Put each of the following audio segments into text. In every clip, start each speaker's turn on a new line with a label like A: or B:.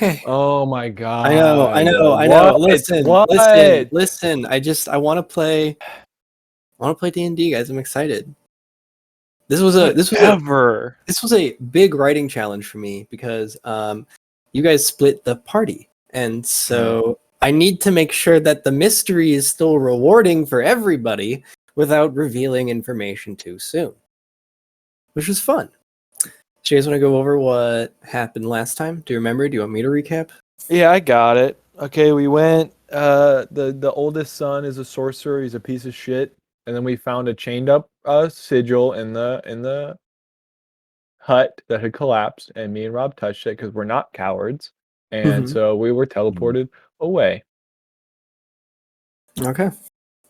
A: Okay.
B: Oh my god.
A: I know. Listen.
B: What?
A: I want to play. I want to play D&D, guys. I'm excited. This was a big writing challenge for me because you guys split the party, and so I need to make sure that the mystery is still rewarding for everybody without revealing information too soon, which was fun. Do you guys want to go over what happened last time? Do you remember? Do you want me to recap?
B: Yeah, I got it. Okay, we went. The oldest son is a sorcerer. He's a piece of shit. And then we found a chained up sigil in the hut that had collapsed, and me and Rob touched it because we're not cowards, and so we were teleported away.
A: Okay.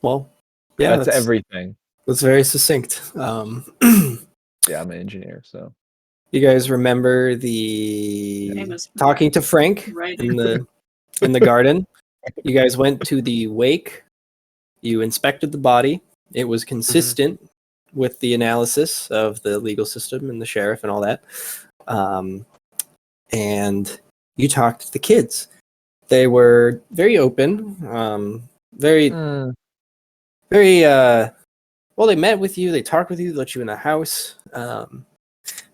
A: Well, yeah,
B: that's everything.
A: That's very succinct.
B: Yeah, I'm an engineer, so.
A: You guys remember the talking to Frank in the garden? You guys went to the wake. You inspected the body. It was consistent with the analysis of the legal system and the sheriff and all that. And you talked to the kids. They were very open, very, well, they met with you, they talked with you, they let you in the house.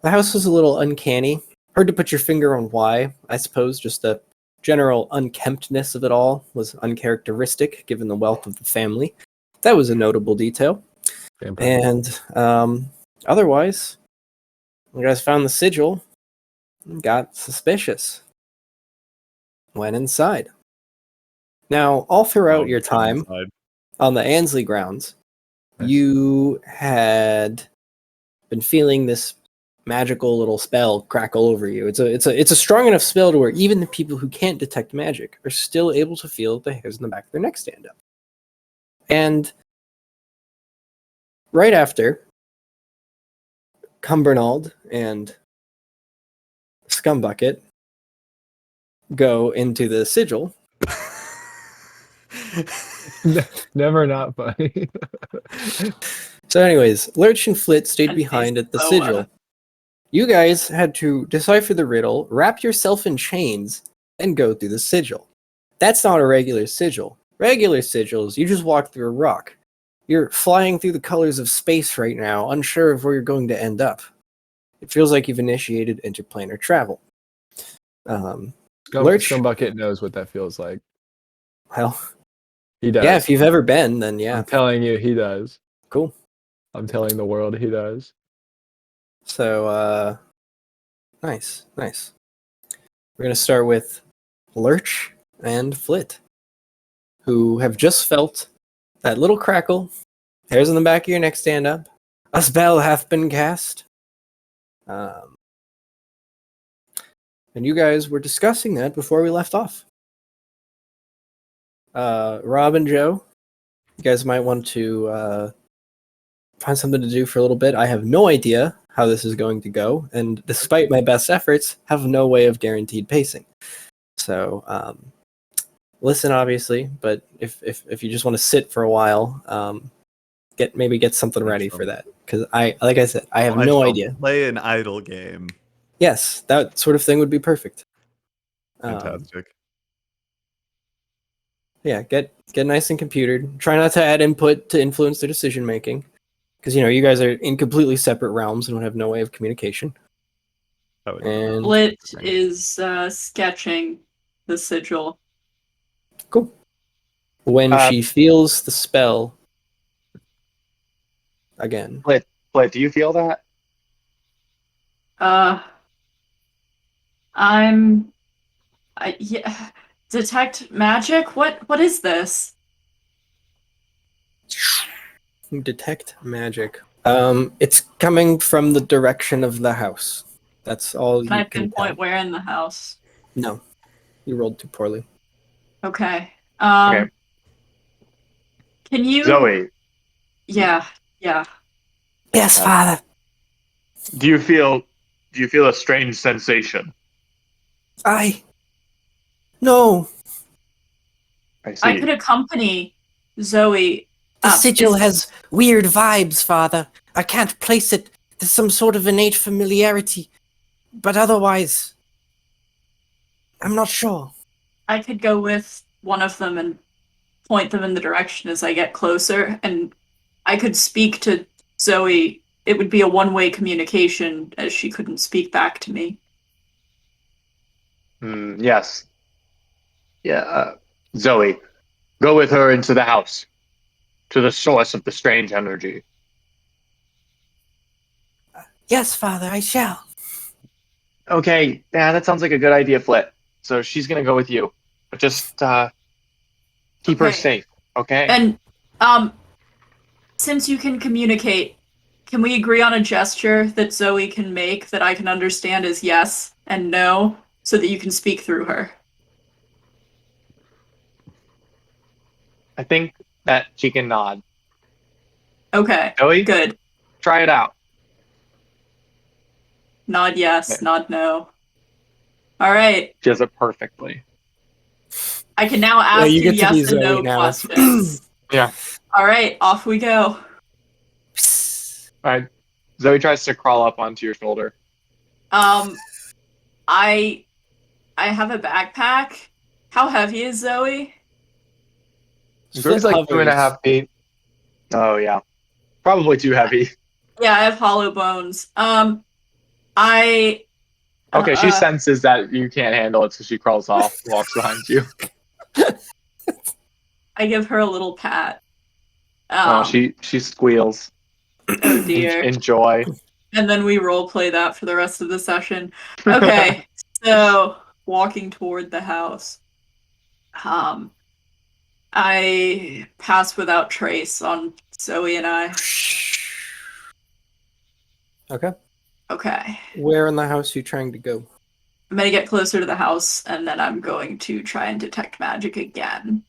A: The house was a little uncanny. Hard to put your finger on why. I suppose just the general unkemptness of it all was uncharacteristic given the wealth of the family. That was a notable detail. And otherwise, you guys found the sigil and got suspicious. Went inside. Now, all throughout your time on the Ansley grounds, you had been feeling this magical little spell crackle over you. It's a strong enough spell to where even the people who can't detect magic are still able to feel the hairs in the back of their neck stand up. And right after, Cumbernald and Scumbucket go into the sigil.
B: Never not funny.
A: So anyways, Lurch and Flit stayed behind at the sigil. You guys had to decipher the riddle, wrap yourself in chains, and go through the sigil. That's not a regular sigil. Regular sigils, you just walk through a rock. You're flying through the colors of space right now, unsure of where you're going to end up. It feels like you've initiated interplanar travel. Lurch,
B: Scumbucket knows what that feels like.
A: Well,
B: he does.
A: Yeah, if you've ever been, then yeah.
B: I'm telling you, he does.
A: Cool.
B: I'm telling the world he does.
A: So, nice. We're going to start with Lurch and Flit, who have just felt that little crackle, hairs on the back of your neck stand up, a spell hath been cast. And you guys were discussing that before we left off. Rob and Joe, you guys might want to find something to do for a little bit. I have no idea how this is going to go, and despite my best efforts, have no way of guaranteed pacing. So, listen, obviously, but if you just want to sit for a while, get something ready for that. Because like I said, I have no idea.
C: Play an idle game.
A: Yes, that sort of thing would be perfect.
C: Fantastic.
A: Yeah, get nice and computered. Try not to add input to influence their decision making, because you guys are in completely separate realms and would have no way of communication. And
D: Flit is sketching the sigil.
A: Cool. When she feels the spell again.
E: Flit, do you feel that?
D: Yeah. Detect magic? What is this?
A: Detect magic. It's coming from the direction of the house. That's all you
D: can
A: can
D: pinpoint where in the house?
A: No. You rolled too poorly.
D: Okay.
E: Okay.
D: Can you
E: Zoe.
D: Yeah.
A: Yes, Father.
E: Do you feel a strange sensation?
A: No.
E: I see.
D: I could accompany Zoe.
A: The sigil has weird vibes, Father. I can't place it. There's some sort of innate familiarity. But otherwise, I'm not sure.
D: I could go with one of them and point them in the direction as I get closer, and I could speak to Zoe. It would be a one-way communication as she couldn't speak back to me.
E: Yes. Yeah. Zoe, go with her into the house, to the source of the strange energy.
A: Yes, Father, I shall.
E: Okay, yeah, that sounds like a good idea, Flit. So she's gonna go with you, but just keep her
D: Okay.
E: safe, okay?
D: And since you can communicate, can we agree on a gesture that Zoe can make that I can understand as yes and no, so that you can speak through her?
E: I think that she can nod.
D: Okay.
E: Zoe,
D: Good.
E: try it out.
D: Nod yes,
E: Okay.
D: nod no. All right.
E: She does it perfectly.
D: I can now ask
A: you
D: you
A: get to be
D: yes and no
A: Zoe now.
D: questions.
E: Yeah.
D: All right, off we go.
E: All right. Zoe tries to crawl up onto your shoulder.
D: I have a backpack. How heavy is Zoe?
E: Zoe's like
A: hovers.
E: 2.5 feet. Oh yeah, probably too heavy.
D: Yeah, I have hollow bones. I
E: Okay, she senses that you can't handle it, so she crawls off, walks behind you.
D: I give her a little pat.
E: She squeals.
D: Oh dear.
E: Enjoy.
D: And then we role play that for the rest of the session. Okay, so walking toward the house. I pass without trace on Zoe and I.
A: Okay.
D: Okay.
A: Where in the house are you trying to go?
D: I'm gonna get closer to the house, and then I'm going to try and detect magic again.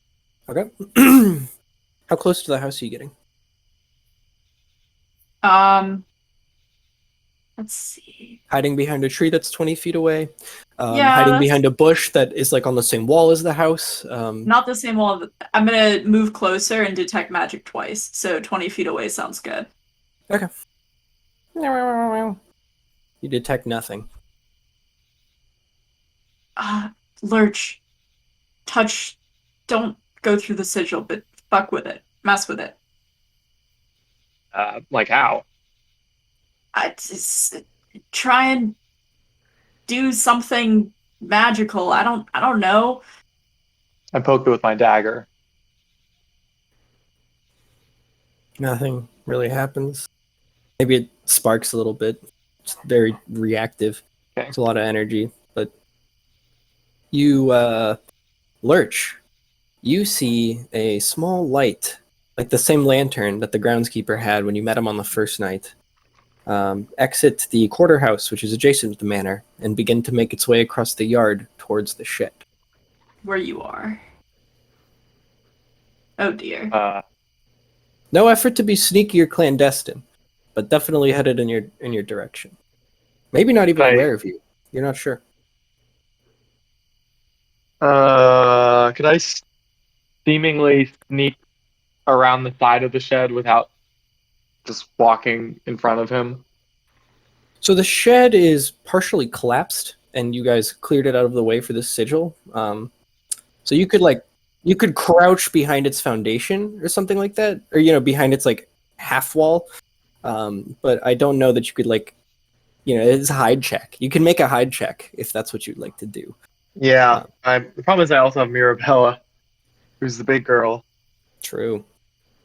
A: Okay. How close to the house are you getting?
D: Let's see.
A: Hiding behind a tree that's 20 feet away.
D: Yeah,
A: hiding
D: that's-
A: behind a bush that is like on the same wall as the house.
D: Not the same wall. I'm gonna move closer and detect magic twice. So 20 feet away sounds good.
A: Okay. You detect nothing.
D: Lurch. Touch. Don't go through the sigil, but fuck with it. Mess with it.
E: Like how?
D: I just try and do something magical. I don't know.
E: I poke it with my dagger.
A: Nothing really happens. Maybe it sparks a little bit. It's very reactive.
E: Okay.
A: It's a lot of energy. But you, Lurch, you see a small light, like the same lantern that the groundskeeper had when you met him on the first night, exit the quarter house, which is adjacent to the manor, and begin to make its way across the yard towards the shed.
D: Where you are. Oh dear.
A: No effort to be sneaky or clandestine, but definitely headed in your direction. Maybe not even aware of you. You're not sure.
E: Could I seemingly sneak around the side of the shed without just walking in front of him?
A: So the shed is partially collapsed, and you guys cleared it out of the way for this sigil. So you could crouch behind its foundation or something like that, or behind its like half wall. But I don't know that you could it's a hide check. You can make a hide check if that's what you'd like to do.
E: Yeah. The problem is I also have Mirabella, who's the big girl.
A: True.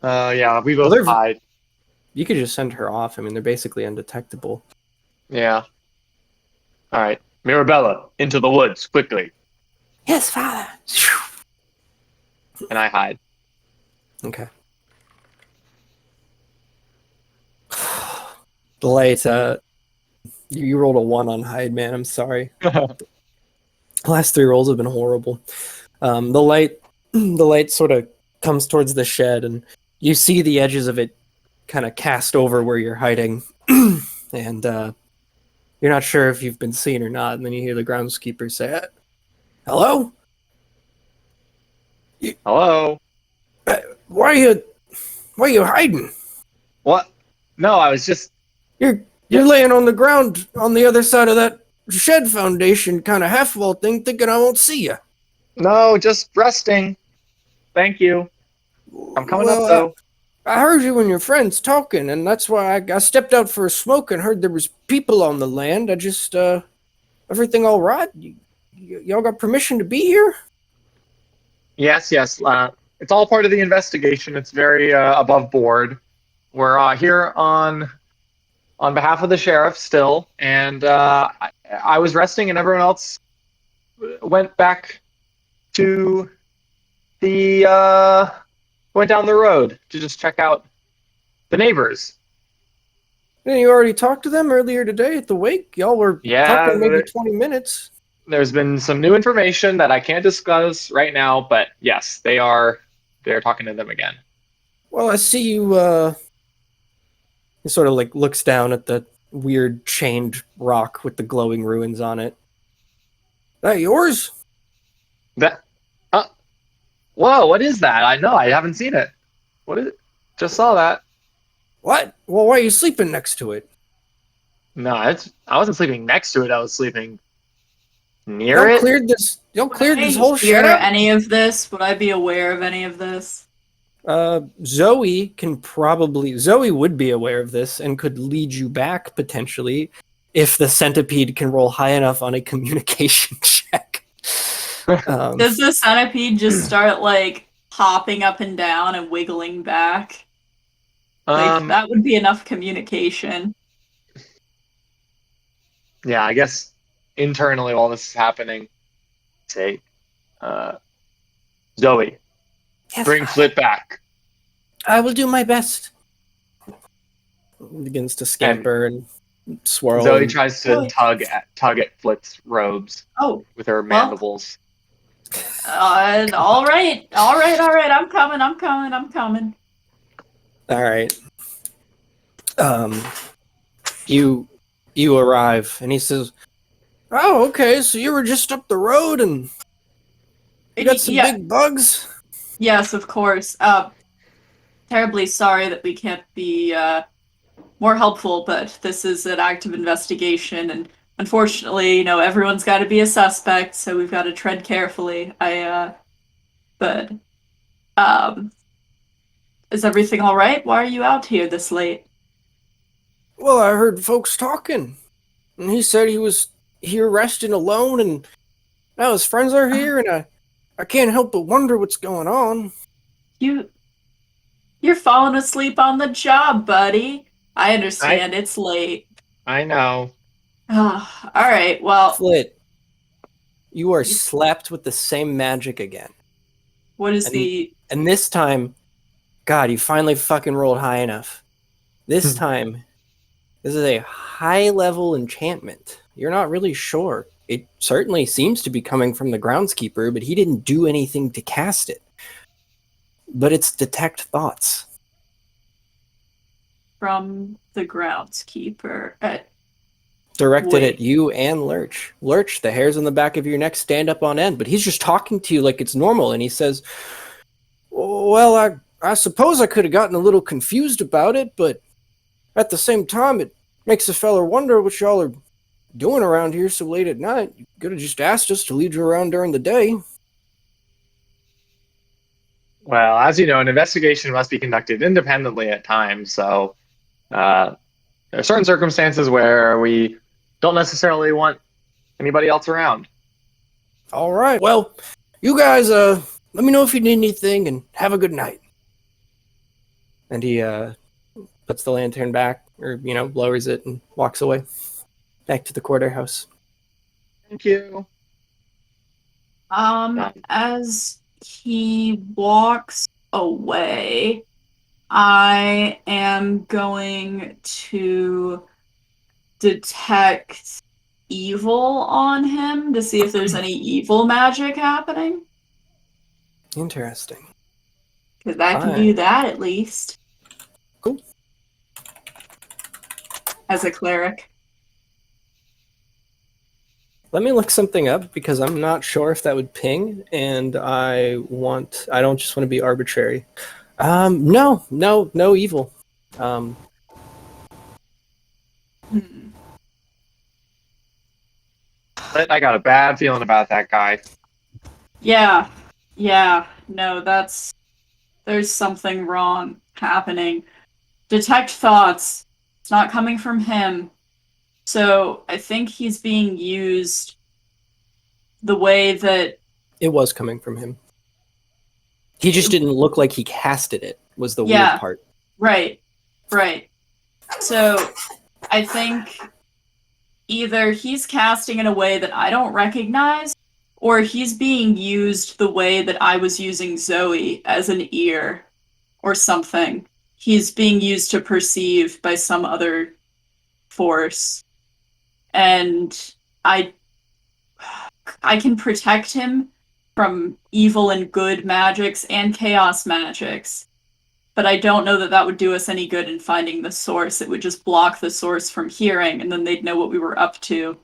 E: Yeah, we
A: Well,
E: both hide.
A: You could just send her off. I mean, they're basically undetectable.
E: Yeah. All right, Mirabella, into the woods quickly.
A: Yes, Father.
E: And I hide.
A: Okay. The light, you rolled a 1 on hide, man. I'm sorry. The last 3 rolls have been horrible. The light sort of comes towards the shed, and you see the edges of it kind of cast over where you're hiding, and you're not sure if you've been seen or not. And then you hear the groundskeeper say, "Hello?
E: Hello.
A: Why are you hiding?
E: What? No, I was just.
A: You're laying on the ground on the other side of that Shed Foundation kind of half-wall thing, thinking I won't see you.
E: No, just resting. Thank you. I'm coming up though.
A: I heard you and your friends talking, and that's why I stepped out for a smoke and heard there was people on the land. I just, everything all right? Y'all got permission to be here?
E: Yes. It's all part of the investigation. It's very above board. We're here on behalf of the sheriff still, and I was resting, and everyone else went back to the went down the road to just check out the neighbors.
A: And you already talked to them earlier today at the wake? Y'all were talking maybe 20 minutes.
E: There's been some new information that I can't discuss right now, but yes, they're talking to them again.
A: Well, I see you, he sort of like looks down at the weird chained rock with the glowing ruins on it. That yours?
E: Whoa, what is that? I haven't seen it. What is it? Just saw that.
A: What? Well, why are you sleeping next to it?
E: No, I wasn't sleeping next to it. I was sleeping near
A: Y'all
E: it.
A: cleared this
D: Would
A: whole
D: I hear
A: shed out?
D: any of this? Would I be aware of any of this?
A: Zoe would be aware of this and could lead you back potentially if the centipede can roll high enough on a communication check.
D: Does the centipede just start like hopping up and down and wiggling back? Like that would be enough communication.
E: Yeah, I guess internally while this is happening, say, Zoe,
A: Yes,
E: bring Flip back.
A: I will do my best. Begins to scamper and swirl.
E: Zoe
A: and-
E: tries to tug at Flip's robes with her mandibles.
D: All right. I'm coming.
A: All right. You arrive, and he says, "Oh, okay. So you were just up the road, and you got some big bugs."
D: Yes, of course. Terribly sorry that we can't be more helpful, but this is an active investigation, and unfortunately, everyone's got to be a suspect, so we've got to tread carefully. But is everything all right? Why are you out here this late?
A: Well, I heard folks talking, and he said he was here resting alone, and now his friends are here, and I can't help but wonder what's going on.
D: You're falling asleep on the job, buddy. I understand. It's late.
E: I know.
D: All right. Well,
A: Flit, you are slapped with the same magic again.
D: what is
A: And this time, God, you finally fucking rolled high enough. This time, this is a high-level enchantment. You're not really sure. It certainly seems to be coming from the groundskeeper, but he didn't do anything to cast it. But it's detect thoughts.
D: from the groundskeeper?
A: Directed
D: Wait.
A: at you and Lurch. Lurch, the hairs on the back of your neck stand up on end, but he's just talking to you like it's normal, and he says, well, I suppose I could have gotten a little confused about it, but at the same time, it makes a fella wonder what y'all are doing around here so late at night. You could have just asked us to lead you around during the day.
E: Well, as you know, an investigation must be conducted independently at times, so there are certain circumstances where we don't necessarily want anybody else around.
A: All right. Well, you guys, let me know if you need anything, and have a good night. And he puts the lantern back, or lowers it and walks away back to the quarter house.
E: Thank you.
D: As he walks away, I am going to detect evil on him to see if there's any evil magic happening.
A: Interesting.
D: Because I can do that at least.
A: Cool.
D: As a cleric.
A: Let me look something up because I'm not sure if that would ping, and I don't just want to be arbitrary. No evil.
E: I got a bad feeling about that guy.
D: Yeah. No, there's something wrong happening. Detect thoughts. It's not coming from him. So I think he's being used the way that
A: It was coming from him. He just didn't look like he casted it, was the
D: Yeah.
A: weird part.
D: Right. So I think either he's casting in a way that I don't recognize, or he's being used the way that I was using Zoe as an ear or something. He's being used to perceive by some other force. And I can protect him from evil and good magics and chaos magics. But I don't know that that would do us any good in finding the source. It would just block the source from hearing, and then they'd know what we were up to.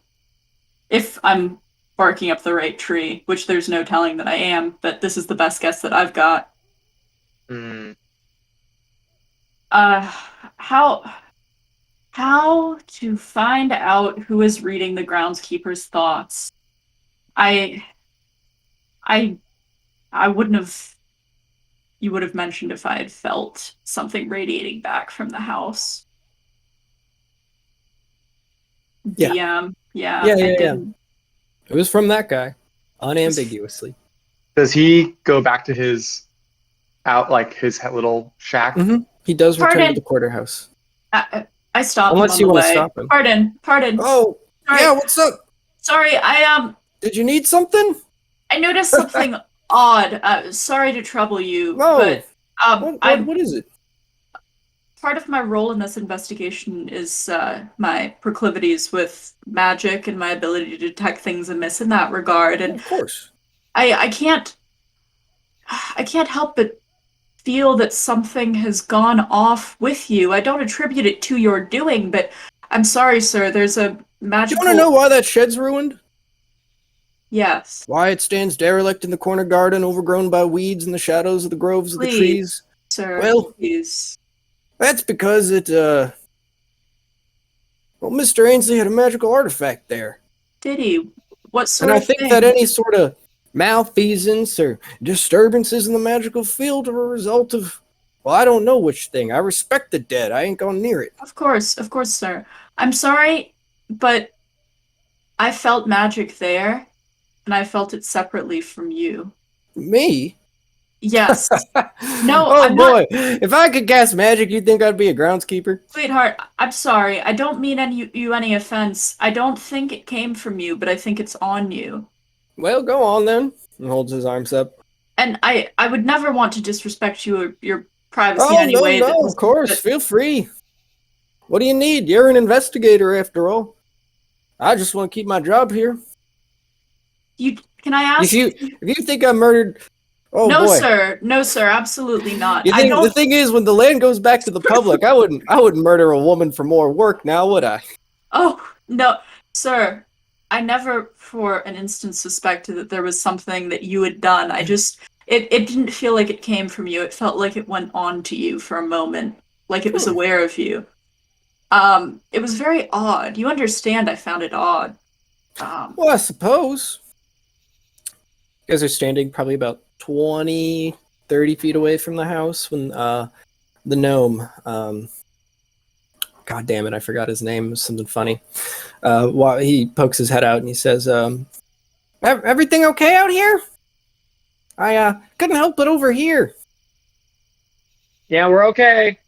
D: If I'm barking up the right tree, which there's no telling that I am, but this is the best guess that I've got.
E: Hmm.
D: How to find out who is reading the groundskeeper's thoughts? I wouldn't have. You would have mentioned if I had felt something radiating back from the house.
A: Yeah.
D: DM. Yeah.
A: Yeah.
D: I didn't.
A: It was from that guy, unambiguously.
E: Does he go back to his his little shack?
A: Mm-hmm. He does return
D: Pardon.
A: to the quarter house.
D: I stopped
A: Unless
D: him
A: you
D: on the
A: wanna
D: way.
A: stop him.
D: Pardon.
A: Oh,
D: Sorry.
A: yeah, what's up?
D: Sorry,
A: Did you need something?
D: I noticed something odd. Sorry to trouble you,
A: No.
D: but
A: What is it?
D: part of my role in this investigation is my proclivities with magic and my ability to detect things amiss in that regard. And
A: Of course.
D: I can't help but feel that something has gone off with you. I don't attribute it to your doing, but I'm sorry, sir. There's a
A: Do you
D: magical.
A: want to know why that shed's ruined?
D: Yes.
A: Why it stands derelict in the corner garden, overgrown by weeds in the shadows of the groves of the
D: Please.
A: trees?
D: Sir,
A: Well-
D: please.
A: That's because well, Mr. Ainsley had a magical artifact there.
D: Did he? What sort
A: And I
D: of
A: think
D: thing?
A: that any sort of malfeasance or disturbances in the magical field are a result of, well, I don't know which thing. I respect the dead. I ain't gone near it.
D: Of course, sir. I'm sorry, but I felt magic there, and I felt it separately from you.
A: Me?
D: Yes. No,
A: oh
D: I'm
A: boy. If I could cast magic, you'd think I'd be a groundskeeper?
D: Sweetheart, I'm sorry. I don't mean any offense. I don't think it came from you, but I think it's on you.
A: Well, go on then. And holds his arms up.
D: And I would never want to disrespect you or your privacy
A: Oh,
D: in any way.
A: no, of course.
D: but
A: Feel free. What do you need? You're an investigator, after all. I just want to keep my job here.
D: Can I ask?
A: If you think I murdered... Oh,
D: no,
A: boy.
D: No, sir. Absolutely not.
A: You think the thing is, when the land goes back to the public, I wouldn't murder a woman for more work now, would I?
D: Oh, no, sir. I never for an instant suspected that there was something that you had done. I just it didn't feel like it came from you. It felt like it went on to you for a moment, like it was aware of you. It was very odd. You understand I found it odd.
A: Well, I suppose. You guys are standing probably about 20, 30 feet away from the house when the gnome, God damn it, I forgot his name. It was something funny. While he pokes his head out and he says, everything okay out here? I couldn't help but overhear.
E: Yeah, we're okay.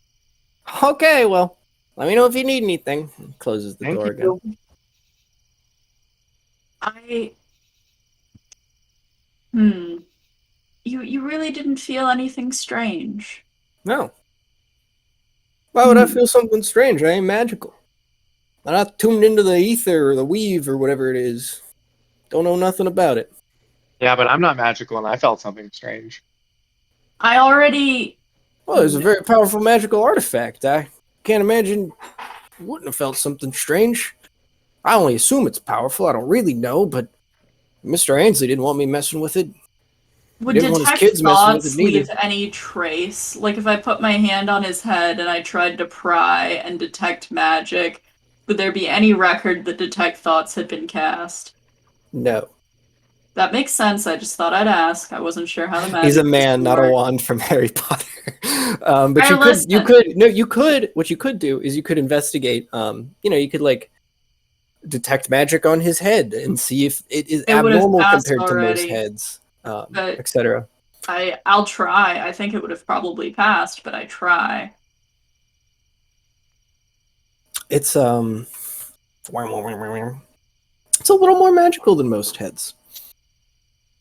A: Okay, well, let me know if you need anything. He closes the door again.
D: You really didn't feel anything strange.
A: No. Why would I feel something strange? I ain't magical. I'm not tuned into the ether or the weave or whatever it is. Don't know nothing about it.
E: Yeah, but I'm not magical, and I felt something strange.
D: I already.
A: Well, it's a very powerful magical artifact. I can't imagine you wouldn't have felt something strange. I only assume it's powerful. I don't really know, but Mr. Ainsley didn't want me messing with it.
D: Would
A: didn't want his
D: detect
A: kids messing with
D: thoughts
A: it neither.
D: leave any trace? Like if I put my hand on his head and I tried to pry and detect magic, would there be any record that detect thoughts had been cast?
A: No.
D: That makes sense. I just thought I'd ask. I wasn't sure how the magic
A: He's a
D: system
A: man, not a
D: worked.
A: wand from Harry Potter. But
D: Alright,
A: you
D: listen.
A: could, no, you could, what you could do is you could investigate, you could like detect magic on his head and see if it is
D: It would have
A: abnormal
D: passed
A: compared to most
D: already,
A: heads,
D: but
A: etc.
D: I'll try. I think it would have probably passed, but I try.
A: It's it's a little more magical than most heads.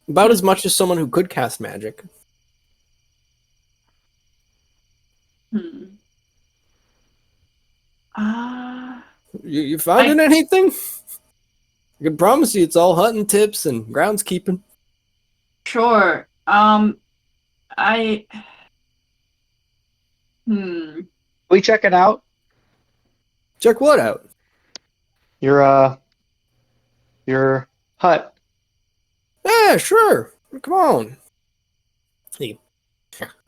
A: About as much as someone who could cast magic.
D: Hmm. Uh,
A: You finding anything? I can promise you it's all hunting tips and groundskeeping.
D: sure. I.
E: We check it out.
A: Check what out?
E: Your hut.
A: Yeah, sure. Come on. He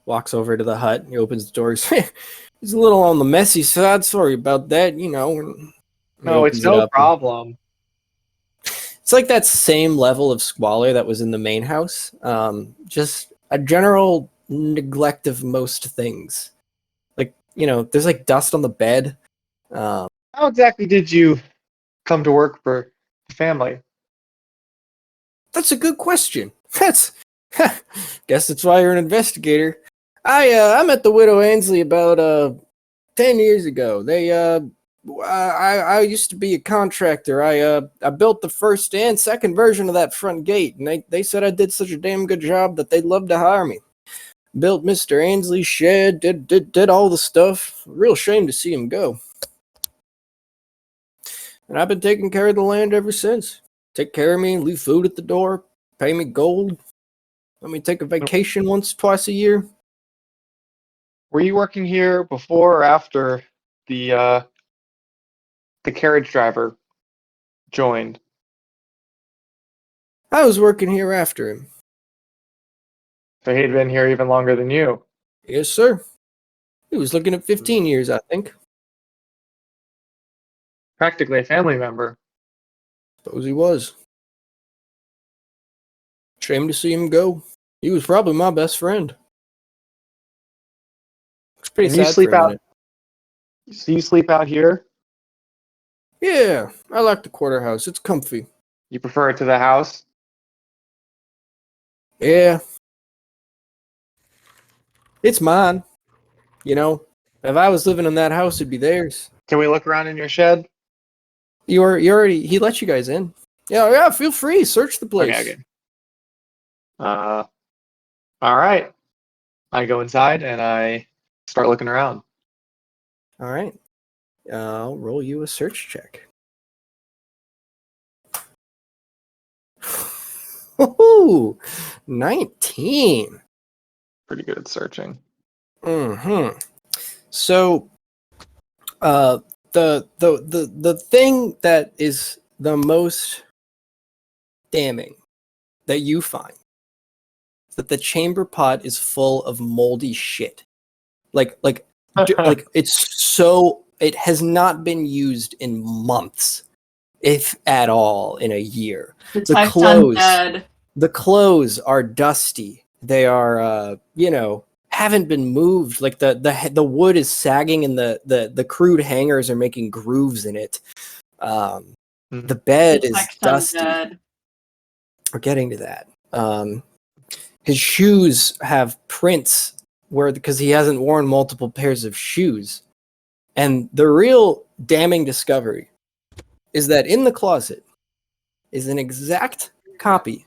A: walks over to the hut. He opens the doors. He's a little on the messy side. Sorry about that. He
E: No, it's
A: opens it
E: no
A: up and-
E: problem.
A: It's like that same level of squalor that was in the main house. Just a general neglect of most things. Like, there's like dust on the bed.
E: How exactly did you come to work for the family?
A: That's a good question. Guess that's why you're an investigator. I met the widow Ainsley about 10 years ago. I used to be a contractor. I built the first and second version of that front gate, and they said I did such a damn good job that they'd love to hire me. Built Mr. Ainsley's shed, did all the stuff. Real shame to see him go. And I've been taking care of the land ever since. Take care of me, leave food at the door, pay me gold. Let me take a vacation once, twice a year.
E: Were you working here before or after the carriage driver joined?
A: I was working here after him.
E: So he'd been here even longer than you.
A: Yes, sir. He was looking at 15 years, I think.
E: Practically a family member.
A: Suppose he was. Shame to see him go. He was probably my best friend. It's pretty
E: And you
A: sad
E: sleep
A: for a
E: out.
A: minute.
E: So you sleep out here?
A: Yeah, I like the quarter house. It's comfy.
E: You prefer it to the house?
A: Yeah. It's mine. If I was living in that house, it'd be theirs.
E: Can we look around in your shed?
A: He let you guys in. Yeah, feel free. Search the place.
E: Okay. All right. I go inside and I start looking around.
A: All right. I'll roll you a search check. Ooh, 19.
E: Pretty good at searching.
A: Mm-hmm. So, the thing that is the most damning that you find is that the chamber pot is full of moldy shit. Like it has not been used in months, if at all, in a year.
D: Detect
A: clothes.
D: undead.
A: The clothes are dusty. They are, haven't been moved. Like the wood is sagging, and the crude hangers are making grooves in it. The bed is
D: Detect
A: dusty.
D: undead.
A: We're getting to that. His shoes have prints because he hasn't worn multiple pairs of shoes. And the real damning discovery is that in the closet is an exact copy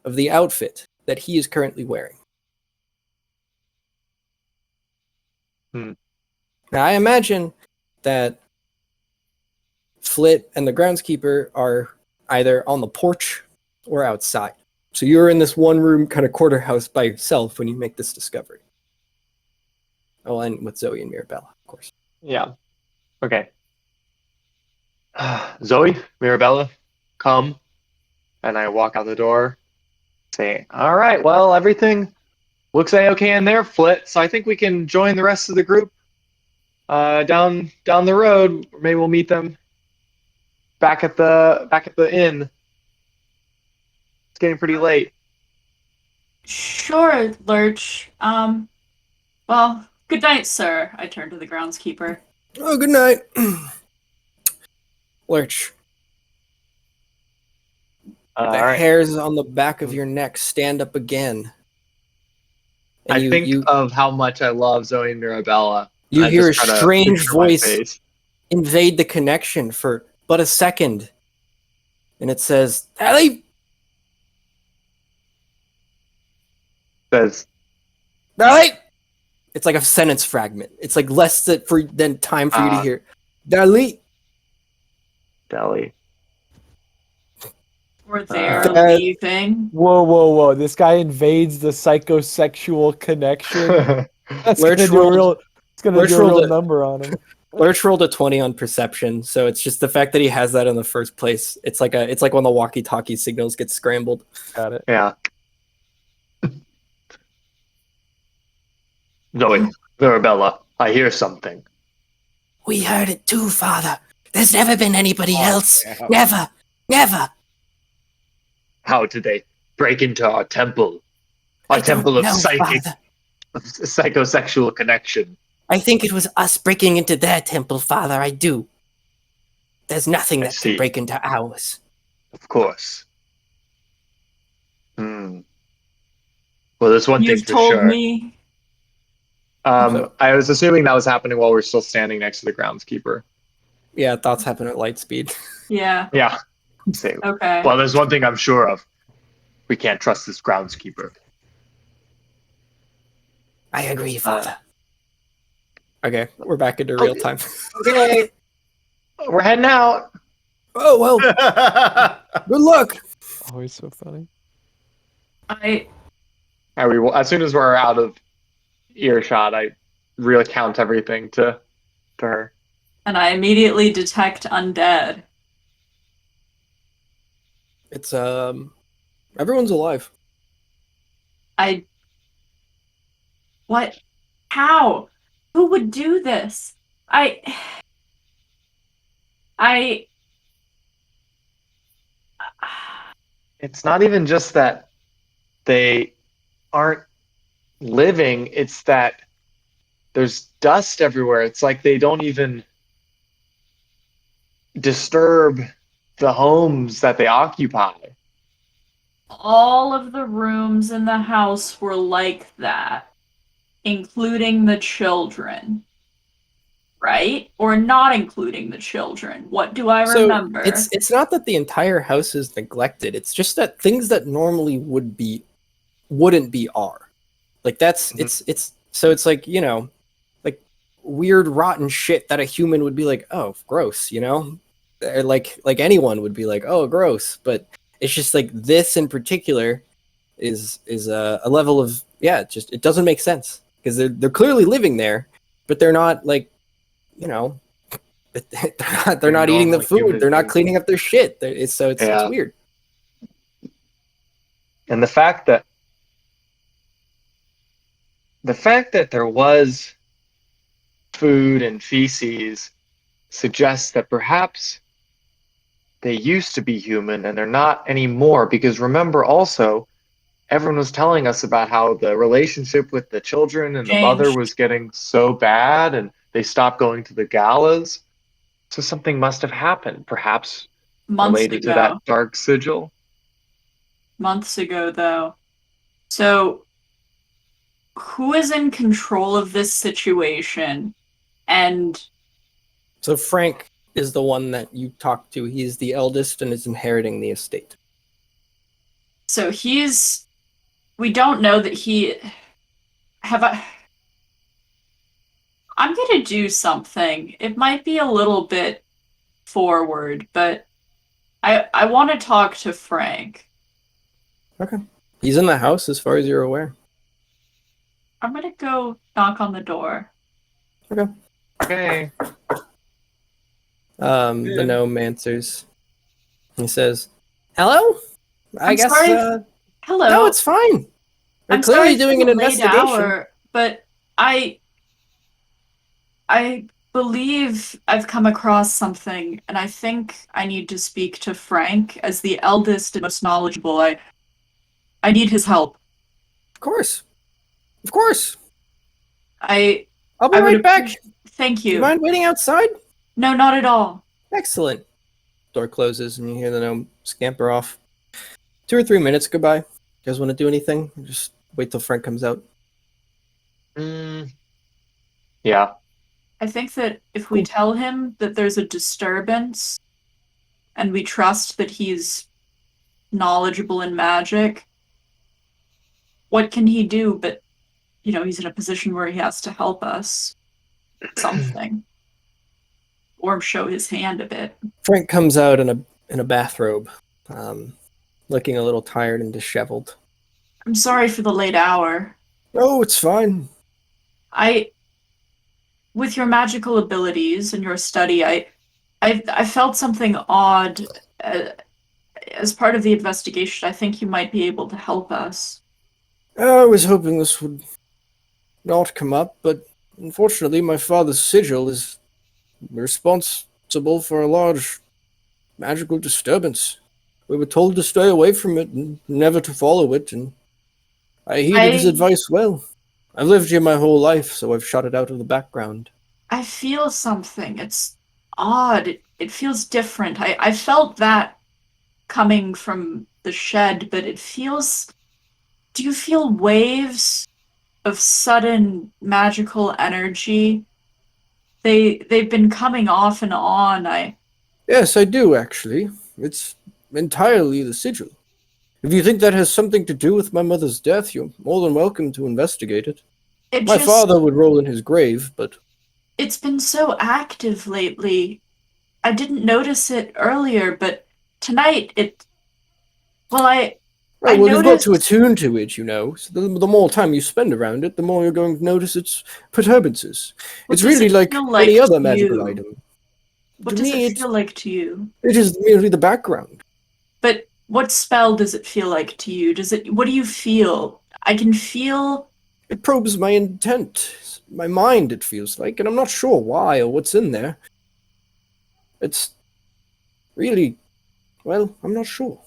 A: of the outfit that he is currently wearing. Now, I imagine that Flit and the groundskeeper are either on the porch or outside. So you're in this one room kind of quarter house by yourself when you make this discovery. Oh, and with Zoe and Mirabella, of course.
E: Yeah. Okay. Zoe, Mirabella, come. And I walk out the door. Say, all right, well, everything looks A-okay in there, Flit. So I think we can join the rest of the group down the road. Maybe we'll meet them back at the inn. It's getting pretty late.
D: Sure, Lurch. Well, good night, sir. I turn to the groundskeeper.
A: Oh, good night. Lurch, the
E: All right.
A: hairs on the back of your neck stand up again. And
E: I think of how much I love Zoe and Mirabella.
A: you
E: I
A: hear a
E: just try to
A: strange
E: picture my
A: voice
E: face.
A: invade the connection for but a second. And it says, Ellie!
E: Says,
A: Ellie! It's like a sentence fragment. It's like less than time for you to hear. Dali!
E: Deli.
D: Or they're
A: That-
D: leaving.
B: Whoa. This guy invades the psychosexual connection. That's
A: Lurch
B: gonna do a
A: rolled-
B: real. It's gonna
A: Lurch
B: do a
A: rolled
B: real
A: a-
B: number on him.
A: Lurch rolled a 20 on perception, so it's just the fact that he has that in the first place. It's like when the walkie-talkie signals get scrambled.
B: Got it.
E: Yeah. Zoe, Mirabella, I hear something.
A: We heard it too, Father. There's never been anybody else.
C: yeah.
A: Never.
E: How did they break into our temple? Our temple of psychosexual connection.
A: I think it was us breaking into their temple, Father. I do. There's nothing
E: I
A: that
E: see.
A: can break into ours.
E: Of course. Well, there's one thing
D: You've
E: for
D: told
E: sure.
D: me.
E: I was assuming that was happening while we're still standing next to the groundskeeper.
A: Yeah, thoughts happen at light speed.
D: Yeah.
E: Yeah. Same.
D: Okay.
E: Well, there's one thing I'm sure of. We can't trust this groundskeeper.
A: I agree, Father. Okay, we're back into real time.
E: Okay. We're heading out.
A: Oh, well, good luck.
B: Always so funny.
E: As soon as we're out of earshot, I recount everything to her.
D: And I immediately detect undead.
A: It's, everyone's alive.
D: What? How? Who would do this?
E: It's not even just that they aren't living, it's that there's dust everywhere. It's like they don't even disturb the homes that they occupy.
D: All of the rooms in the house were like that, including the children. Right? Or not including the children. What do I remember?
A: It's not that the entire house is neglected. It's just that things that normally wouldn't be are. Like that's it's like, you know, like weird rotten shit that a human would be like, "Oh, gross," you know? Or like anyone would be like, "Oh, gross." But it's just like this in particular is a level of it doesn't make sense because they're clearly living there, but they're not like, you know, they're not eating the food. They're not cleaning up their shit. It's weird.
E: And the fact that there was food and feces suggests that perhaps they used to be human and they're not anymore. Because remember also, everyone was telling us about how the relationship with the children and the mother was getting so bad and they stopped going to the galas. So something must have happened, perhaps related to that dark sigil.
D: Months ago, though. So, who is in control of this situation? And
A: so Frank is the one that you talked to. He's the eldest and is inheriting the estate.
D: So we don't know that I'm gonna do something. It might be a little bit forward, but I want to talk to Frank.
A: Okay. He's in the house as far as you're aware.
D: I'm gonna go knock on the door.
A: Okay.
E: Okay.
A: The gnome answers. He says, "Hello? I
D: I'm
A: guess
D: sorry. Hello.
A: No, it's fine. We're
D: I'm
A: clearly
D: sorry
A: doing
D: for
A: an
D: the late
A: investigation."
D: hour, but I believe I've come across something, and I think I need to speak to Frank as the eldest and most knowledgeable. I need his help.
A: Of course. Of course.
D: I'll
A: I'll be right back.
D: Thank
A: Do you
D: you.
A: mind waiting outside?
D: No, not at all.
A: Excellent. Door closes and you hear the gnome scamper off. 2 or 3 minutes go by. You guys want to do anything? Just wait till Frank comes out.
E: Yeah.
D: I think that if we tell him that there's a disturbance and we trust that he's knowledgeable in magic, what can he do? But, he's in a position where he has to help us. Something. Or show his hand a bit.
A: Frank comes out in a bathrobe, looking a little tired and disheveled.
D: I'm sorry for the late hour.
A: Oh, it's fine.
D: With your magical abilities and your study, I felt something odd as part of the investigation. I think you might be able to help us.
A: I was hoping this would not come up, but unfortunately my father's sigil is responsible for a large magical disturbance. We were told to stay away from it and never to follow it, and I heeded his advice well. I've lived here my whole life, so I've shut it out of the background.
D: I feel something. It's odd. It feels different. I felt that coming from the shed, but it feels... Do you feel waves of sudden magical energy? They've been coming off and on.
A: Yes, I do, actually. It's entirely the sigil. If you think that has something to do with my mother's death, you're more than welcome to investigate it. My father would roll in his grave, but...
D: It's been so active lately. I didn't notice it earlier, but tonight
A: Right, well, you've got to attune to it, So the more time you spend around it, the more you're going to notice its perturbances. It's really like any other magical item.
D: What does it feel like to you?
A: It is merely the background.
D: But what spell does it feel like to you? What do you feel? I can feel...
A: It probes my intent, my mind, it feels like, and I'm not sure why or what's in there. It's really... Well, I'm not sure.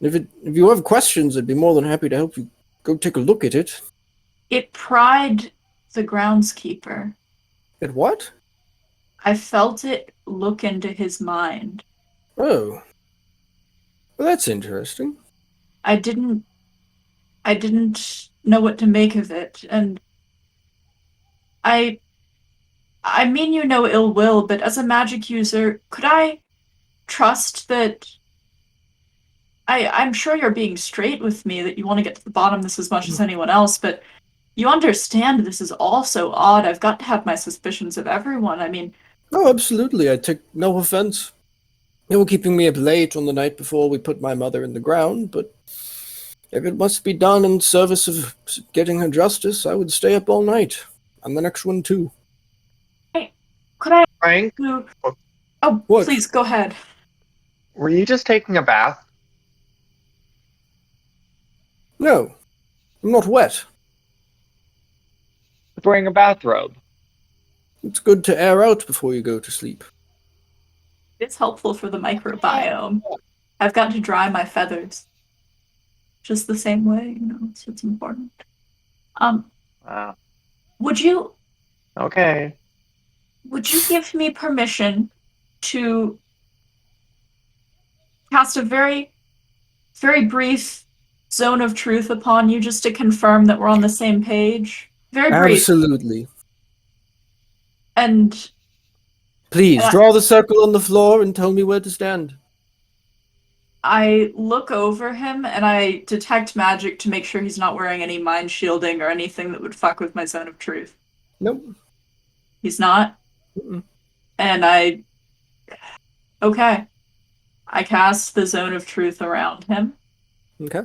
A: If you have questions, I'd be more than happy to help you go take a look at it.
D: It pried the groundskeeper.
A: It what?
D: I felt it look into his mind.
A: Oh. Well, that's interesting.
D: I didn't know what to make of it, and I mean you no ill will, but as a magic user, could I trust that... I'm sure you're being straight with me, that you want to get to the bottom of this as much as anyone else, but you understand this is all so odd. I've got to have my suspicions of everyone. I mean...
A: Oh, absolutely. I take no offense. You were keeping me up late on the night before we put my mother in the ground, but if it must be done in service of getting her justice, I would stay up all night. And the next one, too.
D: Hey, could I...
E: Frank?
D: Oh,
A: what?
D: Please, go ahead.
E: Were you just taking a bath?
A: No. I'm not wet.
E: Wearing a bathrobe.
A: It's good to air out before you go to sleep.
D: It's helpful for the microbiome. I've got to dry my feathers. Just the same way, it's important.
E: Wow.
D: Would you give me permission to cast a very, very brief zone of truth upon you just to confirm that we're on the same page? Very brief.
A: Absolutely.
D: And...
A: Please, draw the circle on the floor and tell me where to stand.
D: I look over him and I detect magic to make sure he's not wearing any mind shielding or anything that would fuck with my zone of truth.
A: Nope.
D: He's not?
A: Mm-mm.
D: And okay. I cast the zone of truth around him.
A: Okay.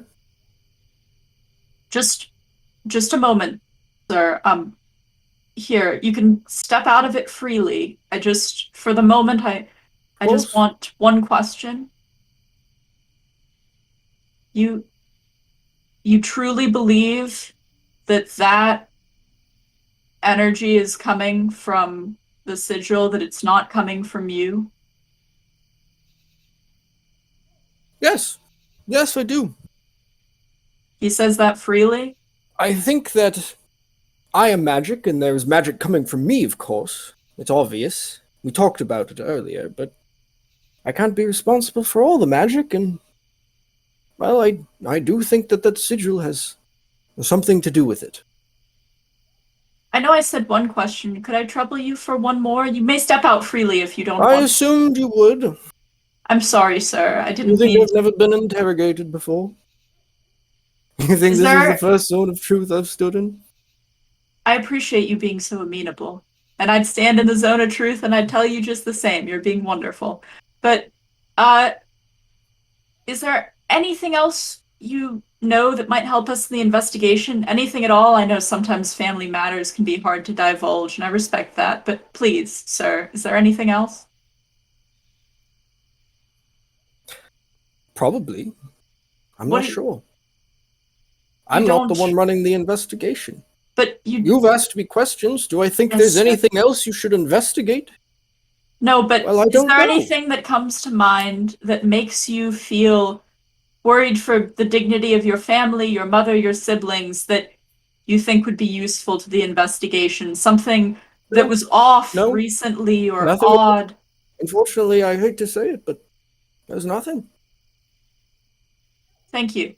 D: Just a moment, sir. Here, you can step out of it freely. For the moment, I just want one question. You truly believe that energy is coming from the sigil, that it's not coming from you?
A: Yes. Yes, I do.
D: He says that freely?
A: I think that I am magic, and there is magic coming from me, of course. It's obvious. We talked about it earlier, but I can't be responsible for all the magic, and, well, I do think that that sigil has something to do with it.
D: I know I said one question. Could I trouble you for one more? You may step out freely if you don't
A: I
D: want.
A: assumed you would.
D: I'm sorry, sir. I
A: You
D: didn't
A: think
D: mean.
A: I've never been interrogated before? You think
D: Is
A: this
D: there-
A: is the first zone of truth I've stood in?
D: I appreciate you being so amenable. And I'd stand in the zone of truth and I'd tell you just the same. You're being wonderful. But, is there anything else you know that might help us in the investigation? Anything at all? I know sometimes family matters can be hard to divulge, and I respect that. But please, sir, is there anything else?
A: Probably. I'm
D: What
A: not
D: do you-
A: sure. I'm not the one running the investigation.
D: But
A: You've asked me questions. Do I think
D: Yes,
A: there's
D: sir.
A: anything else you should investigate?
D: No, but
A: Well, I
D: is
A: don't
D: there
A: know.
D: anything that comes to mind that makes you feel worried for the dignity of your family, your mother, your siblings, that you think would be useful to the investigation? Something that
A: No.
D: was off
A: No.
D: recently or
A: Nothing.
D: odd?
A: Unfortunately, I hate to say it, but there's nothing.
D: Thank you.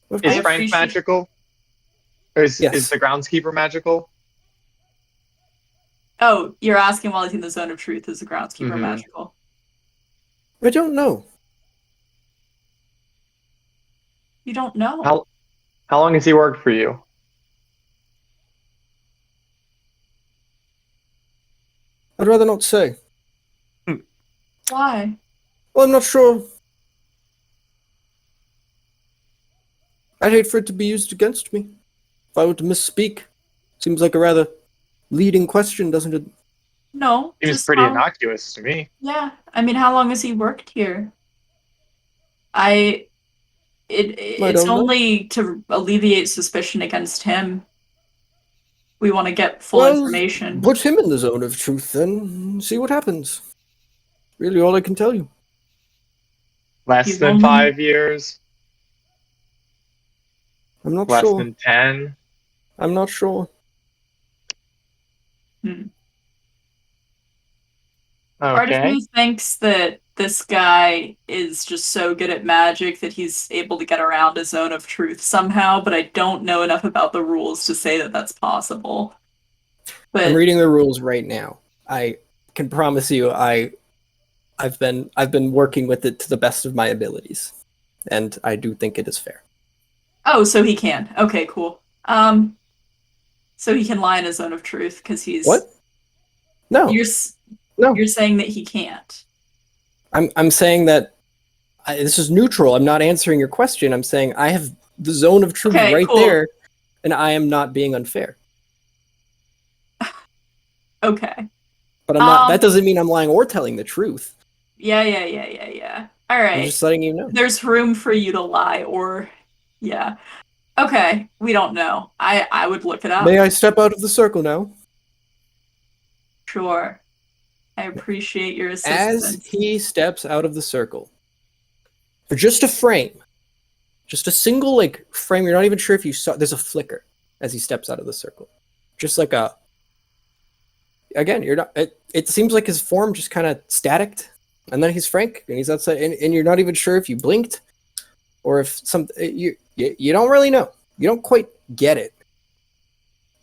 A: Of
E: Is
D: I
A: course.
E: Frank
D: appreciate-
E: magical? Or is
A: Yes.
E: the groundskeeper magical?
D: Oh, you're asking while he's in the zone of truth, is the groundskeeper
E: Mhm.
D: magical?
A: I don't know.
D: You don't know.
E: How long has he worked for you?
A: I'd rather not say.
D: Why?
A: Well, I'm not sure. I'd hate for it to be used against me. If I were to misspeak. Seems like a rather leading question, doesn't it?
D: No,
E: Seems
D: just
E: pretty
D: how-
E: innocuous to me.
D: Yeah, I mean, how long has he worked here? It's
A: don't know.
D: only to alleviate suspicion against him. We want to get full
A: Well,
D: information.
A: put him in the zone of truth then, and see what happens. Really all I can tell you.
E: Less
D: You've
E: than
D: only-
E: 5 years?
A: I'm not
E: Less
A: sure.
E: than 10?
A: I'm not sure.
D: Part of
E: Okay.
D: me thinks that this guy is just so good at magic that he's able to get around a zone of truth somehow, but I don't know enough about the rules to say that that's possible. But
A: I'm reading the rules right now. I can promise you I've been working with it to the best of my abilities. And I do think it is fair.
D: oh, so he can. Okay, cool. So he can lie in a zone of truth because he's
A: What? No. No.
D: You're saying that he can't.
A: I'm saying that this is neutral. I'm not answering your question. I'm saying I have the zone of truth
D: Okay,
A: right
D: cool.
A: there, and I am not being unfair.
D: Okay.
A: But I'm not. That doesn't mean I'm lying or telling the truth.
D: Yeah. All
A: I'm
D: right.
A: just letting you know.
D: There's room for you to lie or yeah. Okay, we don't know. I would look it up.
A: May I step out of the circle now?
D: Sure. I appreciate your
A: As
D: assistance.
A: he steps out of the circle, for just a frame, just a single like frame, you're not even sure if you saw. There's a flicker as he steps out of the circle, just like a. Again, you're not. It seems like his form just kind of staticked, and then he's Frank, and he's outside, and you're not even sure if you blinked, or if some you don't really know. You don't quite get it,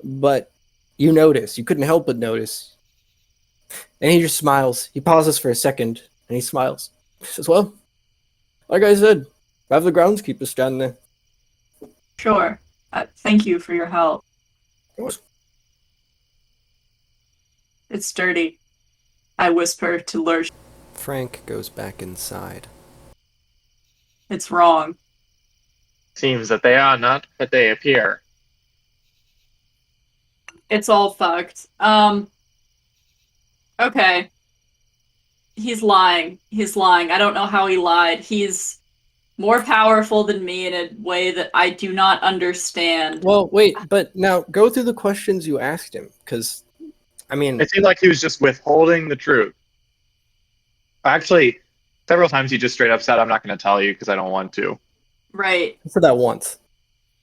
A: but you notice. You couldn't help but notice. And he just smiles. He pauses for a second, and he smiles. He says, well, like I said, I have the groundskeeper stand there.
D: Sure. Thank you for your help.
A: Of course.
D: It's dirty. I whisper to Lurch.
A: Frank goes back inside.
D: It's wrong.
E: Seems that they are not, but they appear.
D: It's all fucked. Okay. He's lying. I don't know how he lied. He's more powerful than me in a way that I do not understand.
A: Well, wait, but now go through the questions you asked him, because, I mean,
E: It seemed like he was just withholding the truth. Actually, several times he just straight up said, I'm not going to tell you because I don't want to.
D: Right.
A: for that once.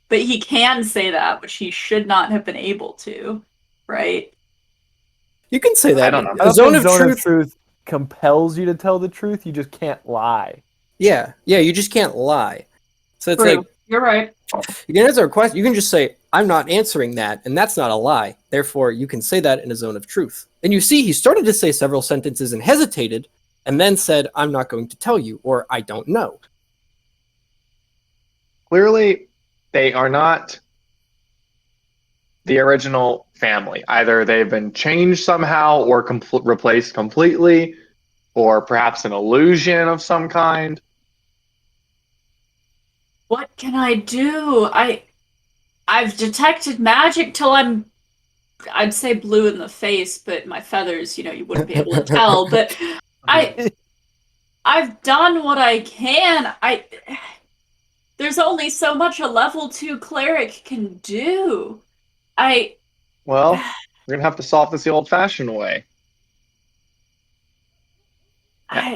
D: But he can say that, which he should not have been able to, right?
A: You can say that.
E: I don't know.
B: I don't
A: Zone
B: think
A: of
B: zone
A: truth.
B: of truth compels you to tell the truth. You just can't lie.
A: Yeah, you just can't lie. So it's
D: True.
A: like
D: You're right.
A: you can answer a question. You can just say, "I'm not answering that," and that's not a lie. Therefore, you can say that in a zone of truth. And you see, he started to say several sentences and hesitated, and then said, "I'm not going to tell you," or "I don't know."
E: Clearly, they are not the original family. Either they've been changed somehow or replaced completely, or perhaps an illusion of some kind.
D: What can I do? I've detected magic till I'd say blue in the face, but my feathers, you wouldn't be able to tell. But I've done what I can. There's only so much a level 2 cleric can do.
E: Well, we're gonna have to solve this the old-fashioned way.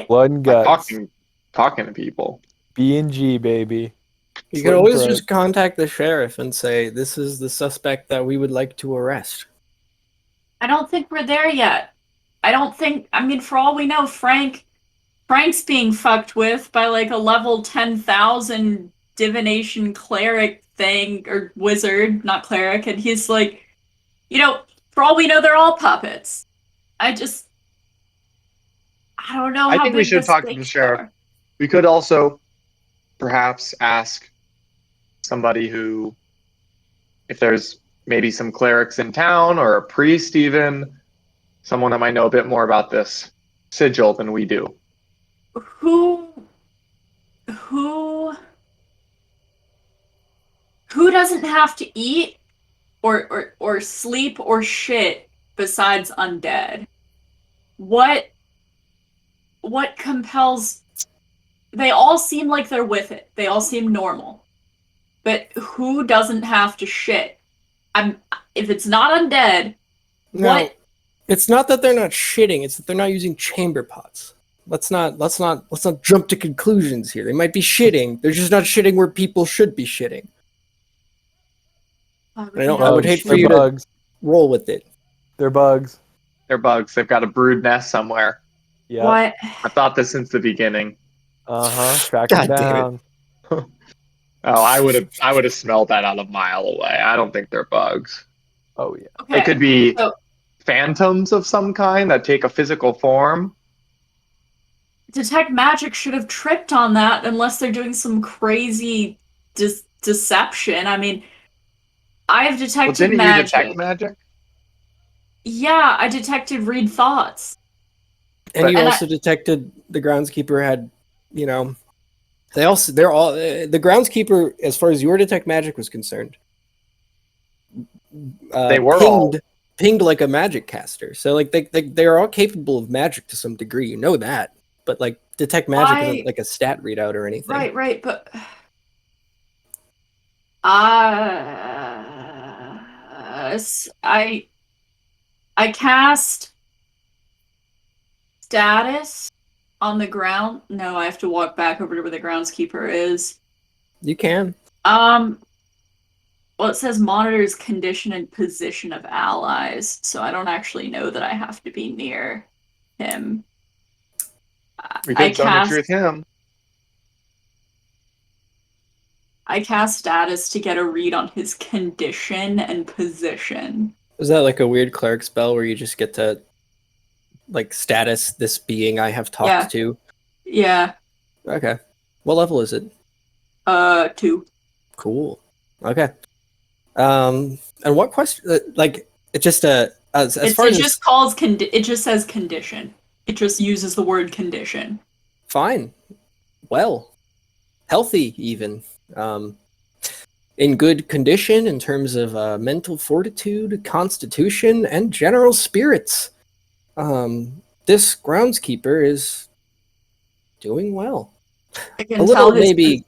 B: Blood and
E: By
B: guts.
E: talking to people.
B: B&G, baby.
A: You
B: Slit
A: can
B: and
A: always
B: throat.
A: just contact the sheriff and say, "This is the suspect that we would like to arrest."
D: I don't think we're there yet. I mean, for all we know, Frank's being fucked with by like a level 10,000 divination cleric thing, or wizard, not cleric, and he's like, for all we know, they're all puppets. I don't know
E: I
D: how
E: think we
D: big
E: should
D: the
E: talk to the
D: stakes
E: sheriff.
D: are.
E: We could also perhaps ask somebody who, if there's maybe some clerics in town or a priest even, someone that might know a bit more about this sigil than we do.
D: Who who doesn't have to eat or sleep or shit besides undead? What compels? They all seem like they're with it. They all seem normal. But who doesn't have to shit? If it's not undead,
A: No,
D: what?
A: it's not that they're not shitting; it's that they're not using chamber pots. Let's not jump to conclusions here. They might be shitting; they're just not shitting where people should be shitting. I would hate for
B: They're
A: you to
B: bugs.
A: roll with it.
B: They're bugs.
E: They're bugs. They've got a brood nest somewhere.
B: Yep.
D: What?
E: I've thought this since the beginning.
B: Track
A: God
B: them
A: damn it.
B: down.
E: Oh, I would have smelled that out a mile away. I don't think they're bugs.
B: Oh yeah.
D: Okay.
E: It could be
D: So
E: phantoms of some kind that take a physical form.
D: detect magic should have tripped on that unless they're doing some crazy deception. I mean, I've
E: Well,
D: detected
E: didn't
D: magic.
E: you detect magic?
D: Yeah, I detected read thoughts.
A: And you
D: And
A: also detected the groundskeeper had, they're all the groundskeeper, as far as your detect magic was concerned,
E: They were
A: pinged like a magic caster. So like they're all capable of magic to some degree. You know that, but like detect magic isn't like a stat readout or anything.
D: Right, but I cast status on the ground. No, I have to walk back over to where the groundskeeper is.
A: You can.
D: Well, it says monitors condition and position of allies, so I don't actually know that I have to be near him.
E: We could zone of truth him.
D: I cast status to get a read on his condition and position.
A: Is that like a weird cleric spell where you just get to like status this being I have talked to?
D: Yeah.
A: Okay. What level is it?
D: 2.
A: Cool. Okay. And what question? Like it just as far as
D: it just says condition. It just uses the word condition.
A: Fine. Well, healthy even. In good condition in terms of mental fortitude, constitution, and general spirits. This groundskeeper is doing well.
D: I can
A: A
D: tell
A: little maybe,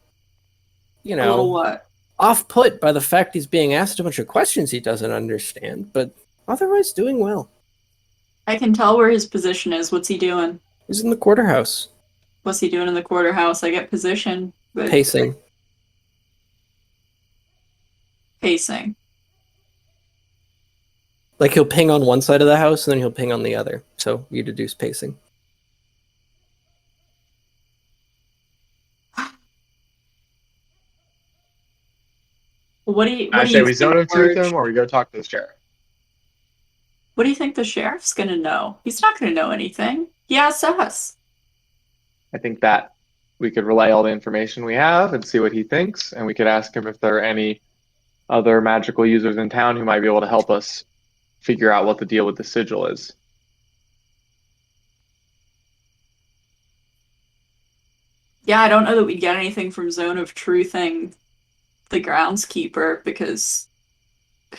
D: a little what?
A: off-put by the fact he's being asked a bunch of questions he doesn't understand, but otherwise doing well.
D: I can tell where his position is. What's he doing?
A: He's in the quarterhouse.
D: What's he doing in the quarterhouse? I get position. But
A: Pacing.
D: pacing?
A: Like he'll ping on one side of the house and then he'll ping on the other. So you deduce pacing.
D: What do you
E: I
D: what do
E: say
D: you
E: we
D: think,
E: zone of truth
D: George?
E: him, or we go talk to the sheriff.
D: What do you think the sheriff's gonna know? He's not gonna know anything. He asked us.
E: I think that we could relay all the information we have and see what he thinks, and we could ask him if there are any other magical users in town who might be able to help us figure out what the deal with the sigil is.
D: Yeah, I don't know that we'd get anything from Zone of Truthing the groundskeeper because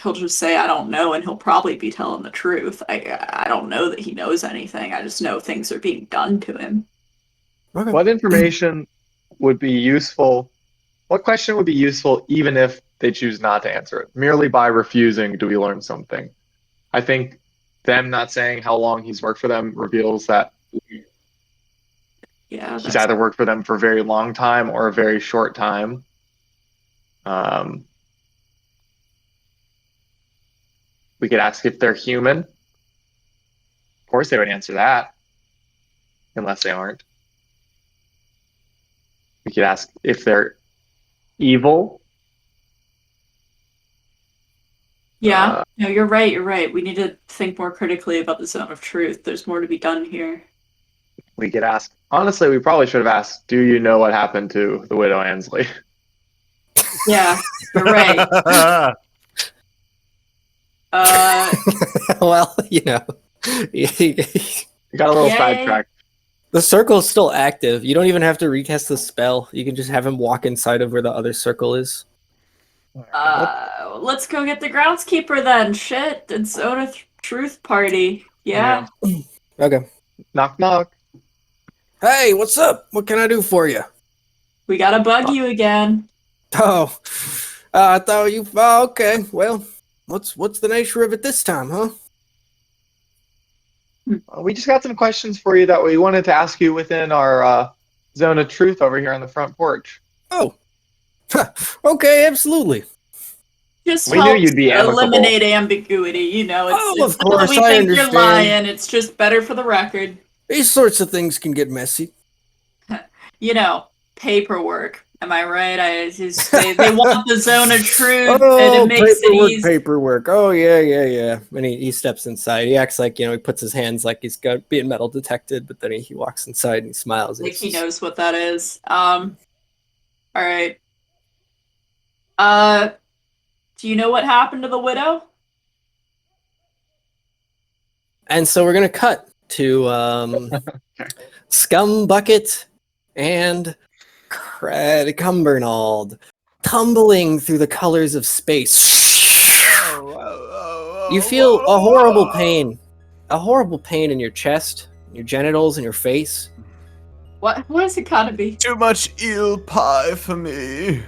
D: he'll just say I don't know and he'll probably be telling the truth. I don't know that he knows anything. I just know things are being done to him.
A: Okay.
E: What information would be useful? What question would be useful even if they choose not to answer it? Merely by refusing, do we learn something? I think them not saying how long he's worked for them reveals that
D: Yeah,
E: he's either worked for them for a very long time or a very short time. We could ask if they're human. Of course, they would answer that, unless they aren't. We could ask if they're evil.
D: yeah. No, you're right. You're right. We need to think more critically about the Zone of Truth. There's more to be done here.
E: We could ask. Honestly, we probably should have asked, do you know what happened to the widow Ansley?
D: Yeah, you're right.
A: Well, you know,
E: We got a little
D: Yay.
E: sidetracked.
A: the circle is still active. You don't even have to recast the spell. You can just have him walk inside of where the other circle is.
D: Let's go get the groundskeeper then. Shit, it's Zone of Truth party. Yeah.
A: Okay.
E: Knock, knock.
A: Hey, what's up? What can I do for you?
D: We gotta bug you again.
A: Oh, I thought you. Oh, okay. Well, what's the nature of it this time, huh?
E: We just got some questions for you that we wanted to ask you within our zone of truth over here on the front porch.
A: Oh, okay, absolutely.
D: Just
E: We knew
D: helps
E: you'd be amicable.
D: eliminate ambiguity. You know, it's,
A: Oh,
D: it's
A: of
D: not that
A: course,
D: we
A: I
D: think you're
A: understand.
D: lying. It's just better for the record.
A: These sorts of things can get messy.
D: You know, paperwork. Am I right? They want the Zone of Truth, and
A: Oh,
D: it makes it easy.
A: paperwork. Oh, yeah. And he steps inside. He acts like, he puts his hands like he's being metal detected, but then he walks inside and he smiles. And
D: Like he knows what that is. All right. Do you know what happened to the widow?
A: And so we're going to cut to Scumbucket and Cumbernald tumbling through the colors of space. You feel a horrible pain in your chest, your genitals, and your face.
D: What is it gotta be?
C: Too much eel pie for me.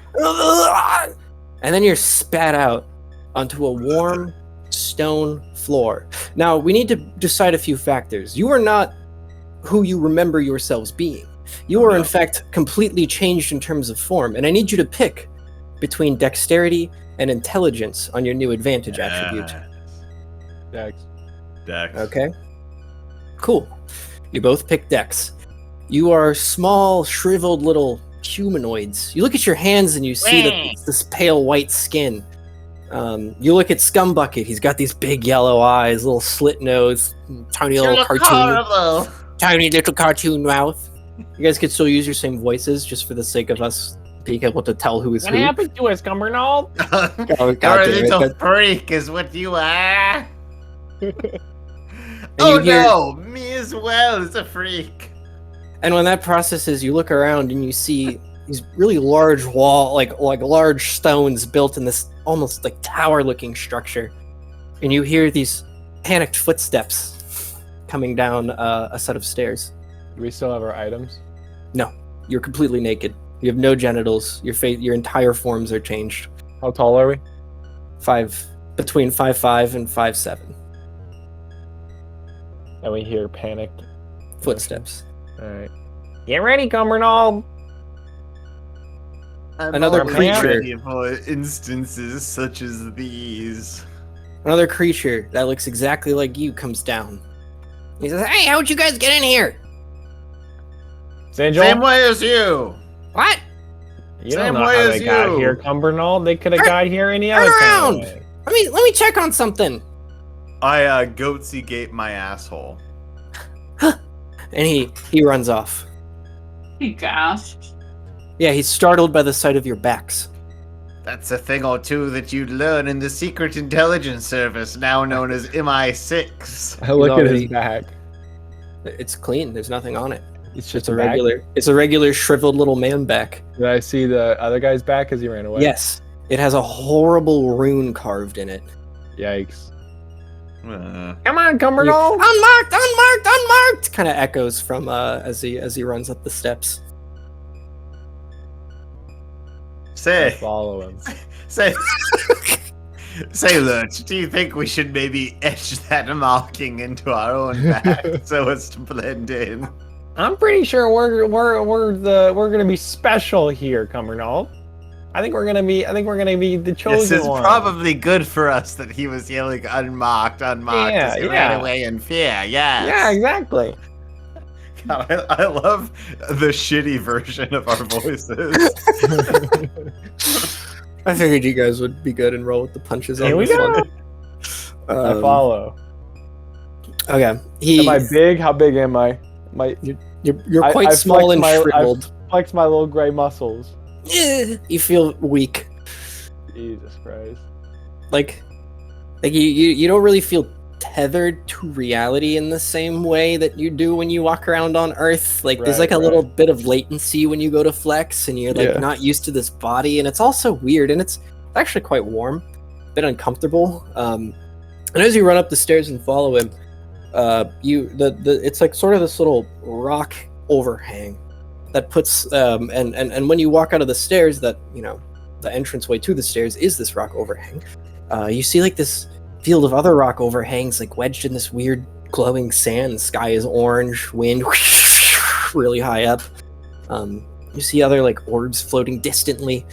A: And then you're spat out onto a warm stone floor. Now, we need to decide a few factors. You are not who you remember yourselves being. You are, in fact, completely changed in terms of form, and I need you to pick between dexterity and intelligence on your new advantage attribute.
B: Dex.
A: Okay? Cool. You both pick dex. You are small, shriveled little humanoids. You look at your hands and you see that it's this pale white skin. You look at Scumbucket. He's got these big yellow eyes, little slit nose, tiny little cartoon mouth. You guys could still use your same voices just for the sake of us being able to tell who is
B: What
A: who.
B: happened to us, Cumbernauld?
A: Oh,
F: You're
A: God
F: a
A: damn it.
F: little freak is what you are.
A: And
F: Oh
A: you hear-
F: no, me as well is a freak.
A: And when that processes, you look around and you see these really large like large stones built in this almost like tower-looking structure. And you hear these panicked footsteps coming down a set of stairs.
B: Do we still have our items?
A: No, you're completely naked. You have no genitals. Your face, your entire forms are changed.
B: How tall are we?
A: Between 5'5" and 5'7".
B: And we hear panicked
A: Footsteps.
B: Alright. Get ready, Cumbernauld!
C: I'm
A: Another
C: always
A: creature.
C: ready for instances such as these.
A: Another creature that looks exactly like you comes down. He says, "Hey, how'd you guys get in here?"
B: Same
C: Same way as you.
A: What?
B: You
C: Same
B: don't know
C: way
B: how
C: as
B: they got
C: you.
B: here, Cumbernauld. They could have
A: Turn-
B: got here any
A: turn
B: other kind
A: around.
B: of way.
A: Let me check on something.
C: I goatsy gate my asshole.
A: And he runs off.
D: He gasped.
A: Yeah, he's startled by the sight of your backs.
C: That's a thing or two that you'd learn in the Secret Intelligence Service, now known as MI6.
B: I look at
A: already-
B: his back.
A: It's clean. There's nothing on it.
B: It's
A: It's
B: just
A: a
B: a back.
A: regular. It's a regular shriveled little man back.
B: Did I see the other guy's back as he ran away?
A: Yes, it has a horrible rune carved in it.
B: Yikes.
C: Uh,
B: Come on, Cumbernauld.
A: Unmarked, unmarked, unmarked. Kind of echoes from as he runs up the steps.
B: I
C: say,
B: follow him.
C: say, say, Lurch, do you think we should maybe etch that marking into our own back so as to blend in?
B: I'm pretty sure we're gonna be special here, Cumbernauld. I think we're gonna be the
C: This
B: chosen
C: is
B: one.
C: probably good for us that he was yelling unmarked, unmarked
B: Yeah,
C: as he
B: yeah.
C: ran away in fear, yes.
B: Yeah, exactly.
C: God, I love the shitty version of our voices.
A: I figured you guys would be good and roll with the punches on
B: Here we
A: this
B: go.
A: one.
B: I follow.
A: Okay,
B: Am I big? How big am I?
A: You're
B: I-
A: quite
B: I
A: small
B: flex
A: and
B: my- I-
A: shriveled.
B: Flex my little gray muscles.
A: You feel weak.
B: Jesus Christ.
A: Like you don't really feel tethered to reality in the same way that you do when you walk around on Earth. Like there's like
B: Right,
A: a little bit of latency when you go to flex, and you're like
B: Yeah.
A: not used to this body, and it's also weird, and it's actually quite warm, a bit uncomfortable. And as you run up the stairs and follow him, it's like sort of this little rock overhang that puts and when you walk out of the stairs, that the entranceway to the stairs is this rock overhang. You see like this field of other rock overhangs, like wedged in this weird glowing sand. The sky is orange, wind really high up. You see other like orbs floating distantly,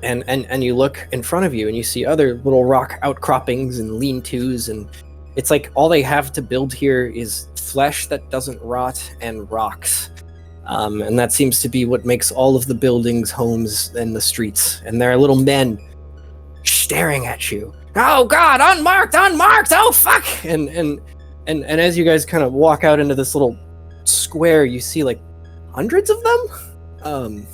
A: and you look in front of you and you see other little rock outcroppings and lean-tos, and it's like all they have to build here is flesh that doesn't rot and rocks. And that seems to be what makes all of the buildings, homes, and the streets. And there are little men staring at you. Oh God, unmarked, unmarked! Oh fuck! And as you guys kind of walk out into this little square, you see like hundreds of them.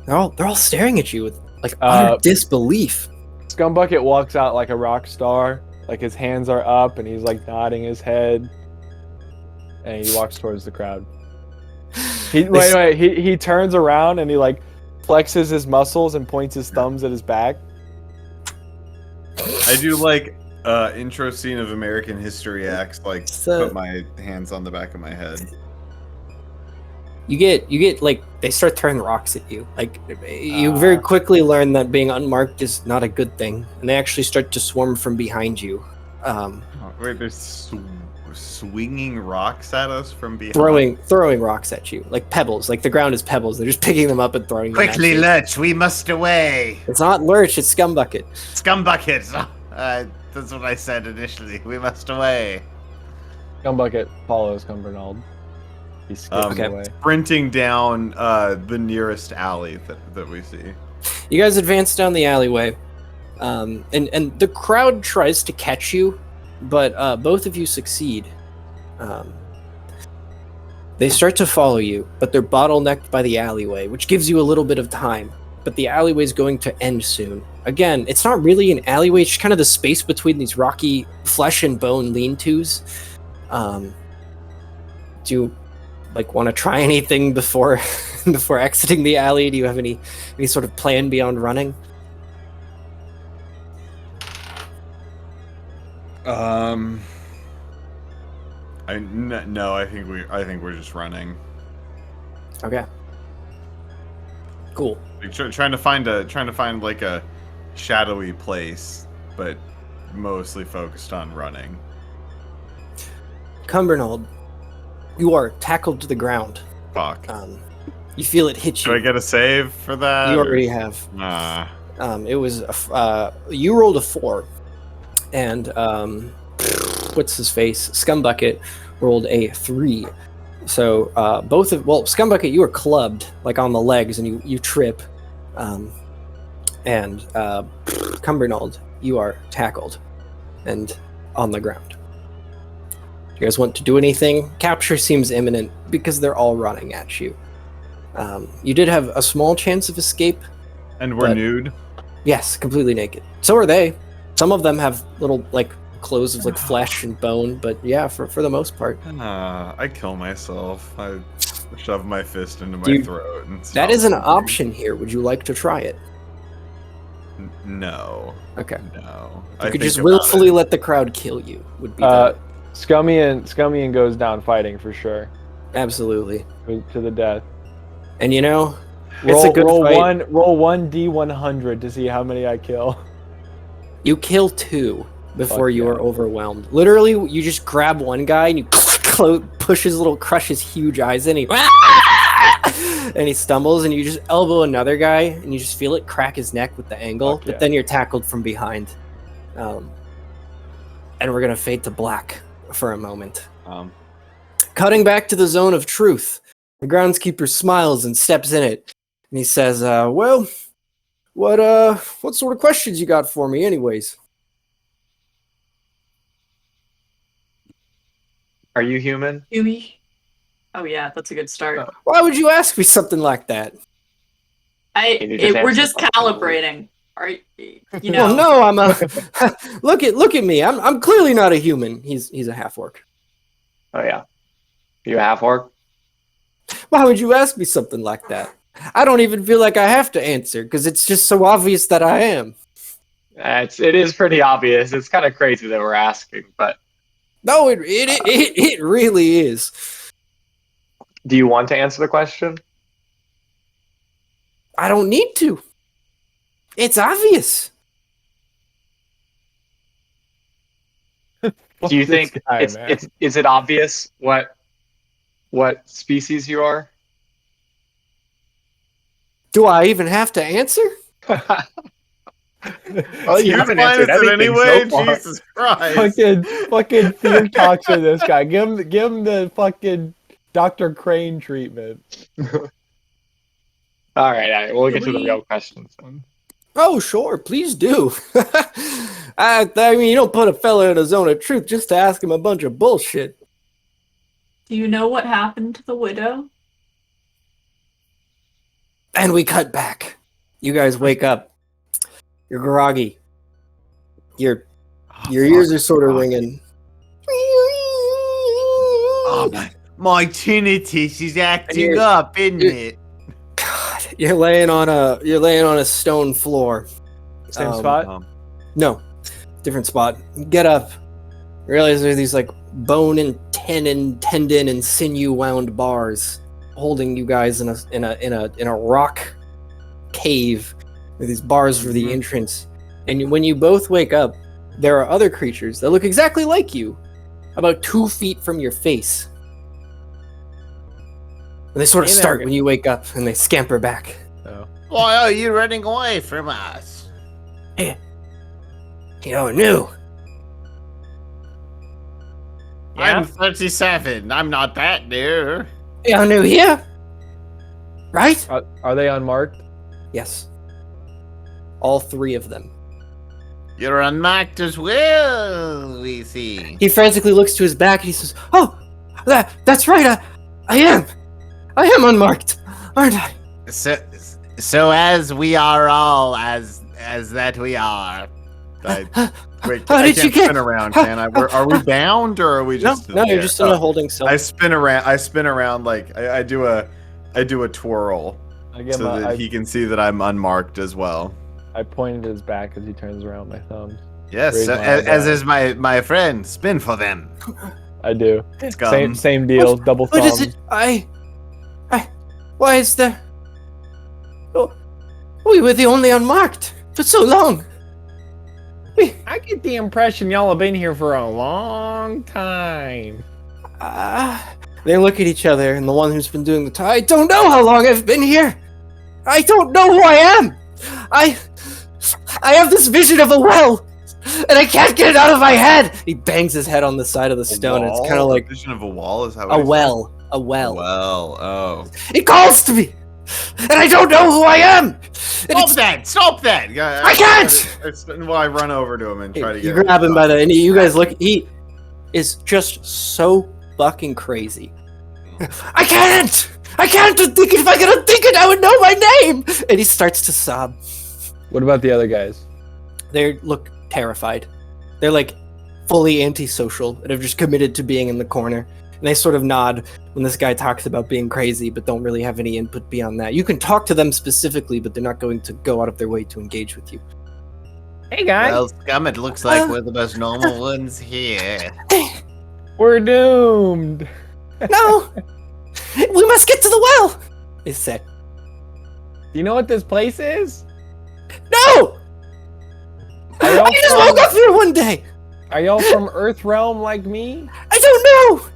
A: They're all staring at you with like utter disbelief.
B: Scumbucket walks out like a rock star. Like his hands are up and he's like nodding his head. And he walks towards the crowd. He turns around and he like flexes his muscles and points his thumbs at his back.
C: I do like intro scene of American History X, like
A: So-
C: put my hands on the back of my head.
A: You get like they start throwing rocks at you. Like you very quickly learn that being unmarked is not a good thing, and they actually start to swarm from behind you,
C: Oh, wait, there's swinging rocks at us from behind.
A: throwing rocks at you like pebbles. Like the ground is pebbles. They're just picking them up and throwing them
C: Quickly,
A: at you.
C: Lurch, we must away.
A: It's not Lurch, it's Scumbucket.
C: Scumbucket. That's what I said initially. We must away.
B: Scumbucket follows Cumbernauld. He skips
A: Okay.
B: away.
C: Sprinting down the nearest alley that we see.
A: You guys advance down the alleyway, and the crowd tries to catch you, but both of you succeed. They start to follow you, but they're bottlenecked by the alleyway, which gives you a little bit of time. But the alleyway is going to end soon. Again, it's not really an alleyway; it's just kind of the space between these rocky flesh and bone lean-tos. Do you want to try anything before exiting the alley? Do you have any sort of plan beyond running?
C: No, I think we're just running.
A: Okay. Cool.
C: Like, trying to find like a shadowy place, but mostly focused on running.
A: Cumbernauld, you are tackled to the ground.
C: Fuck.
A: You feel it hit
C: Do I
A: you.
C: get a save for that?
A: You
C: or-
A: already have.
C: Nah.
A: It was you rolled a 4, and what's his face? Scumbucket rolled a 3. So Scumbucket, you were clubbed like on the legs, and you trip, and Cumbernauld, you are tackled and on the ground. You guys want to do anything? Capture seems imminent because they're all running at you. You did have a small chance of escape.
C: And we're
A: But-
C: nude.
A: Yes, completely naked. So are they. Some of them have little like clothes of like flesh and bone, but yeah, for the most part.
C: I kill myself. I shove my fist into my
A: Dude,
C: throat. And
A: That
C: stop
A: is an
C: breathing.
A: option here. Would you like to try it?
C: No.
A: Okay.
C: No.
A: You could just willfully let the crowd kill you. Would be the,
B: Scummian goes down fighting for sure.
A: absolutely.
B: To the death.
A: And you know,
B: Roll,
A: it's a good
B: roll
A: fight.
B: roll 1d100 to see how many I kill.
A: You kill 2 before
B: Fuck
A: you
B: yeah.
A: are overwhelmed. Literally, you just grab one guy and you crush his huge eyes in. And he stumbles, and you just elbow another guy, and you just feel it crack his neck with the angle.
B: Fuck
A: But
B: yeah.
A: then you're tackled from behind. And we're gonna fade to black for a moment. Cutting back to the zone of truth, the groundskeeper smiles and steps in it, and he says, "Well, what sort of questions you got for me, anyways?"
E: Are you human?
D: Yumi? Oh yeah, that's a good start.
A: Why would you ask me something like that?
E: Can you just
D: We're
E: answer
D: just
E: the question,
D: calibrating. Are you know?
A: Well, no, I'm a look at me. I'm clearly not a human. He's a half orc.
E: Oh yeah. You half orc?
A: Why would you ask me something like that? I don't even feel like I have to answer because it's just so obvious that I am.
E: It is pretty obvious. It's kind of crazy that we're asking, but
A: No, it really is.
E: do you want to answer the question?
A: I don't need to. It's obvious.
E: Do you think is it obvious what species you are?
A: Do I even have to answer?
E: Well, you haven't answered anything so far.
C: Jesus Christ.
B: fucking fear talks to this guy. Give him the fucking Dr. Crane treatment.
E: All right, we'll get to the real questions.
A: Oh, sure, please do. I mean, you don't put a fella in a zone of truth just to ask him a bunch of bullshit.
D: Do you know what happened to the widow?
A: And we cut back. You guys wake up. You're groggy. Your ears are sort of ringing.
C: Oh, my tinnitus is acting
A: you're-
C: up, isn't
A: you're-
C: it?
A: God, you're laying on a stone floor.
B: Same spot?
A: No, different spot. Get up. Realize there's these like bone and tendon and sinew wound bars holding you guys in a rock cave with these bars for the entrance. And when you both wake up, there are other creatures that look exactly like you, about 2 feet from your face. And they sort of
B: Hey there,
A: start
B: guy.
A: when you wake up, and they scamper back.
F: Why are you running away from us?
A: You're new.
F: I'm 37. I'm not that new.
A: You're new here, right?
B: Are they unmarked?
A: Yes. All 3 of them.
F: You're unmarked as well, we see.
A: He frantically looks to his back and he says, "Oh, that's right. I am unmarked, aren't I?"
F: So as we are all, as that we are.
C: Wait,
A: How
C: I
A: did
C: can't
A: you get-
C: spin around, can I? Are we bound, or are we just?
A: No, you're just in a holding cell.
C: I spin around like I do a twirl
B: I give
C: so
B: him
C: that he can see that I'm unmarked as well.
B: I pointed his back as he turns around my thumbs.
C: Yes,
B: Raise my
C: as
B: eyebrow.
C: is my friend. Spin for them.
B: I do.
C: Scum.
B: Same deal. Double
A: What
B: thumbs.
A: is it? Why is there? Oh, we were the only unmarked for so long.
B: I get the impression y'all have been here for a long time.
A: They look at each other, and the one who's been doing the I don't know how long I've been here. I don't know who I am. I have this vision of a well, and I can't get it out of my head. He bangs his head on the side of the stone, and it's kind of like
C: vision of a wall. Is how
A: a well. A well.
C: Well, oh.
A: It calls to me, and I don't know who I am.
C: Stop that!
A: I can't!
C: Well, I run over to him and try to
A: You
C: get
A: grab him by the, and you guys look. He is just so fucking crazy. I can't think if I could think it, I would know my name. And he starts to sob.
B: What about the other guys?
A: They look terrified. They're like fully antisocial and have just committed to being in the corner. And they sort of nod when this guy talks about being crazy, but don't really have any input beyond that. You can talk to them specifically, but they're not going to go out of their way to engage with you.
B: Hey guys,
F: Well, Scum, it looks like we're the most normal ones here.
B: we're doomed.
A: No! We must get to the well! They say.
B: You know what this place is?
A: No! I just woke up here one day!
B: Are y'all from Earth Realm like me?
A: I don't know!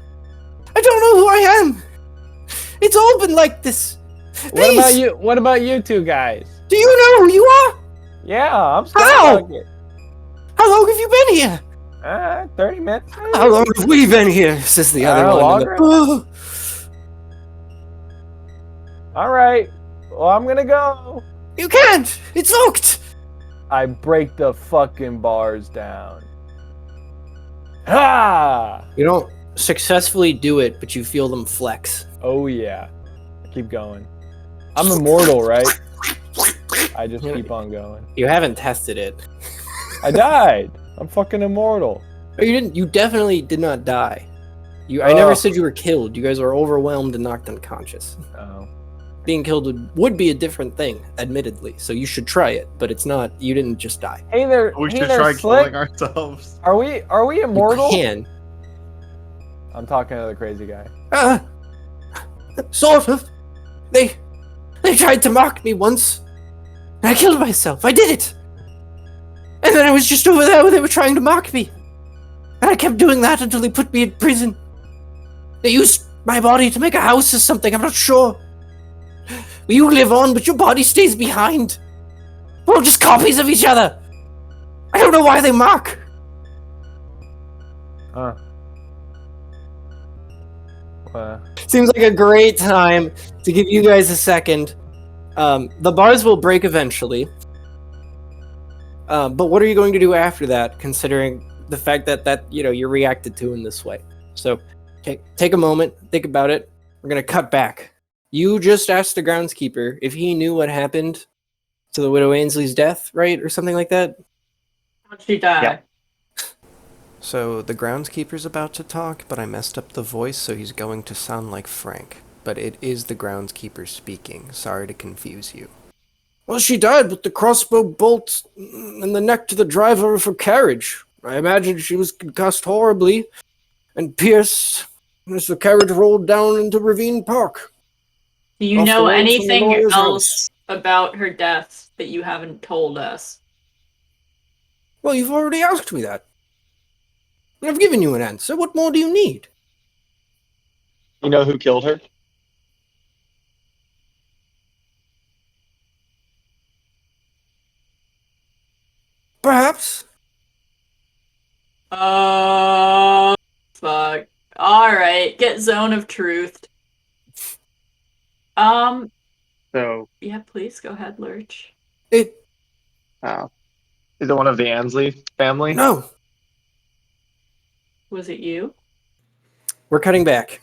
A: I don't know who I am! It's all been like this.
B: What about you two guys?
A: Do you know who you are?
B: Yeah, I'm
A: How?
B: stuck.
A: How long have you been here?
B: 30 minutes.
A: How long have we been here? Says the other one.
B: Longer. All right. Well, I'm gonna go.
A: You can't! It's locked!
B: I break the fucking bars down. Ha!
A: You don't successfully do it, but you feel them flex.
B: Oh yeah. Keep going. I'm immortal, right? I just keep on going.
A: You haven't tested it.
B: I died. I'm fucking immortal.
A: Oh, you didn't. You definitely did not die. I never said you were killed. You guys were overwhelmed and knocked unconscious.
B: Oh.
A: Being killed would be a different thing, admittedly. So you should try it, but it's not. You didn't just die.
B: Hey there.
C: We
B: hey
C: should
B: there,
C: try
B: Slick.
C: killing ourselves.
B: Are we immortal?
A: You can.
B: I'm talking to the crazy guy.
A: Sort of. They tried to mock me once, and I killed myself. I did it. And then I was just over there where they were trying to mock me, and I kept doing that until they put me in prison. They used my body to make a house or something. I'm not sure. You live on, but your body stays behind. We're all just copies of each other. I don't know why they mock. Seems like a great time to give you guys a second. The bars will break eventually. But what are you going to do after that, considering the fact that you're reacted to in this way? So take a moment, think about it. We're going to cut back. You just asked the groundskeeper if he knew what happened to the Widow Ainsley's death, right? Or something like that?
D: How'd she die?
E: Yeah.
A: So the groundskeeper's about to talk, but I messed up the voice, so he's going to sound like Frank. But it is the groundskeeper speaking. Sorry to confuse you. Well, she died with the crossbow bolt in the neck to the driver of her carriage. I imagine she was concussed horribly and pierced as the carriage rolled down into Ravine Park.
D: Do you
A: Off
D: know
A: the road from the
D: anything
A: lawyer's
D: else about her death that you haven't told us?
A: Well, you've already asked me that. And I've given you an answer. What more do you need?
E: You know who killed her?
A: Perhaps.
D: Oh, fuck. Alright, get Zone of Truth.
E: So,
D: Yeah, please, go ahead, Lurch.
E: is it one of the Ansley family?
A: No.
D: Was it you?
A: We're cutting back.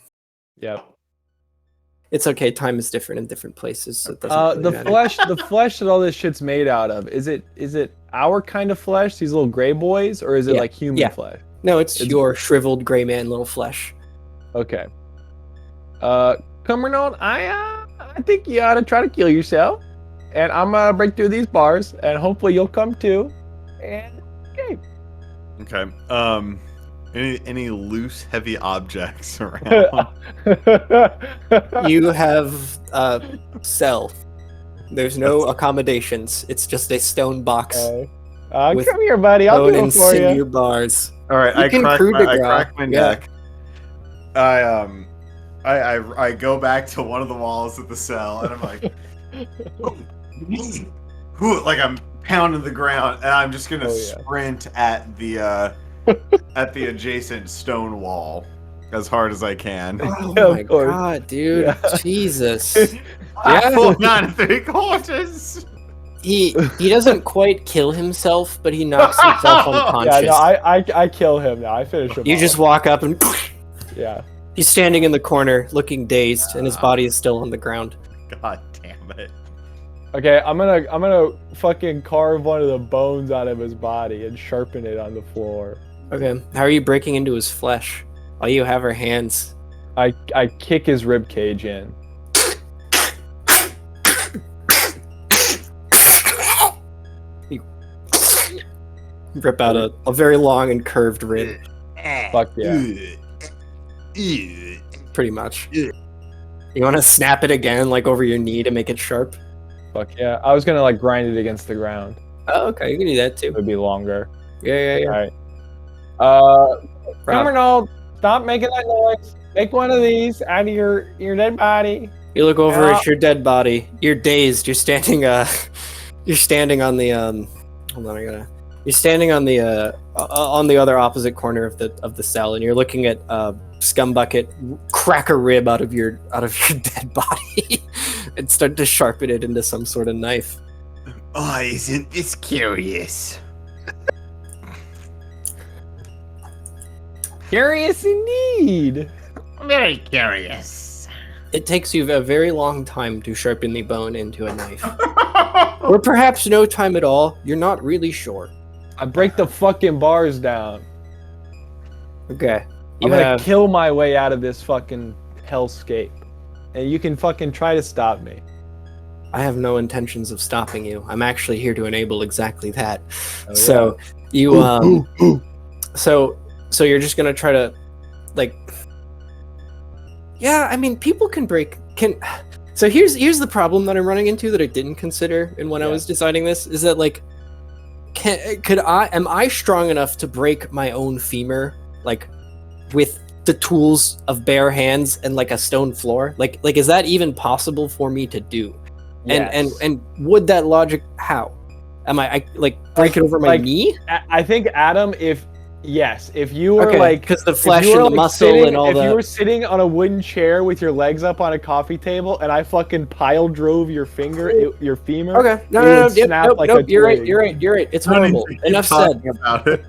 B: Yep.
A: It's okay. Time is different in different places. So it doesn't really matter.
B: the flesh that all this shit's made out of, is it our kind of flesh, these little gray boys, or is it
A: Yeah.
B: like human
A: Yeah.
B: flesh?
A: No, it's your shriveled gray man little flesh.
B: Okay. Cumbernauld, I think you ought to try to kill yourself, and I'm gonna break through these bars, and hopefully you'll come too. And okay.
C: Okay. Any loose, heavy objects around?
A: You have cell. There's no accommodations. It's just a stone box. With
B: Come here, buddy. I'll
A: bone
B: do it
A: and
B: for
A: sinew
B: you.
A: bars.
C: All right,
A: You
C: I
A: can
C: crack
A: coup de
C: my
A: grace.
C: neck. I I go back to one of the walls of the cell, and I'm like, like I'm pounding the ground, and I'm just gonna sprint at the adjacent stone wall as hard as I can.
A: Oh
B: Yeah,
A: my
B: of course.
A: god, dude.
B: Yeah.
A: Jesus.
C: Yeah, 9 3/4.
A: He doesn't quite kill himself, but he knocks himself
B: Yeah,
A: unconscious.
B: no, I kill him now. I finish him
A: You
B: off.
A: just walk up and
B: Yeah.
A: he's standing in the corner, looking dazed, and his body is still on the ground.
C: God damn it.
B: Okay, I'm gonna fucking carve one of the bones out of his body and sharpen it on the floor.
A: Okay, how are you breaking into his flesh? All you have are hands.
B: I kick his rib cage in.
A: Rip out a very long and curved rib,
B: Fuck yeah.
A: pretty much. You want to snap it again, like over your knee to make it sharp?
B: Fuck yeah. I was gonna like grind it against the ground.
A: Oh, okay, you can do that
B: It
A: too.
B: would be longer.
A: Yeah.
B: Alright.
A: Rob.
B: Cumbernauld, stop making that noise. Make one of these out of your dead body.
A: You look over
B: Yeah.
A: at your dead body. You're dazed. You're standing. You're standing on the. Hold on, You're standing on the other opposite corner of the cell, and you're looking at Scumbucket crack a rib out of your dead body and start to sharpen it into some sort of knife.
F: Oh, isn't this curious?
B: Curious indeed.
F: Very curious.
A: It takes you a very long time to sharpen the bone into a knife, or perhaps no time at all. You're not really sure.
B: I break the fucking bars down.
A: Okay.
B: I'm gonna kill my way out of this fucking hellscape. And you can fucking try to stop me.
A: I have no intentions of stopping you. I'm actually here to enable exactly that.
B: Oh,
A: So you so you're just gonna try to like. Yeah, I mean, people can. So here's the problem that I'm running into that I didn't consider when I was deciding this is that like, am I strong enough to break my own femur like with the tools of bare hands and like a stone floor? Like is that even possible for me to do?
B: Yes.
A: And would that logic how? Am I like break it over my knee?
B: I think Adam, if you were
A: because the flesh
B: if you were,
A: and the muscle
B: sitting,
A: and all
B: if
A: the.
B: you were sitting on a wooden chair with your legs up on a coffee table and I fucking pile drove your your femur.
A: Okay, no, you're right. It's horrible. Enough said.
C: About it.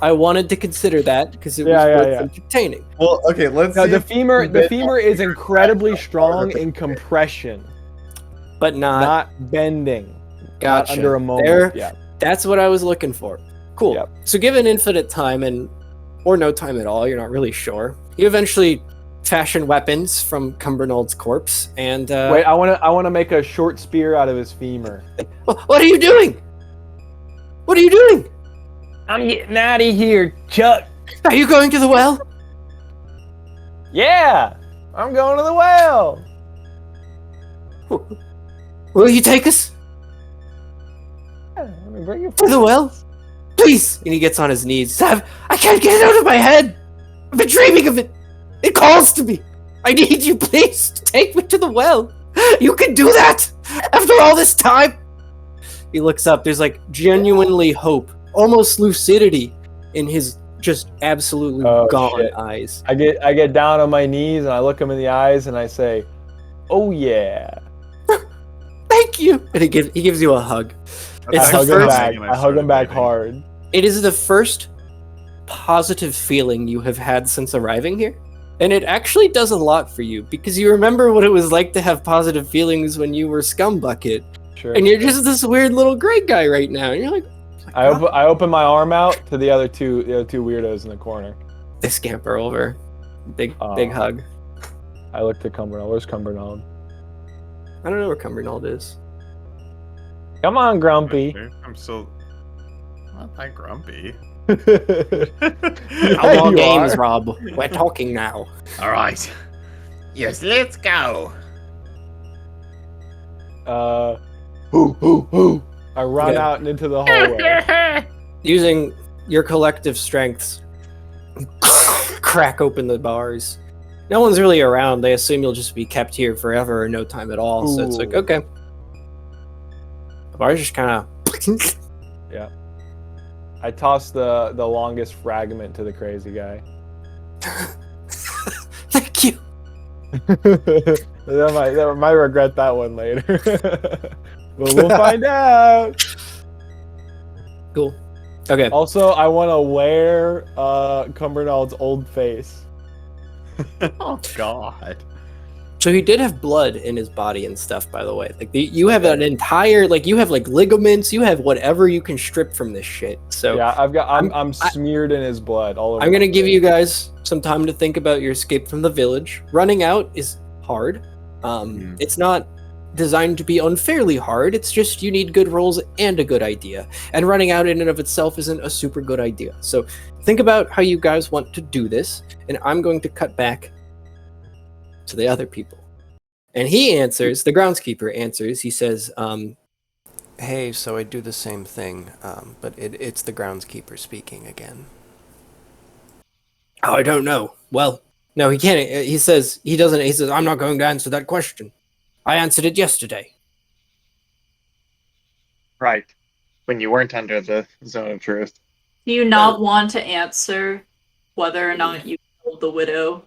A: I wanted to consider that because it was worth entertaining.
C: Well, okay, let's
B: No,
C: see.
B: the femur is incredibly strong in compression,
A: But not
B: bending.
A: gotcha.
B: Not under a moment.
A: That's what I was looking for. Cool.
B: Yep.
A: So given infinite time or no time at all, you're not really sure. You eventually fashion weapons from Cumbernauld's corpse and
B: Wait, I want to make a short spear out of his femur.
A: What are you doing? What are you doing?
B: I'm getting out of here, Chuck.
A: Are you going to the well?
B: Yeah, I'm going to the well.
A: Will you take us
B: Let me bring you
A: to the well? Please! And he gets on his knees. I can't get it out of my head! I've been dreaming of it! It calls to me! I need you, please, to take me to the well! You can do that! After all this time! He looks up, there's like genuinely hope, almost lucidity in his just absolutely gone
B: shit.
A: eyes.
B: I get down on my knees and I look him in the eyes and I say, "Oh yeah."
A: Thank you! And he gives you a hug. It's
B: I
A: the
B: hug him
A: first.
B: back. I hug him back hard.
A: It is the first positive feeling you have had since arriving here. And it actually does a lot for you because you remember what it was like to have positive feelings when you were Scumbucket.
B: Sure.
A: And you're just this weird little great guy right now. And you're like,
B: I open my arm out to the other two weirdos in the corner.
A: they scamper over. Big hug.
B: I look to Cumbernauld. Where's Cumbernauld?
A: I don't know where Cumbernauld is.
B: Come on, Grumpy.
C: I'm still not that grumpy.
A: How long games, Rob? We're talking now.
F: All right. Yes, let's go.
B: I run out and into the hallway.
A: Using your collective strengths, crack open the bars. no one's really around. They assume you'll just be kept here forever or no time at all. So it's like,
B: Ooh.
A: okay. The bar's just kind of.
B: Yeah. I tossed the longest fragment to the crazy guy.
A: Thank you.
B: They might regret that one later. But we'll find out.
A: Cool. Okay.
B: Also, I want to wear Cumbernald's old face.
C: Oh God.
A: So he did have blood in his body and stuff, by the way. Like you have an entire, like you have like ligaments, you have whatever you can strip from this shit. So
B: Yeah, I'm smeared in his blood all over.
A: I'm gonna give you guys some time to think about your escape from the village. Running out is hard. It's not designed to be unfairly hard. It's just you need good rolls and a good idea. And running out in and of itself isn't a super good idea. So think about how you guys want to do this, and I'm going to cut back to the other people. And he answers, the groundskeeper answers, he says, hey, so I do the same thing, but it's the groundskeeper speaking again. Oh, I don't know. Well, no, he can't. He says, I'm not going to answer that question. I answered it yesterday.
E: Right. When you weren't under the zone of truth.
D: Do you not want to answer whether or not you killed the widow?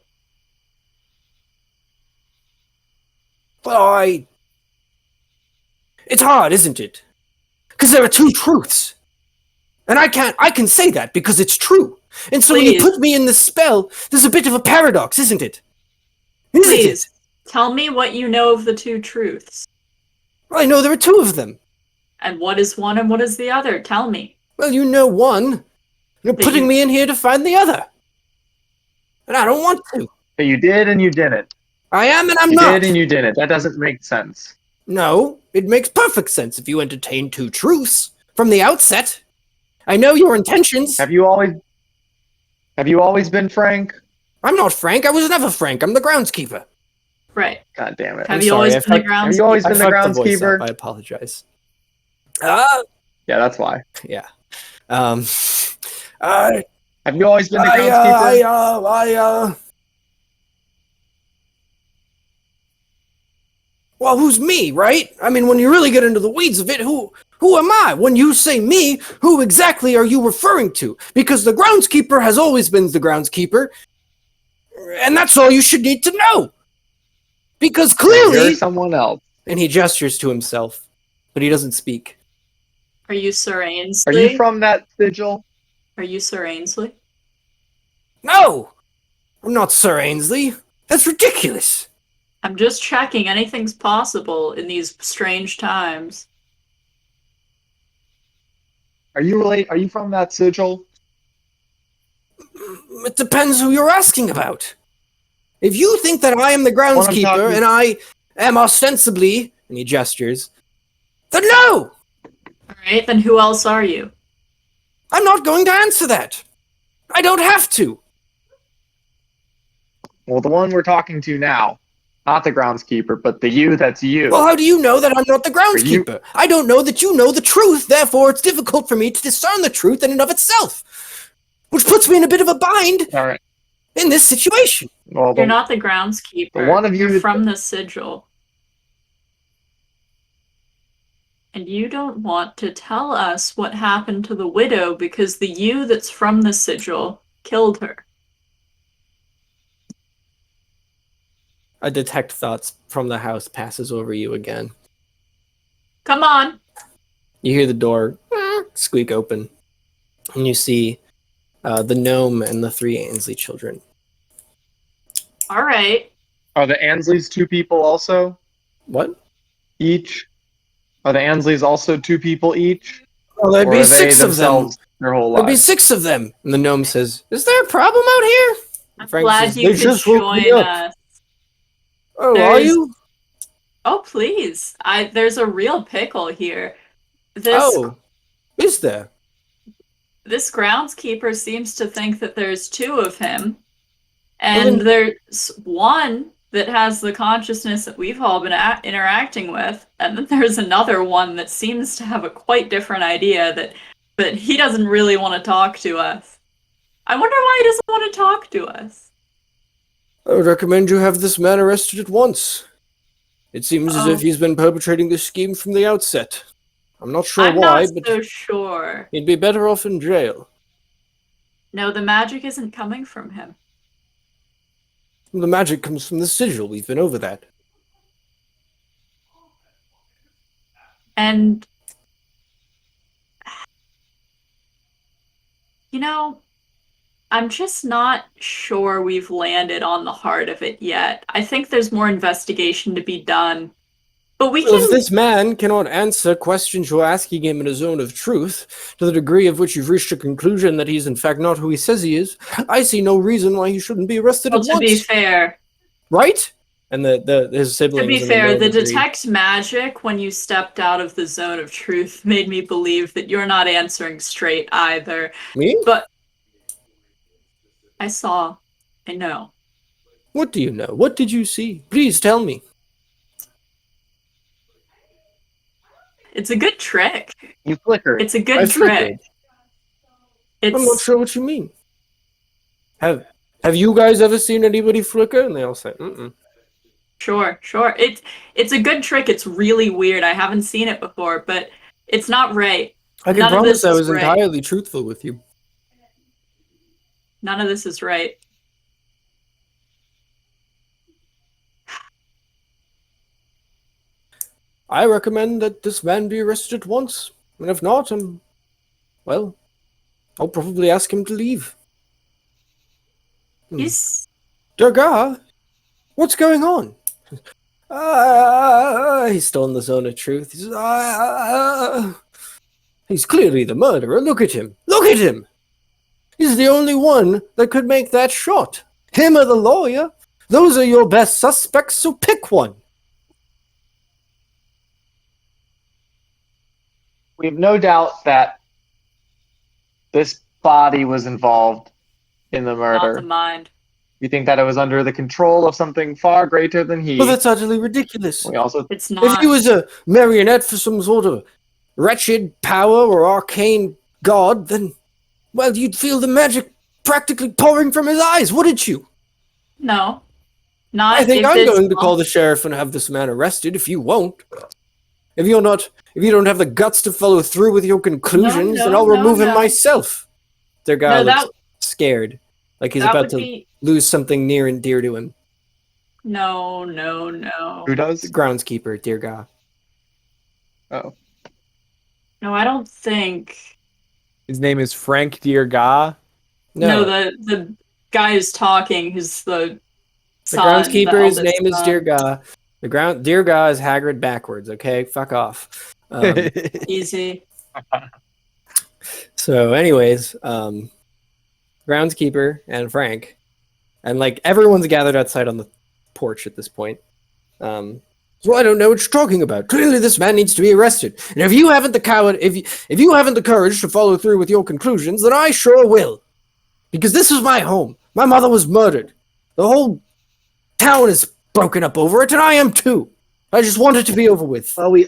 A: Well, it's hard, isn't it? Because there are two truths. And I can say that because it's true. And so when you put me in the spell, there's a bit of a paradox, isn't it?
D: Please, tell me what you know of the two truths.
A: Well, I know there are two of them.
D: And what is one and what is the other? Tell me.
A: Well, you know one. You're putting me in here to find the other. And I don't want to.
E: But you did and you didn't.
A: I am and I'm not.
E: You did and you didn't. That doesn't make sense.
A: No, it makes perfect sense if you entertain two truths from the outset. I know your intentions.
E: Have you always been frank?
A: I'm not Frank. I was never Frank. I'm the groundskeeper.
D: Right.
E: God damn it.
D: Have you always been the groundskeeper?
E: Have you always been the groundskeeper?
A: I apologize.
E: Yeah, that's why.
A: Yeah.
E: Have you always been the groundskeeper?
A: Well, who's me, right? I mean, when you really get into the weeds of it, who am I? When you say me, who exactly are you referring to? Because the groundskeeper has always been the groundskeeper, and that's all you should need to know. Because clearly...
E: You're someone else.
A: And he gestures to himself, but he doesn't speak.
D: Are you Sir Ainsley?
E: Are you from that sigil?
D: Are you Sir Ainsley?
A: No! I'm not Sir Ainsley. That's ridiculous.
D: I'm just checking. Anything's possible in these strange times.
E: Are you from that sigil?
A: It depends who you're asking about. If you think that I am the groundskeeper and I am ostensibly, and he gestures, then no!
D: Alright, then who else are you?
A: I'm not going to answer that. I don't have to.
E: Well, the one we're talking to now. Not the groundskeeper, but the you that's you.
A: Well, how do you know that I'm not the groundskeeper? I don't know that you know the truth, therefore it's difficult for me to discern the truth in and of itself. Which puts me in a bit of a bind in this situation.
E: Well,
D: you're not the groundskeeper.
E: One of
D: you're from the sigil. And you don't want to tell us what happened to the widow because the you that's from the sigil killed her.
A: A detect thoughts from the house passes over you again.
D: Come on.
A: You hear the door squeak open, and you see the gnome and the three Ainsley children.
D: All right.
E: Are the Ansleys two people also?
A: What?
E: Each? Are the Ansleys also two people each?
A: Oh, there'd be six of them.
E: Their whole
A: There'd
E: life?
A: be six of them. And the gnome says, "Is there a problem out here?"
D: I'm glad you could join us.
A: Oh, are you?
D: Oh, please. There's a real pickle here.
A: Is there?
D: This groundskeeper seems to think that there's two of him. And there's one that has the consciousness that we've all been interacting with. And then there's another one that seems to have a quite different idea but he doesn't really want to talk to us. I wonder why he doesn't want to talk to us.
A: I would recommend you have this man arrested at once. It seems as if he's been perpetrating this scheme from the outset. I'm not sure
D: I'm
A: why,
D: not
A: but
D: so sure.
A: he'd be better off in jail.
D: No, the magic isn't coming from him.
A: The magic comes from the sigil. We've been over that.
D: And you know, I'm just not sure we've landed on the heart of it yet. I think there's more investigation to be done. But we
A: Well,
D: can.
A: if this man cannot answer questions you're asking him in a zone of truth, to the degree of which you've reached a conclusion that he's in fact not who he says he is, I see no reason why he shouldn't be arrested
D: Well,
A: at
D: to
A: once.
D: be fair,
A: Right? And his siblings.
D: to be
A: and
D: fair, the
A: agree.
D: detect magic when you stepped out of the zone of truth made me believe that you're not answering straight either.
A: Me?
D: But I know.
A: What do you know? What did you see? Please tell me.
D: It's a good trick.
E: You flickered.
D: It's a good
A: I
D: trick.
A: flickered.
D: It's
A: I'm not sure what you mean. Have you guys ever seen anybody flicker? And they all say, mm-mm.
D: Sure. It's a good trick. It's really weird. I haven't seen it before, but it's not right.
A: I can
D: None of
A: promise
D: this
A: I
D: is
A: was
D: right.
A: entirely truthful with you.
D: None of this is right.
A: I recommend that this man be arrested at once. And if not, well, I'll probably ask him to leave.
D: He's
A: Durga, what's going on? He's still in the zone of truth. He's clearly the murderer. Look at him. Look at him. He's the only one that could make that shot. Him or the lawyer. Those are your best suspects, so pick one.
E: We have no doubt that this body was involved in the
D: not
E: murder.
D: the mind.
E: We think that it was under the control of something far greater than he.
A: Well, that's utterly ridiculous.
E: We also
D: It's not.
A: If he was a marionette for some sort of wretched power or arcane god, then, well, you'd feel the magic practically pouring from his eyes, wouldn't you?
D: No. Not
A: I think
D: if
A: I'm
D: it's
A: going to call the sheriff and have this man arrested if you won't. If you don't have the guts to follow through with your conclusions, then I'll remove him myself. Their guy looks scared, like he's about to lose something near and dear to him.
D: No.
E: who does?
A: The groundskeeper, dear God.
E: Oh,
D: No, I don't think.
B: His name is Frank Dierga.
D: No, the guy who's talking, who's the son,
A: groundskeeper, his name is
D: son.
A: Dear God. Dear God is Hagrid backwards, okay? Fuck off.
D: Easy.
A: So, anyways, groundskeeper and Frank, and like everyone's gathered outside on the porch at this point. So I don't know what you're talking about. Clearly, this man needs to be arrested. And if you haven't the courage to follow through with your conclusions, then I sure will. Because this is my home. My mother was murdered. The whole town is broken up over it, and I am too. I just want it to be over with.
E: well, we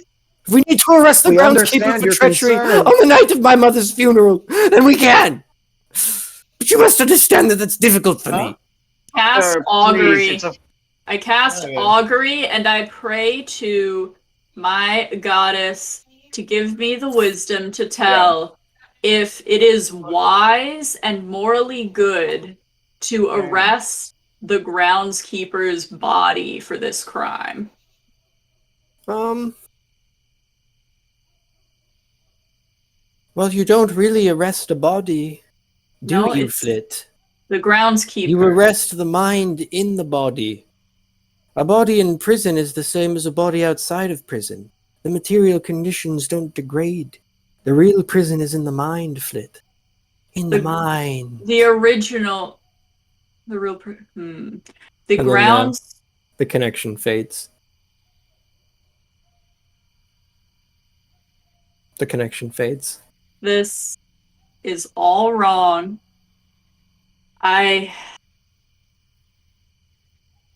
A: If we need to arrest the groundskeeper for
E: your
A: treachery
E: concern.
A: on the night of my mother's funeral, then we can. But you must understand that that's difficult for me.
D: Cast augury.
E: Please,
D: I cast augury and I pray to my goddess to give me the wisdom to tell if it is wise and morally good to arrest the groundskeeper's body for this crime.
A: Well, you don't really arrest a body, do you,
D: it's
A: Flit?
D: The groundskeeper.
A: You arrest the mind in the body. A body in prison is the same as a body outside of prison. The material conditions don't degrade. The real prison is in the mind, Flit. In the mind.
D: The original. The real. The
A: then,
D: grounds.
A: The connection fades. The connection fades.
D: This is all wrong.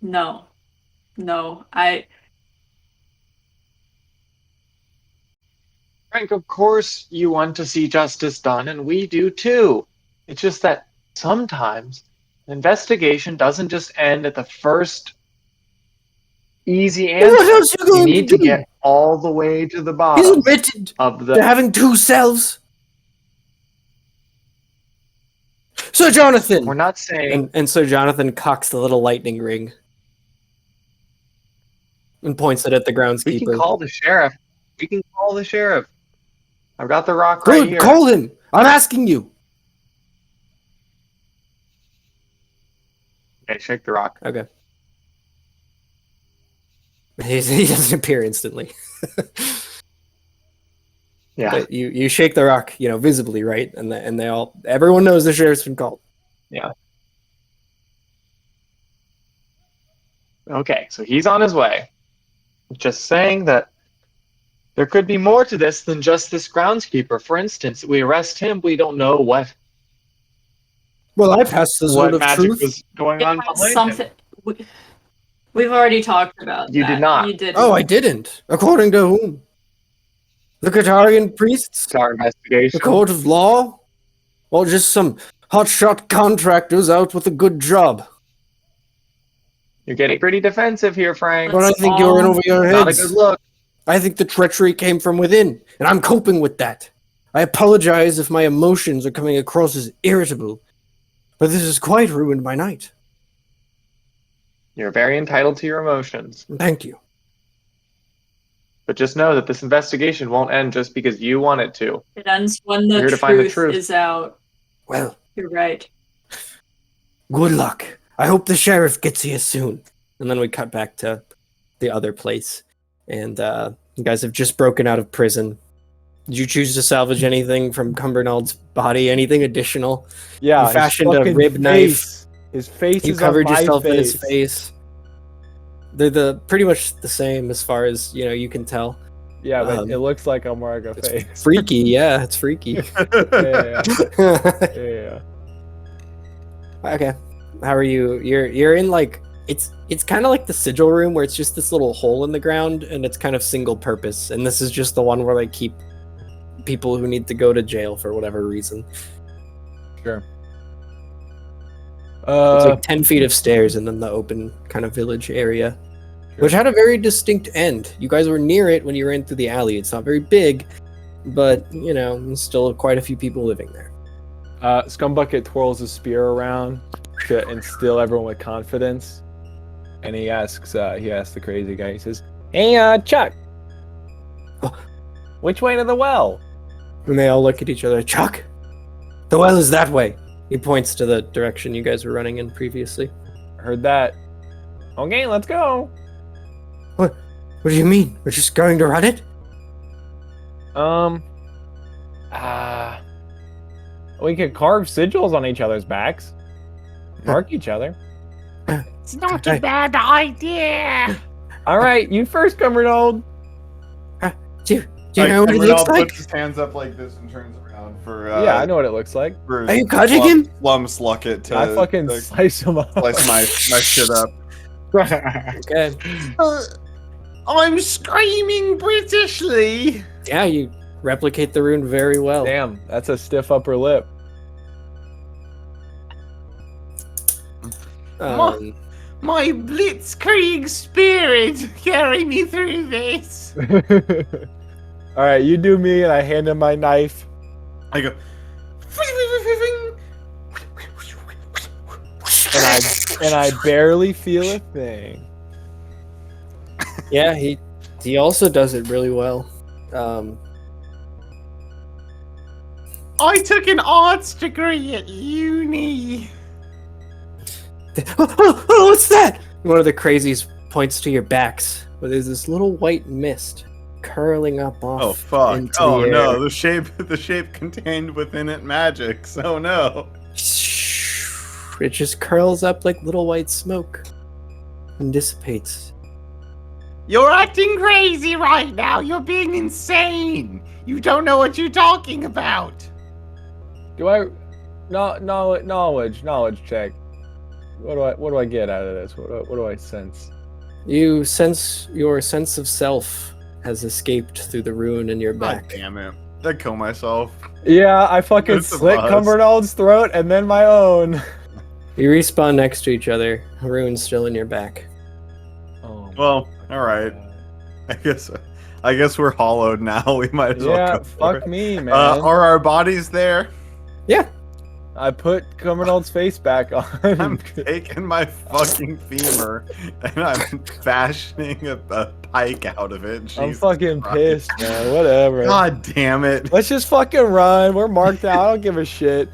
D: No,
E: Frank, of course you want to see justice done, and we do too. It's just that sometimes Investigation doesn't just end at the first easy
A: Well, what
E: answer.
A: else you
E: You
A: going
E: need
A: to
E: to
A: do?
E: get all the way to the
A: He's
E: bottom
A: admitted
E: of
A: to
E: the.
A: having two selves. Sir Jonathan!
E: We're not saying.
A: And Sir Jonathan cocks the little lightning ring and points it at the
E: We can
A: groundskeeper.
E: call the sheriff. We can call the sheriff. I've got the rock right
A: Good,
E: here.
A: call him! I'm asking you!
E: Okay, shake the rock.
A: Okay. He doesn't appear instantly.
E: Yeah.
A: But you shake the rock, visibly, right? And everyone knows the sheriff's been called.
E: Yeah. Okay, so he's on his way. Just saying that there could be more to this than just this groundskeeper. For instance, we arrest him, we don't know what
A: Well, I passed the zone of
E: magic
A: truth.
E: was going on behind
D: Something.
E: him.
D: We've already talked about
E: You
D: that.
E: did not.
D: You did.
A: Oh, I didn't. According to whom? The Qatarian priests?
E: It's our
A: The
E: investigation.
A: court of law? Or just some hotshot contractors out with a good job?
E: You're getting pretty defensive here, Frank.
A: But I think you're in over your heads.
E: Not a good look.
A: I think the treachery came from within, and I'm coping with that. I apologize if my emotions are coming across as irritable, but this has quite ruined my night.
E: You're very entitled to your emotions.
A: Thank you.
E: But just know that this investigation won't end just because you want it to.
D: It ends when
E: We're
D: the
E: here to find the
D: truth
E: truth.
D: is out.
A: Well,
D: You're right.
A: good luck. I hope the sheriff gets here soon. And then we cut back to the other place. And you guys have just broken out of prison. Did you choose to salvage anything from Cumbernault's body? Anything additional?
B: Yeah,
A: You
B: his
A: fashioned a
B: fucking
A: rib
B: face. His face
A: You
B: is
A: covered
B: on my
A: yourself in his
B: face.
A: face. They're pretty much the same as far as you can tell.
B: Yeah, but it looks like I'm wearing a
A: It's
B: face.
A: freaky, yeah, it's freaky.
B: Yeah. Yeah.
A: Okay, how are you? You're in like it's kind of like the sigil room where it's just this little hole in the ground and it's kind of single purpose. And this is just the one where they keep people who need to go to jail for whatever reason.
B: Sure.
A: It's like 10 feet of stairs and then the open kind of village area, which had a very distinct end. You guys were near it when you ran through the alley. It's not very big, but there's still quite a few people living there.
B: Scumbucket twirls his spear around to instill everyone with confidence, and he asks the crazy guy. He says, "Hey, Chuck, which way to the well?"
A: And they all look at each other. Chuck, the well is that way. He points to the direction you guys were running in previously.
B: Heard that. Okay, let's go.
A: What do you mean? We're just going to run it?
B: We could carve sigils on each other's backs. Mark each other.
F: It's not a bad idea.
B: All right, you first, Cumbernauld.
A: Do you know what he looks like?
C: Puts his hands up like this and turns around for.
B: Yeah, I know what it looks like.
A: Are you cutting him?
C: Sluck it to.
B: I fucking slice him up.
C: slice my shit up.
A: Okay.
F: I'm screaming Britishly.
A: Yeah, you replicate the rune very well.
B: Damn, that's a stiff upper lip.
F: My blitzkrieg spirit carry me through this.
B: All right, you do me, and I hand him my knife.
C: I go.
B: And I barely feel a thing.
A: Yeah, he also does it really well.
F: I took an arts degree at uni.
A: What's that? One of the crazies points to your backs, where there's this little white mist curling up off.
C: Oh fuck!
A: into
C: Oh
A: the
C: no!
A: air.
C: The shape contained within it magic. So no.
A: It just curls up like little white smoke and dissipates.
F: You're acting crazy right now. You're being insane. You don't know what you're talking about.
B: Do I knowledge check? What do I get out of this? What do I sense?
A: You sense your sense of self has escaped through the rune in your
C: God
A: back.
C: damn it! I'd kill myself.
B: Yeah, I fucking
C: Both of
B: slit
C: us.
B: Cumbernauld's throat and then my own.
A: You respawn next to each other. Haroon's still in your back.
B: Oh,
C: Well, all right. I guess we're hollowed now. We might as well
B: yeah,
C: go for
B: fuck
C: it.
B: me, man.
C: Are our bodies there?
A: Yeah.
B: I put Cumbernault's face back on.
C: I'm taking my fucking femur and I'm fashioning a pike out of it.
B: I'm
C: Jesus
B: fucking
C: Christ.
B: pissed, man. Whatever.
C: God damn it.
B: Let's just fucking run. We're marked out. I don't give a shit.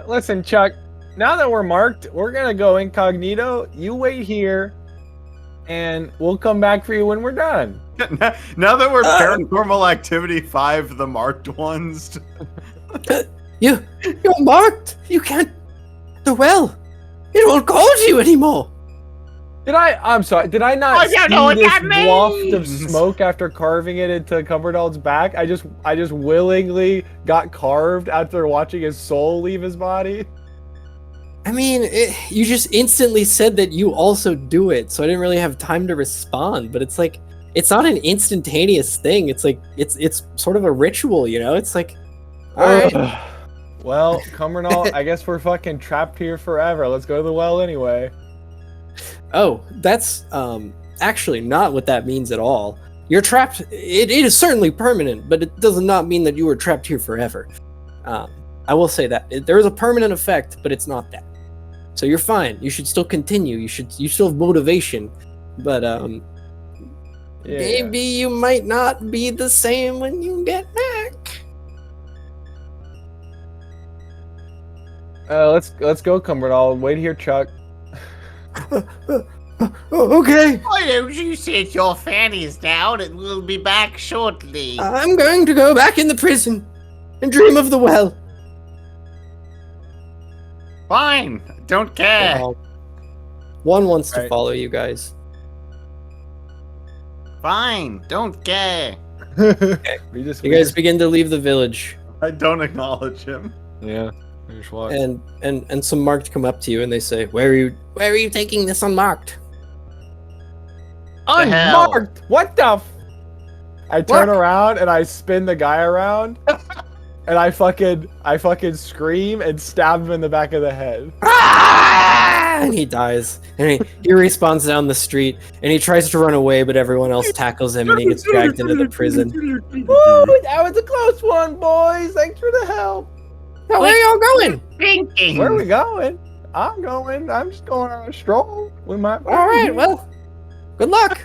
B: Listen, Chuck. Now that we're marked, we're gonna go incognito. You wait here, and we'll come back for you when we're done.
C: Now that we're Paranormal Activity 5, the marked ones.
A: You're marked. You can't. The well. It won't call you anymore.
B: I'm sorry. Did I not
F: I don't know what
B: see
F: that
B: this waft of
C: means.
B: smoke after carving it into Cumbernault's back? I just willingly got carved after watching his soul leave his body.
A: I mean, you just instantly said that you also do it, so I didn't really have time to respond. But it's like, it's not an instantaneous thing. It's like, it's sort of a ritual, you know? It's like, all right.
B: Well, Cumbernault, I guess we're fucking trapped here forever. Let's go to the well anyway.
A: Oh, that's actually not what that means at all. You're trapped. It is certainly permanent, but it does not mean that you were trapped here forever. I will say that there is a permanent effect, but it's not that. So you're fine. You should still continue. You still have motivation, but maybe you might not be the same when you get back.
B: Let's go, Cumbernault. Wait here, Chuck.
A: Okay.
F: Why don't you sit your fannies down and we'll be back shortly.
A: I'm going to go back in the prison and dream of the well.
F: Fine, don't care.
A: One wants to
B: Right.
A: follow you guys.
F: Fine, don't care.
B: We just
A: You guys begin to leave the village,
C: I don't acknowledge him.
B: yeah. We just walk.
A: and some marked come up to you and they say, "Where are you taking this unmarked?"
B: Unmarked. What the? I turn around and I spin the guy around, and I fucking scream and stab him in the back of the head.
A: Ah! And he dies. And he respawns down the street and he tries to run away, but everyone else tackles him and he gets dragged into the prison.
B: Woo! That was a close one, boys. Thanks for the help.
A: Now, where are y'all going?
F: Thinking.
B: Where are we going? I'm just going on a stroll with my.
A: All right, well, good luck.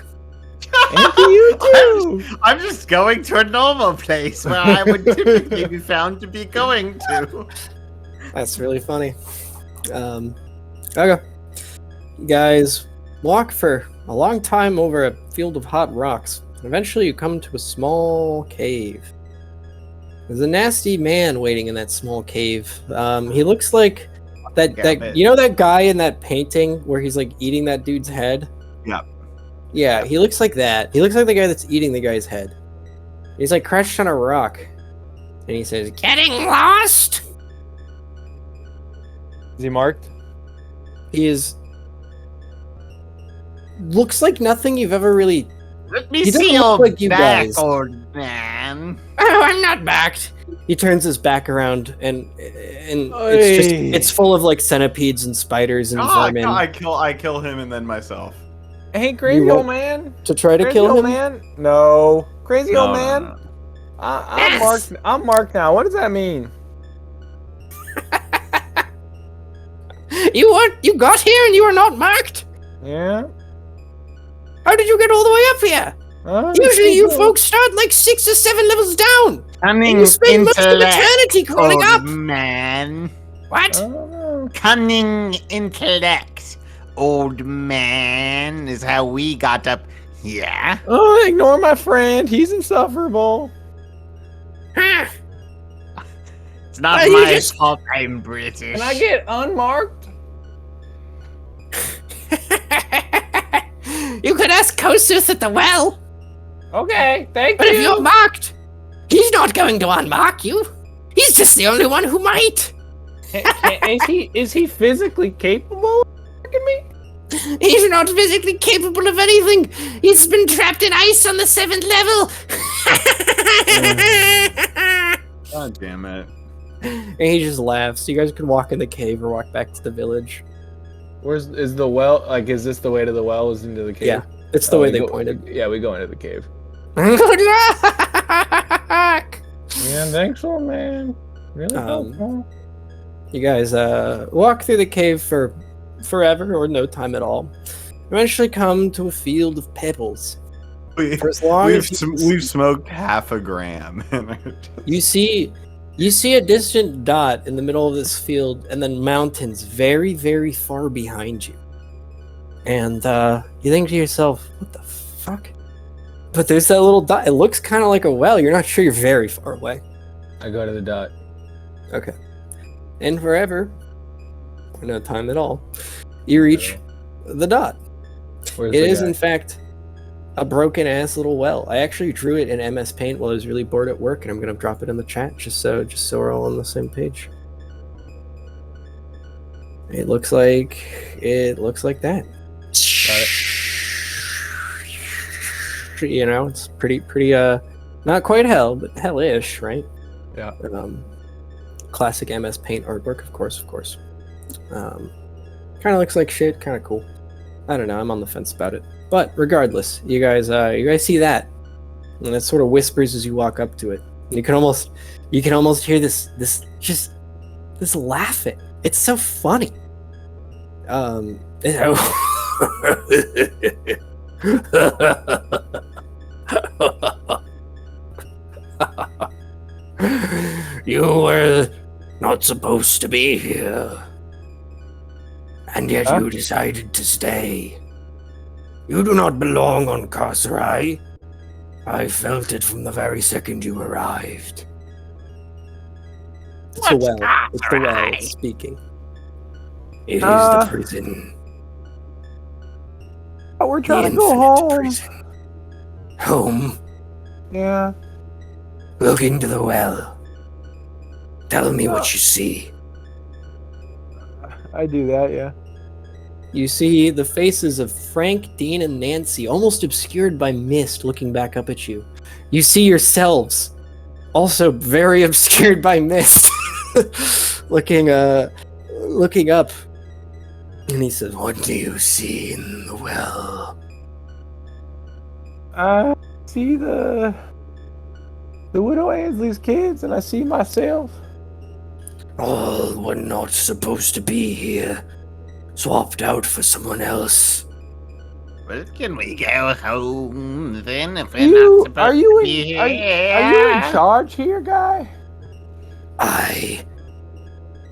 B: And to you too.
F: I'm just going to a normal place where I would typically be found to be going to.
A: That's really funny. Okay. You guys walk for a long time over a field of hot rocks. Eventually you come to a small cave. There's a nasty man waiting in that small cave. He looks like that you know that guy in that painting where he's like eating that dude's head?
C: Yeah.
A: Yeah, he looks like that. He looks like the guy that's eating the guy's head. He's like crouched on a rock. And he says, "Getting lost?"
B: Is he marked?
A: He is. Looks like nothing you've ever really.
F: Let me
A: He doesn't
F: see
A: look
F: your
A: like you
F: back,
A: guys.
F: old man.
A: Oh, I'm not backed. He turns his back around and it's full of like centipedes and spiders and vermin.
C: I kill him and then myself.
B: Hey, crazy
A: You
B: old
A: won't-
B: man.
A: To try to
B: Crazy
A: kill
B: old
A: him.
B: man. No. Crazy
C: No,
B: old
C: no,
B: man.
C: no.
B: I'm
A: Yes!
B: marked. I'm marked now. What does that mean?
A: You got here and you are not marked.
B: Yeah.
A: How did you get all the way up here? Usually you folks start like 6 or 7 levels down.
F: Cunning
A: And you spend most of
F: intellect,
A: eternity crawling
F: old
A: up.
F: man.
A: What?
B: I don't know.
F: Cunning intellect, old man, is how we got up here.
B: Oh, ignore my friend. He's insufferable.
A: Huh.
F: It's not
A: Well, you
F: my
A: just-
F: fault I'm British.
B: Can I get unmarked?
A: You could ask Kossuth at the well.
B: Okay, thank
A: But if
B: you.
A: you're marked, he's not going to unmark you. He's just the only one who might.
B: Is he physically capable of marking me?
A: He's not physically capable of anything. He's been trapped in ice on the 7th level.
C: God damn it.
A: And he just laughs. You guys can walk in the cave or walk back to the village.
B: is the well? Like, is this the way to the well? Is into the cave?
A: Yeah, it's the way
B: we
A: they
B: go-
A: pointed.
B: Yeah, we go into the cave.
A: Good luck!
B: Yeah, thanks, old man. Really helpful.
A: You guys walk through the cave for forever or no time at all. Eventually come to a field of pebbles. For as long as
C: We've smoked half a gram.
A: you see a distant dot in the middle of this field, and then mountains very, very far behind you. And you think to yourself, "What the fuck?" But there's that little dot. It looks kind of like a well. You're not sure. You're very far away.
B: I go to the dot.
A: Okay. And forever, or no time at all, you reach the dot.
B: Where's
A: It
B: the
A: is,
B: guy?
A: in fact, a broken-ass little well. I actually drew it in MS Paint while I was really bored at work, and I'm gonna drop it in the chat just so we're all on the same page. It looks like that.
B: Got it.
A: You know, it's pretty not quite hell, but hellish, right?
B: Yeah.
A: Classic MS Paint artwork, of course. Kind of looks like shit. Kind of cool. I don't know. I'm on the fence about it. But regardless, you guys see that, and it sort of whispers as you walk up to it. You can almost hear this laughing. It's so funny. You were not supposed to be here, and yet you decided to stay. You do not belong on Carcerai. I felt it from the very second you arrived. It's the well. It's the well speaking. It is the prison.
B: We're trying
A: The
B: to go
A: infinite
B: home.
A: prison. Home?
B: Yeah.
A: Look into the well. Tell me what you see.
B: I do that, yeah.
A: You see the faces of Frank, Dean, and Nancy, almost obscured by mist, looking back up at you. You see yourselves, also very obscured by mist, looking up. And he says, "What do you see in the well?"
B: I see the widow Ansley's kids, and I see myself.
A: All were not supposed to be here. Swapped out for someone else.
F: Well, can we go home then if we're not supposed
B: Are you
F: to be here?
B: are you in charge here, guy?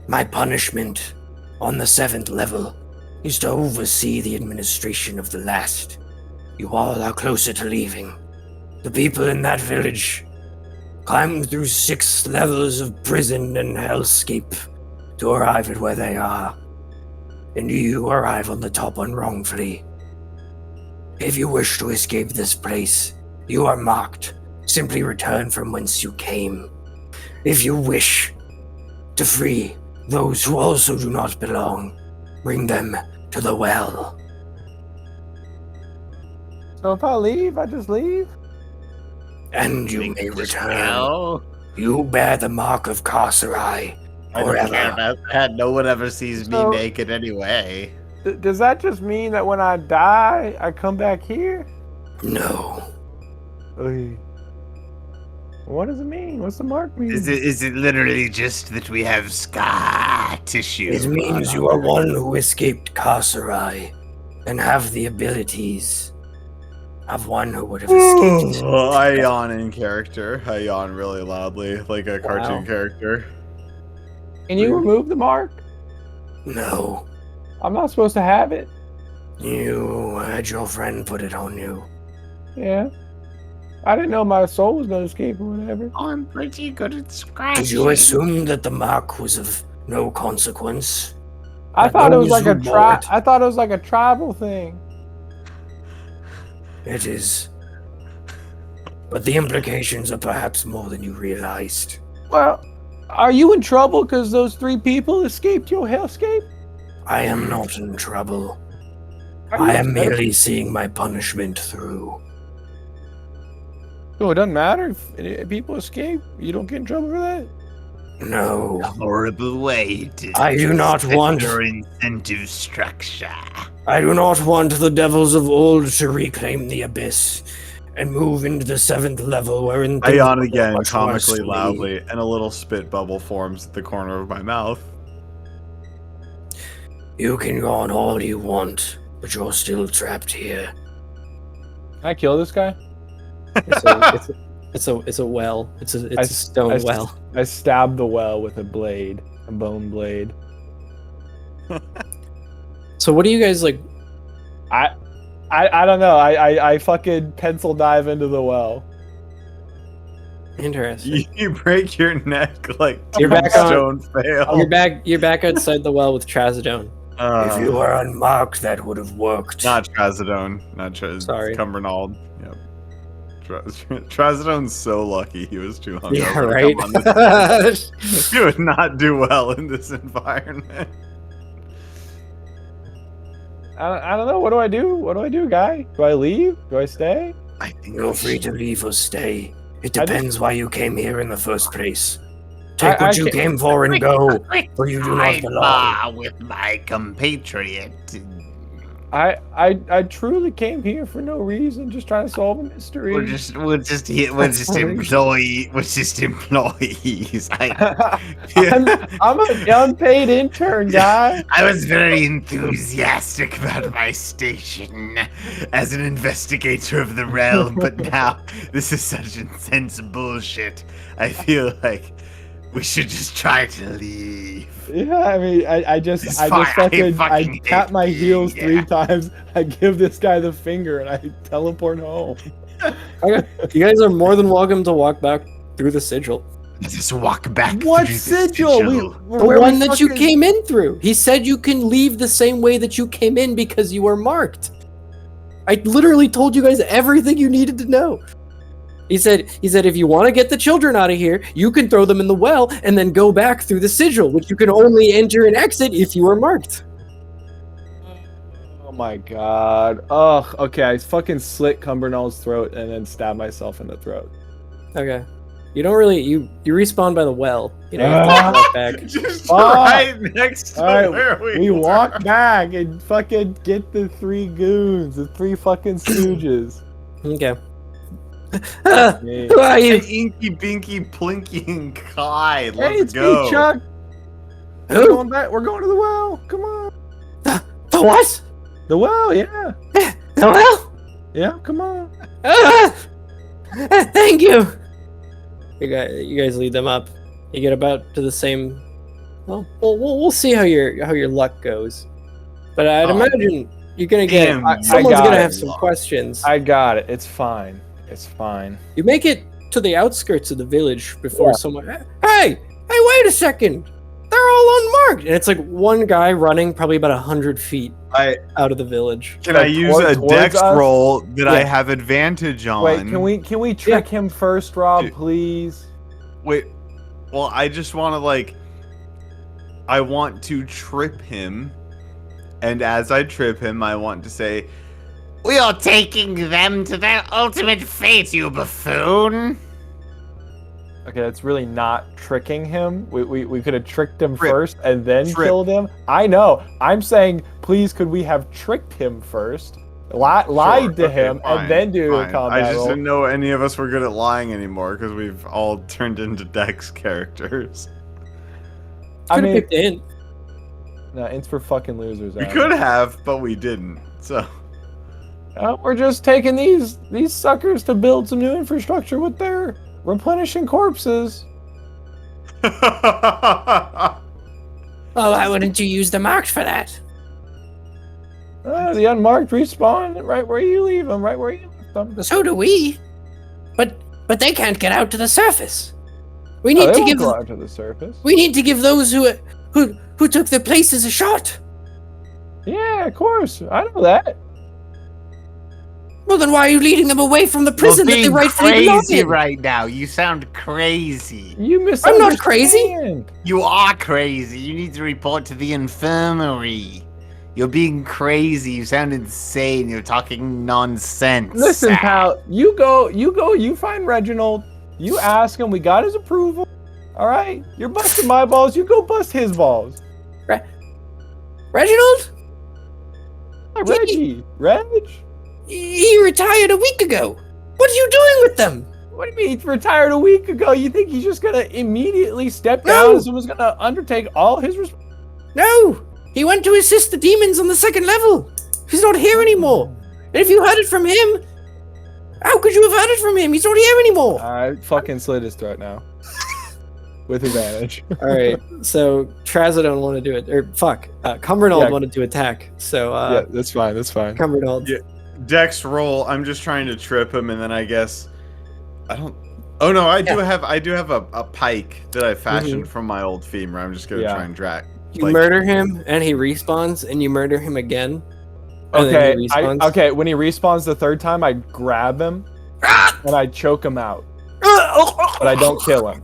A: My punishment on the 7th level is to oversee the administration of the last. You all are closer to leaving. The people in that village climbed through 6 levels of prison and hellscape to arrive at where they are. And you arrive on the top unwrongfully. If you wish to escape this place, you are marked. Simply return from whence you came. If you wish to free those who also do not belong, bring them to the well.
B: So if I leave, I just leave?
A: And you may
F: Just
A: return.
F: well,
A: You bear the mark of Carcerai
F: I don't care
A: forever.
F: about that. No one ever sees me
B: So-
F: naked anyway.
B: Does that just mean that when I die, I come back here?
A: No.
B: Oy. What does it mean? What's the mark mean?
F: Is it literally just that we have scar tissue?
A: It means you are one who escaped Carcerai and have the abilities of one who would have escaped.
C: I yawn in character. I yawn really loudly, like a cartoon
A: Wow.
C: character.
B: Can you remove the mark?
A: No.
B: I'm not supposed to have it.
A: You had your friend put it on you.
B: Yeah. I didn't know my soul was gonna escape or whatever.
F: I'm pretty good at scratching.
A: Did you assume that the mark was of no consequence?
B: I
A: That
B: thought it was
A: those
B: like a
A: who bore it-
B: I thought it was like a tribal thing.
A: It is. But the implications are perhaps more than you realized.
B: Well, are you in trouble because those 3 people escaped your hellscape?
A: I am not in trouble.
B: Are you
A: I am
B: upset?
A: merely seeing my punishment through.
B: So it doesn't matter if people escape. You don't get in trouble for that.
A: No.
F: Horrible way to
A: I do not
F: set
A: want-
F: your incentive structure.
A: I do not want the devils of old to reclaim the abyss and move into the 7th level wherein
C: I
A: things
C: yawn
A: will go
C: again,
A: much worse
C: comically
A: for me.
C: loudly, and a little spit bubble forms at the corner of my mouth.
A: You can yawn all you want, but you're still trapped here.
B: Can I kill this guy?
A: It's a well. It's a stone well.
B: I stabbed the well with a blade, a bone blade.
A: So what do you guys like?
B: I don't know. I fucking pencil dive into the well.
A: Interesting.
C: You break your neck like
A: You're back on-
C: Tombstone fail.
A: You're back outside the well with Trazodone. If you were unmarked, that would have worked.
C: Not Trazodone. Not
A: Sorry.
C: Cumbernauld. Yep. Trazodone's so lucky he was too hungover.
A: Yeah,
C: to
A: right.
C: come on this- He would not do well in this environment.
B: I don't know. What do I do? What do I do, guy? Do I leave? Do I stay?
C: I think
A: You're free to leave or stay. It depends why you came here in the first place. Take what you came for and go, for you do not belong.
F: With my compatriot.
B: I truly came here for no reason, just trying to solve a mystery.
F: We're just employees.
B: I'm an unpaid intern, guy.
F: I was very enthusiastic about my station as an investigator of the realm, but now this is such intense bullshit. I feel like we should just try to leave.
B: Yeah, I mean, I tap my heels 3 times. I give this guy the finger and I teleport home.
A: Okay. You guys are more than welcome to walk back through the sigil.
F: Just walk back.
B: What
F: through the
B: sigil?
A: The one that you came in through. He said you can leave the same way that you came in because you are marked. I literally told you guys everything you needed to know. He said if you want to get the children out of here, you can throw them in the well and then go back through the sigil, which you can only enter and exit if you are marked.
B: Oh my god. Ugh. Okay, I fucking slit Cumbernault's throat and then stab myself in the throat.
A: Okay. You don't really you respawn by the well. You know, you have to walk back.
C: Just right next to
B: All
C: where
B: right,
C: we
B: walk back and fucking get the 3 goons, the 3 fucking stooges.
A: Okay. Who are you?
C: Inky, Binky, Plinky, and Kai.
B: Hey,
C: Let's
B: it's
C: go.
B: me, Chuck. We're
A: Who?
B: going back. We're going to the well. Come on.
A: The what?
B: The well, yeah.
A: The well?
B: Yeah, come on.
A: Thank you. You guys lead them up. You get about to the same. Well, we'll see how your luck goes. But I'd imagine you're gonna get. Someone's gonna have some questions.
B: I got it. It's fine. It's fine.
A: You make it to the outskirts of the village before someone. Hey, wait a second! They're all unmarked, and it's like one guy running probably about 100 feet out of the village.
C: Can I use a dex
B: us?
C: roll that I have advantage on?
B: Wait, can we trick him first, Rob, please?
C: Wait, well, I just want to I want to trip him, and as I trip him, I want to say,
F: We are taking them to their ultimate fate, you buffoon.
B: Okay, that's really not tricking him. We could have tricked him
C: Trip.
B: first and then
C: Trip.
B: killed him. I know. I'm saying, please, could we have tricked him first, lied to him,
C: fine,
B: and then do a
C: fine.
B: combat
C: I just
B: roll?
C: didn't know any of us were good at lying anymore because we've all turned into Dex characters.
B: I
A: Could have
B: mean,
A: picked in.
B: no, it's for fucking losers.
C: We
B: Adam.
C: could have, but we didn't. So
B: We're just taking these suckers to build some new infrastructure with their replenishing corpses.
A: Well, why wouldn't you use the marked for that?
B: The unmarked respawn right where you leave them, right where you left them.
A: So do we. But they can't get out to the surface. We need
B: They
A: to
B: won't
A: give
B: go out to the surface.
A: we need to give those who took their places a shot.
B: Yeah, of course. I know that.
A: Well, then why are you leading them away from the prison that they rightfully belong
F: crazy
A: in?
F: right now. You sound crazy.
B: You
A: I'm not crazy.
B: misunderstand.
F: You are crazy. You need to report to the infirmary. You're being crazy. You sound insane. You're talking nonsense.
B: Listen, pal. You go. You find Reginald. You ask him. We got his approval. All right, you're busting my balls. You go bust his balls.
A: Reginald?
B: Reggie, Reg.
A: He retired a week ago. What are you doing with them?
B: What do you mean? He retired a week ago. You think he's just gonna immediately step down
A: No.
B: and someone's gonna undertake all his
A: No, he went to assist the demons on the second level. He's not here anymore. And if you heard it from him, how could you have heard it from him? He's not here anymore.
B: I fucking slit his throat now. With advantage.
A: All right, so Trazodone wanted to do it, or Cumbernauld wanted to attack. So
B: yeah, that's fine. That's fine.
A: Cumbernauld.
C: Yeah. Dex roll. I'm just trying to trip him, and then I guess I don't. Oh no, I do have a pike that I fashioned from my old femur. I'm just gonna try and drag.
A: You murder him, and he respawns, and you murder him again. And then
B: Okay,
A: he respawns.
B: okay. When he respawns the third time, I grab him and I choke him out, but I don't kill him.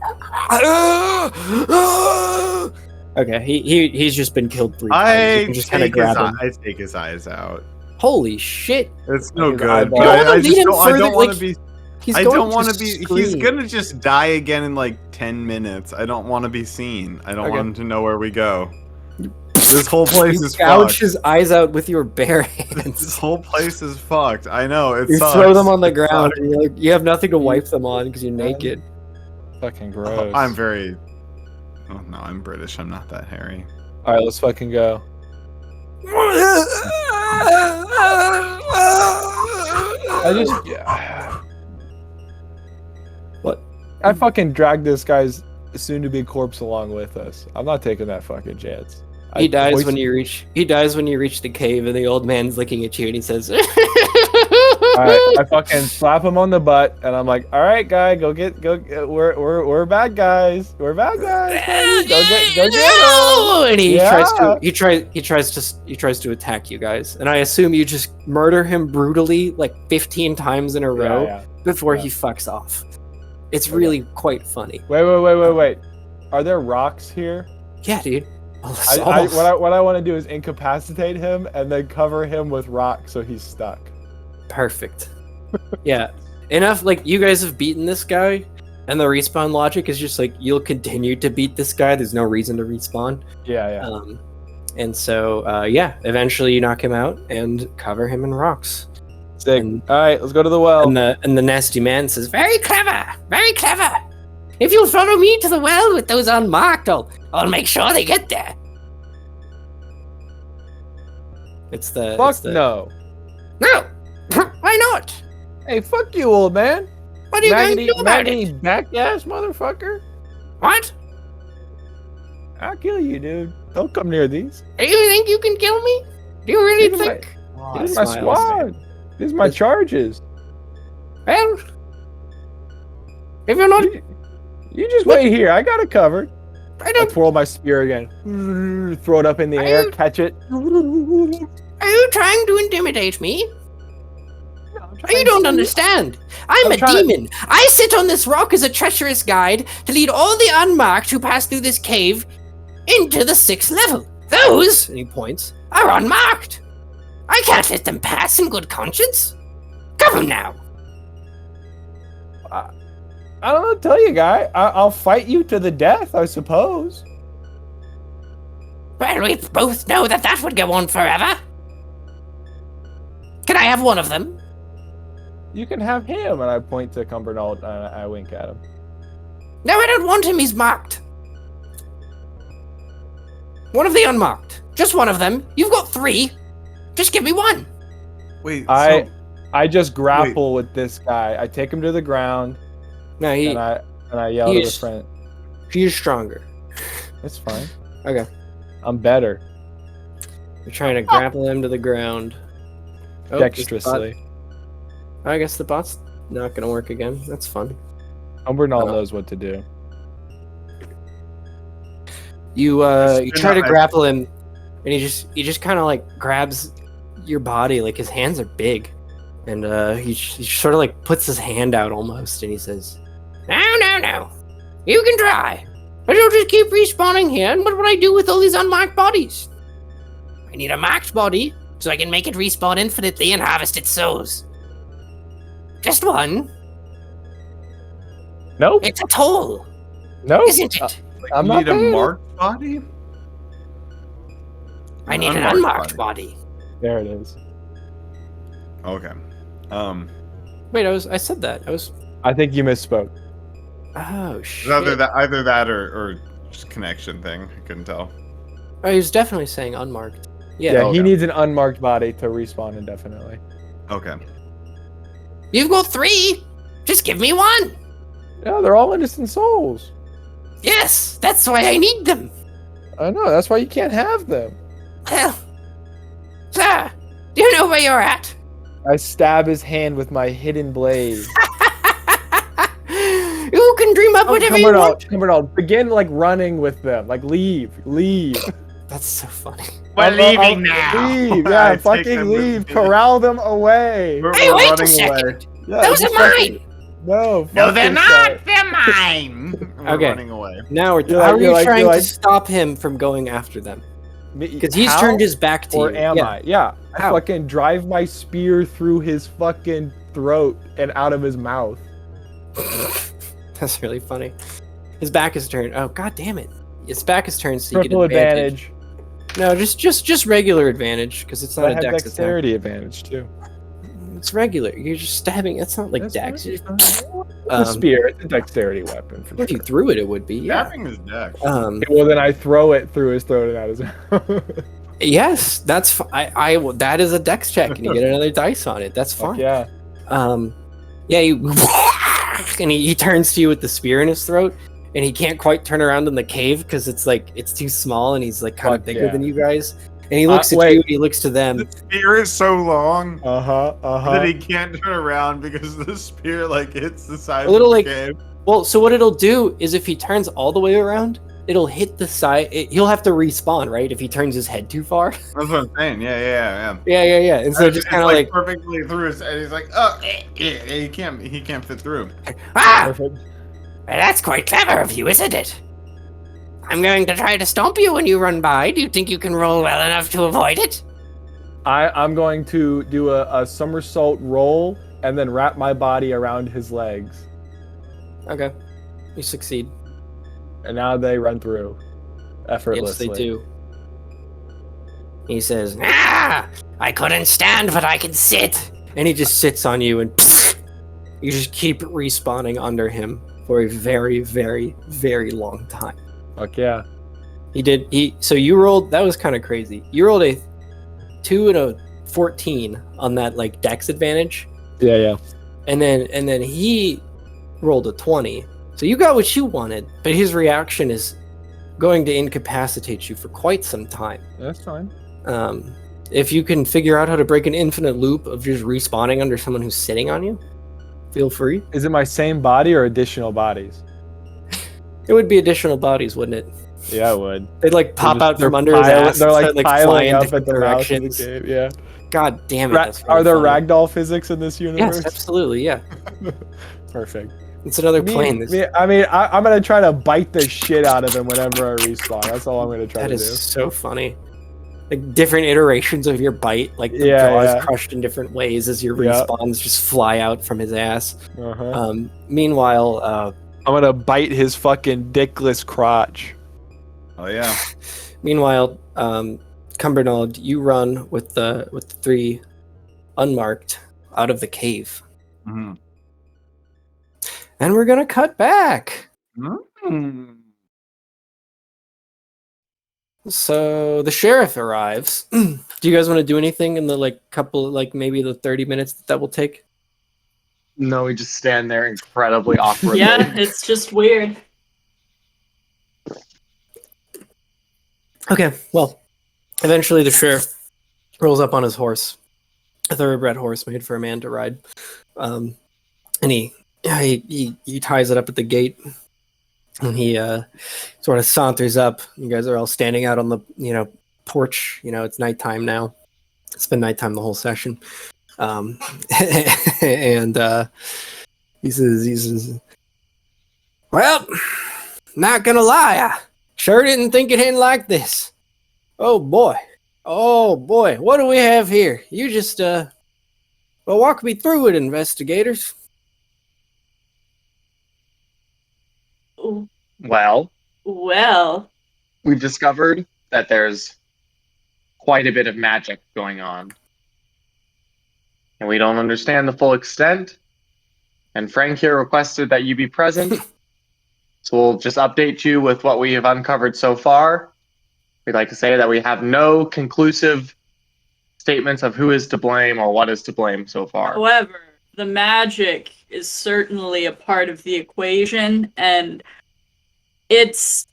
A: Okay, he's just been killed 3 times. You can just kind of grab him.
C: I take his eyes out.
A: Holy shit!
C: It's no
B: His
C: good.
B: eyeball.
C: But
A: You wanna
C: I
A: lead
C: just
A: him
C: don't. I
A: further,
C: don't want
A: like,
C: to be.
A: He's
C: I
A: going
C: don't
A: to
C: want to be. He's
A: scream.
C: gonna just die again in like 10 minutes. I don't want to be seen. I don't
A: Okay.
C: want him to know where we go. This whole place
A: You
C: is
A: gouge
C: fucked.
A: his eyes out with your bare
C: This
A: hands.
C: whole place is fucked. I know. It
A: You
C: sucks.
A: throw them on the
C: It
A: ground,
C: sucks.
A: and you're like, you have nothing to wipe them on because you're naked.
B: Fucking
C: Oh,
B: gross.
C: I'm very. Oh no, I'm British. I'm not that hairy.
B: All right, let's fucking go. I just. Yeah.
A: What?
B: I fucking dragged this guy's soon-to-be corpse along with us. I'm not taking that fucking chance.
A: He dies when you reach. He dies when you reach the cave, and the old man's looking at you, and he says,
B: Alright, I fucking slap him on the butt, and I'm like, "All right, guy, go get. We're bad guys. We're bad guys. Buddy. Go get him."
A: No! And he
B: Yeah.
A: tries to attack you guys, and I assume you just murder him brutally like 15 times in a row
B: Yeah.
A: before
B: Yeah.
A: he fucks off. It's
B: Okay.
A: really quite funny.
B: Wait. Are there rocks here?
A: Yeah, dude.
B: What I want to do is incapacitate him and then cover him with rocks so he's stuck.
A: Perfect. Yeah. Enough, like, you guys have beaten this guy, and the respawn logic is just like, you'll continue to beat this guy, there's no reason to respawn.
B: Yeah.
A: And so, eventually you knock him out and cover him in rocks.
B: Sick.
A: And-
B: All right, let's go to the well.
A: And the nasty man says, "Very clever, very clever. If you'll follow me to the well with those unmarked, I'll make sure they get there."
B: Fuck no.
A: No. Why not?
B: Hey, fuck you, old man.
A: What are you going to do about
B: Maggoty
A: it?
B: back ass motherfucker.
A: What?
B: I'll kill you, dude. Don't come near these.
A: Do you think you can kill me? Do you really
B: These are
A: think?
B: This is my squad. These are my charges.
A: Well, if you're not,
B: You just wait here. I got it covered.
A: I
B: I
A: don't.
B: twirl my spear again. Throw it up in the
A: Are
B: air.
A: you-
B: Catch it.
A: Are you trying to intimidate me? You don't understand. I'm a
B: trying to-
A: demon. I sit on this rock as a treacherous guide to lead all the unmarked who pass through this cave into the 6th level. Those, and he points, are unmarked. I can't let them pass in good conscience. Come now.
B: I don't know what to tell you, guy. I'll fight you to the death, I suppose.
A: Well, we both know that would go on forever. Can I have one of them?
B: You can have him. And I point to Cumbernauld and I wink at him.
A: No, I don't want him. He's marked. One of the unmarked. Just one of them. You've got 3. Just give me one.
C: Wait.
B: I just grapple with this guy. I take him to the ground
A: No,
B: and I yell to the
A: he's-
B: friend.
A: he's stronger.
B: It's fine.
A: Okay.
B: I'm better.
A: You're trying to grapple him to the ground. Oh,
B: Dexterously.
A: I guess the bot's not gonna work again. That's fun.
B: Cumbernauld knows what to do.
A: You
C: Just
A: try to
C: I-
A: grapple him, and he just kind of like grabs your body. Like his hands are big, and he sort of like puts his hand out almost, and he says, "No, you can try, but you'll just keep respawning here. And what would I do with all these unmarked bodies? I need a marked body so I can make it respawn infinitely and harvest its souls. Just one.
B: Nope.
A: It's a toll.
B: No,
G: isn't it?
B: I'm
C: you
B: not
C: need a
B: paying.
C: marked body?
G: I need an unmarked body.
B: There it is.
C: Okay.
A: Wait, I said that.
B: I think you misspoke.
A: Oh
C: It's
A: shit.
C: either that or just connection thing. I couldn't tell.
A: Oh, he was definitely saying unmarked. Yeah.
B: Yeah,
C: okay.
B: he needs an unmarked body to respawn indefinitely.
C: Okay.
G: You've got 3. Just give me 1.
B: Yeah, they're all innocent souls.
G: Yes, that's why I need them.
B: I know, that's why you can't have them.
G: Well, sir, do you know where you're at?
B: I stab his hand with my hidden blade.
G: You can dream up whatever you want.
B: Cumbernauld, begin like running with them. Like leave.
A: That's so funny.
F: We're leaving now.
B: Leave,
C: I
B: yeah,
C: take
B: fucking
C: them with
B: leave.
C: me.
B: Corral them away.
G: Hey,
C: We're
G: wait a
C: running
G: second.
C: away.
B: Yeah,
G: Those are
B: just fucking-
G: mine.
B: No,
F: No,
B: fuck
F: they're
B: this
F: not.
B: guy.
F: They're mine.
C: We're
A: Okay.
C: running away.
A: Now
B: You're
A: how
B: like-
A: are
B: you're
A: you
B: like-
A: trying
B: you're
A: to
B: like-
A: stop him from going after them? Because he's
B: How?
A: turned his back to
B: Or
A: you.
B: am
A: Yeah.
B: I? Yeah. I
A: How?
B: fucking drive my spear through his fucking throat and out of his mouth.
A: That's really funny. His back is turned. Oh god damn it! His back is turned, so you
B: Triple
A: get advantage. No, just regular advantage because it's
B: But
A: not
B: I
A: a
B: have
A: dex
B: dexterity advantage too.
A: attack. It's regular. You're just stabbing. It's not like dex.
B: It's
A: You're-
B: a spear. It's a dexterity weapon for
A: If you
B: sure.
A: threw it, it would be. Yeah.
C: Tapping his deck.
B: Well, then I throw it through his throat and out his mouth.
A: Yes, that's. That is a dex check, and you get another dice on it. That's
B: Fuck
A: fine.
B: yeah.
A: Yeah, you. And he turns to you with the spear in his throat, and he can't quite turn around in the cave because it's too small, and he's like kind of
B: Fuck
A: bigger
B: yeah.
A: than you guys. And he looks at
B: wait.
A: you, and he looks to them.
C: The spear is so long
B: Uh-huh.
C: that he can't turn around because the spear like hits the side
A: A little
C: of the
A: like-
C: cave.
A: Well, so what it'll do is if he turns all the way around, it'll hit the side. He'll have to respawn, right? If he turns his head too far.
C: That's what I'm saying. Yeah.
A: Yeah. And so just
C: It's
A: kind of like,
C: perfectly through his head. He's like, oh, he can't fit through.
G: Ah,
B: Perfect.
G: that's quite clever of you, isn't it? I'm going to try to stomp you when you run by. Do you think you can roll well enough to avoid it?
B: I'm going to do a somersault roll and then wrap my body around his legs.
A: okay, you succeed.
B: And now they run through effortlessly.
A: Yes, they do. He says,
G: Ah, I couldn't stand, but I can sit.
A: and he just sits on you, and you just keep respawning under him for a very, very, very long time.
B: Fuck yeah.
A: So you rolled, that was kind of crazy. You rolled a 2 and a 14 on that like dex advantage,
B: Yeah.
A: and then he rolled a 20. So you got what you wanted, but his reaction is going to incapacitate you for quite some time.
B: That's fine.
A: If you can figure out how to break an infinite loop of just respawning under someone who's sitting on you, feel free.
B: Is it my same body or additional bodies?
A: It would be additional bodies, wouldn't it?
B: Yeah, it would.
A: They'd like pop out from under his
B: pile-
A: ass.
B: They're
A: and
B: like
A: start, fly
B: piling
A: in
B: up at
A: different
B: the mouth of the
A: directions.
B: cave. Yeah.
A: God damn it! That's
B: Are
A: really
B: there
A: funny.
B: ragdoll physics in this universe?
A: Yes, absolutely. Yeah,
B: Perfect.
A: it's another plane.
B: I'm gonna try to bite the shit out of him whenever I respawn. That's all I'm gonna try
A: That
B: to
A: is
B: do.
A: so funny. Like different iterations of your bite, like the
B: Yeah,
A: jaw
B: yeah.
A: is crushed in different ways as your
B: Yeah.
A: respawns just fly out from his ass.
B: Uh-huh.
A: Meanwhile,
B: I'm gonna bite his fucking dickless crotch.
C: Oh yeah.
A: Cumbernauld, you run with the 3 unmarked out of the cave,
C: Mhm.
A: and we're gonna cut back.
C: Mm.
A: So the sheriff arrives. Do you guys want to do anything in the maybe the 30 minutes that will take?
E: No, we just stand there incredibly awkwardly.
D: Yeah, it's just weird.
A: Okay, well, eventually the sheriff rolls up on his horse, a thoroughbred horse made for a man to ride, and he ties it up at the gate, and he sort of saunters up. You guys are all standing out on the porch. It's nighttime now. It's been nighttime the whole session, and he says, "Well, not gonna lie, I sure didn't think it in like this. Oh boy, what do we have here? You just walk me through it, investigators."
E: Well,
D: Well,
E: we've discovered that there's quite a bit of magic going on. And we don't understand the full extent. And Frank here requested that you be present. So we'll just update you with what we have uncovered so far. We'd like to say that we have no conclusive statements of who is to blame or what is to blame so far.
D: however, the magic is certainly a part of the equation, and it's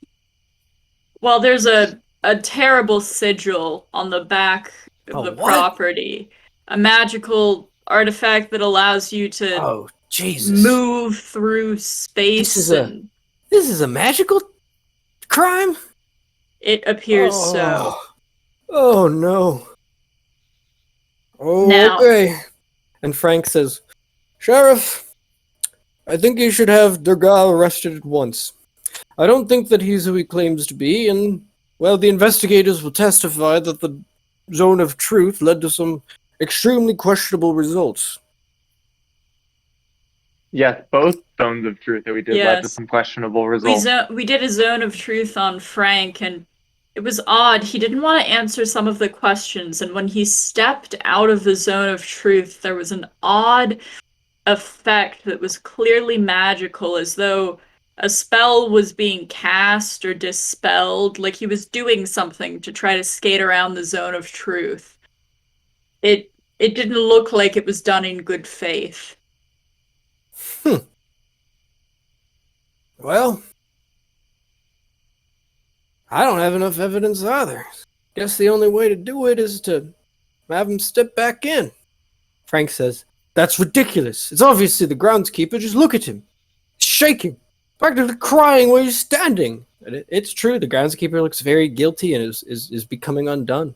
D: well, there's a terrible sigil on the back of
A: A
D: the
A: what?
D: property. A magical artifact that allows you to
A: Oh, Jesus.
D: move through space.
A: This is a magical crime?
D: It appears so.
A: Oh, no. Oh,
D: Now-
A: okay. And Frank says, Sheriff, I think you should have Durgal arrested at once. I don't think that he's who he claims to be, and, well, the investigators will testify that the zone of truth led to some extremely questionable results.
E: Yes, both zones of truth that we did led to
D: Yes.
E: some questionable results.
D: We did a zone of truth on Frank, and it was odd. He didn't want to answer some of the questions, and when he stepped out of the zone of truth, there was an odd effect that was clearly magical, as though a spell was being cast or dispelled, like he was doing something to try to skate around the zone of truth. It didn't look like it was done in good faith.
A: Well, I don't have enough evidence either. Guess the only way to do it is to have him step back in. Frank says, That's ridiculous. It's obviously the groundskeeper. Just look at him. He's shaking, practically crying where he's standing. And it's true, the groundskeeper looks very guilty and is becoming undone.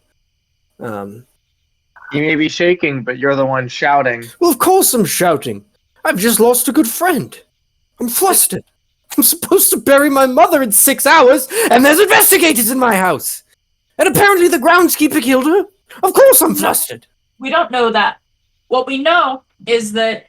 E: You may be shaking, but you're the one shouting.
A: Well, of course I'm shouting. I've just lost a good friend. I'm flustered. I'm supposed to bury my mother in 6 hours, and there's investigators in my house. And apparently the groundskeeper killed her. Of course I'm flustered.
D: We don't know that. What we know is that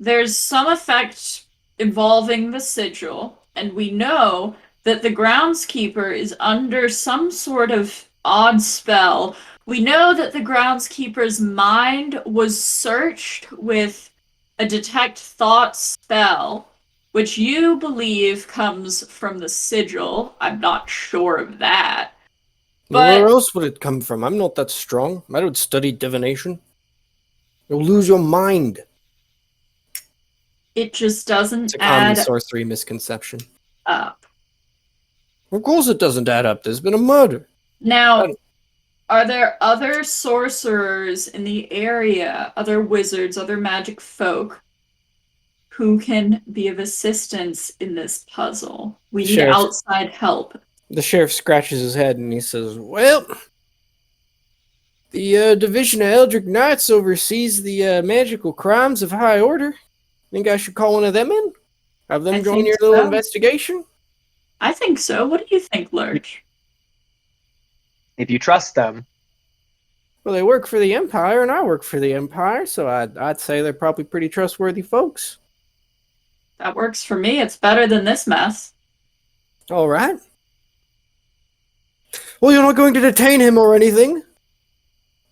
D: there's some effect involving the sigil, and we know that the groundskeeper is under some sort of odd spell. We know that the groundskeeper's mind was searched with a detect thought spell, which you believe comes from the sigil. I'm not sure of that. But
A: where else would it come from? I'm not that strong. I don't study divination. You'll lose your mind.
D: it just doesn't
A: It's a common
D: add
A: sorcery misconception.
D: up.
A: Of course it doesn't add up. There's been a murder.
D: Now, are there other sorcerers in the area, other wizards, other magic folk, who can be of assistance in this puzzle? We need
A: Sheriff.
D: outside help.
A: The sheriff scratches his head and he says, Well, the Division of Eldritch Knights oversees the magical crimes of high order. Think I should call one of them in? Have them
D: I
A: join
D: think
A: your little
D: so.
A: investigation?
D: I think so. What do you think, Lurch?
E: If you trust them.
A: Well, they work for the Empire, and I work for the Empire, so I'd say they're probably pretty trustworthy folks.
D: That works for me. It's better than this mess.
A: All right. Well, you're not going to detain him or anything.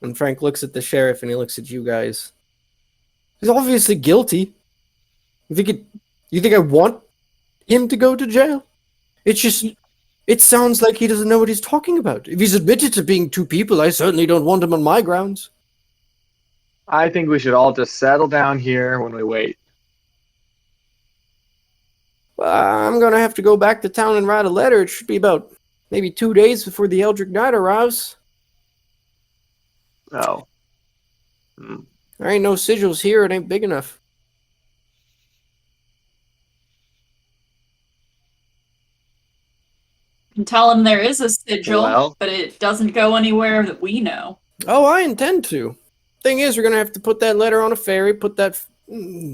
A: And Frank looks at the sheriff and he looks at you guys. He's obviously guilty. You think I want him to go to jail? It sounds like he doesn't know what he's talking about. If he's admitted to being two people, I certainly don't want him on my grounds.
E: I think we should all just settle down here when we wait.
A: Well, I'm going to have to go back to town and write a letter. It should be about maybe 2 days before the Eldritch Knight arrives.
E: Oh.
A: There ain't no sigils here. It ain't big enough.
D: You can tell him there is a sigil,
E: Well.
D: but it doesn't go anywhere that we know.
A: Oh, I intend to. Thing is, we're going to have to put that letter on a ferry, put that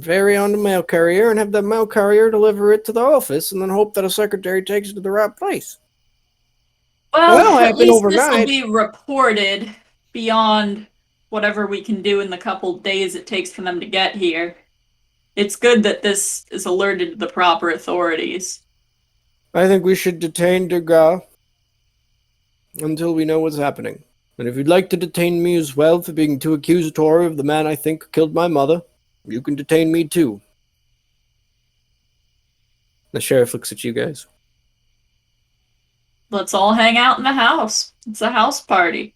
A: ferry on the mail carrier, and have that mail carrier deliver it to the office, and then hope that a secretary takes it to the right place.
D: Well,
A: That'll
D: at
A: happen
D: least this will
A: overnight.
D: be reported beyond whatever we can do in the couple days it takes for them to get here. It's good that this is alerted to the proper authorities.
A: I think we should detain Degas until we know what's happening. And if you'd like to detain me as well for being too accusatory of the man I think killed my mother, you can detain me too. The sheriff looks at you guys.
D: Let's all hang out in the house. It's a house party.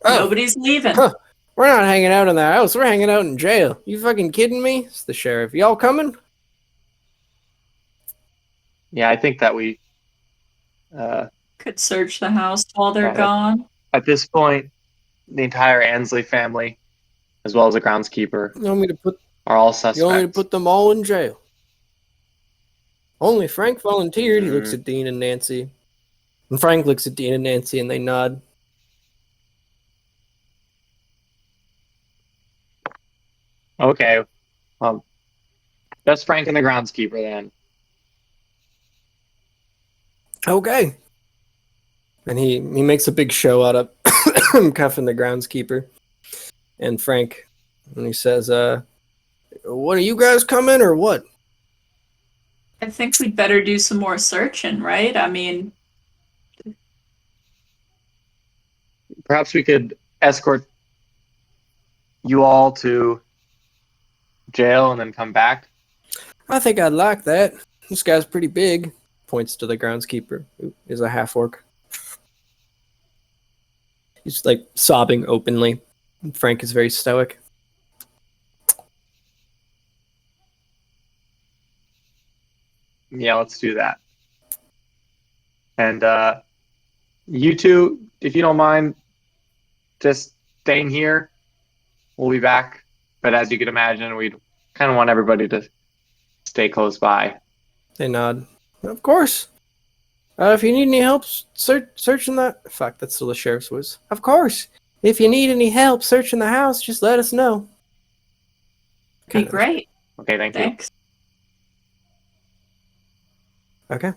A: Oh.
D: Nobody's leaving.
A: Huh. We're not hanging out in the house. We're hanging out in jail. You fucking kidding me? It's the sheriff. Y'all coming?
E: Yeah, I think that we
D: Could search the house while they're
E: Got it.
D: gone.
E: at this point, the entire Ansley family, as well as the groundskeeper,
A: You want me to put
E: are all suspects.
A: You want me to put them all in jail? Only Frank volunteered. He looks at Dean and Nancy. And Frank looks at Dean and Nancy and they nod.
E: Okay. Well, that's Frank and the groundskeeper then.
A: Okay. And he makes a big show out of cuffing the groundskeeper and Frank. And he says, what, are you guys coming or what?
D: I think we'd better do some more searching, right? I mean,
E: Perhaps we could escort you all to jail and then come back.
A: I think I'd like that. This guy's pretty big. Points to the groundskeeper, who is a half-orc. He's like sobbing openly. Frank is very stoic.
E: Yeah, let's do that. And you two, if you don't mind, just staying here. We'll be back. But as you can imagine, we kind of want everybody to stay close by.
A: They nod. Of course. If you need any help searching that... Fuck, that's still the sheriff's voice. Of course. If you need any help searching the house, just let us know.
D: be great.
E: Okay, thank you.
D: Thanks.
A: Okay.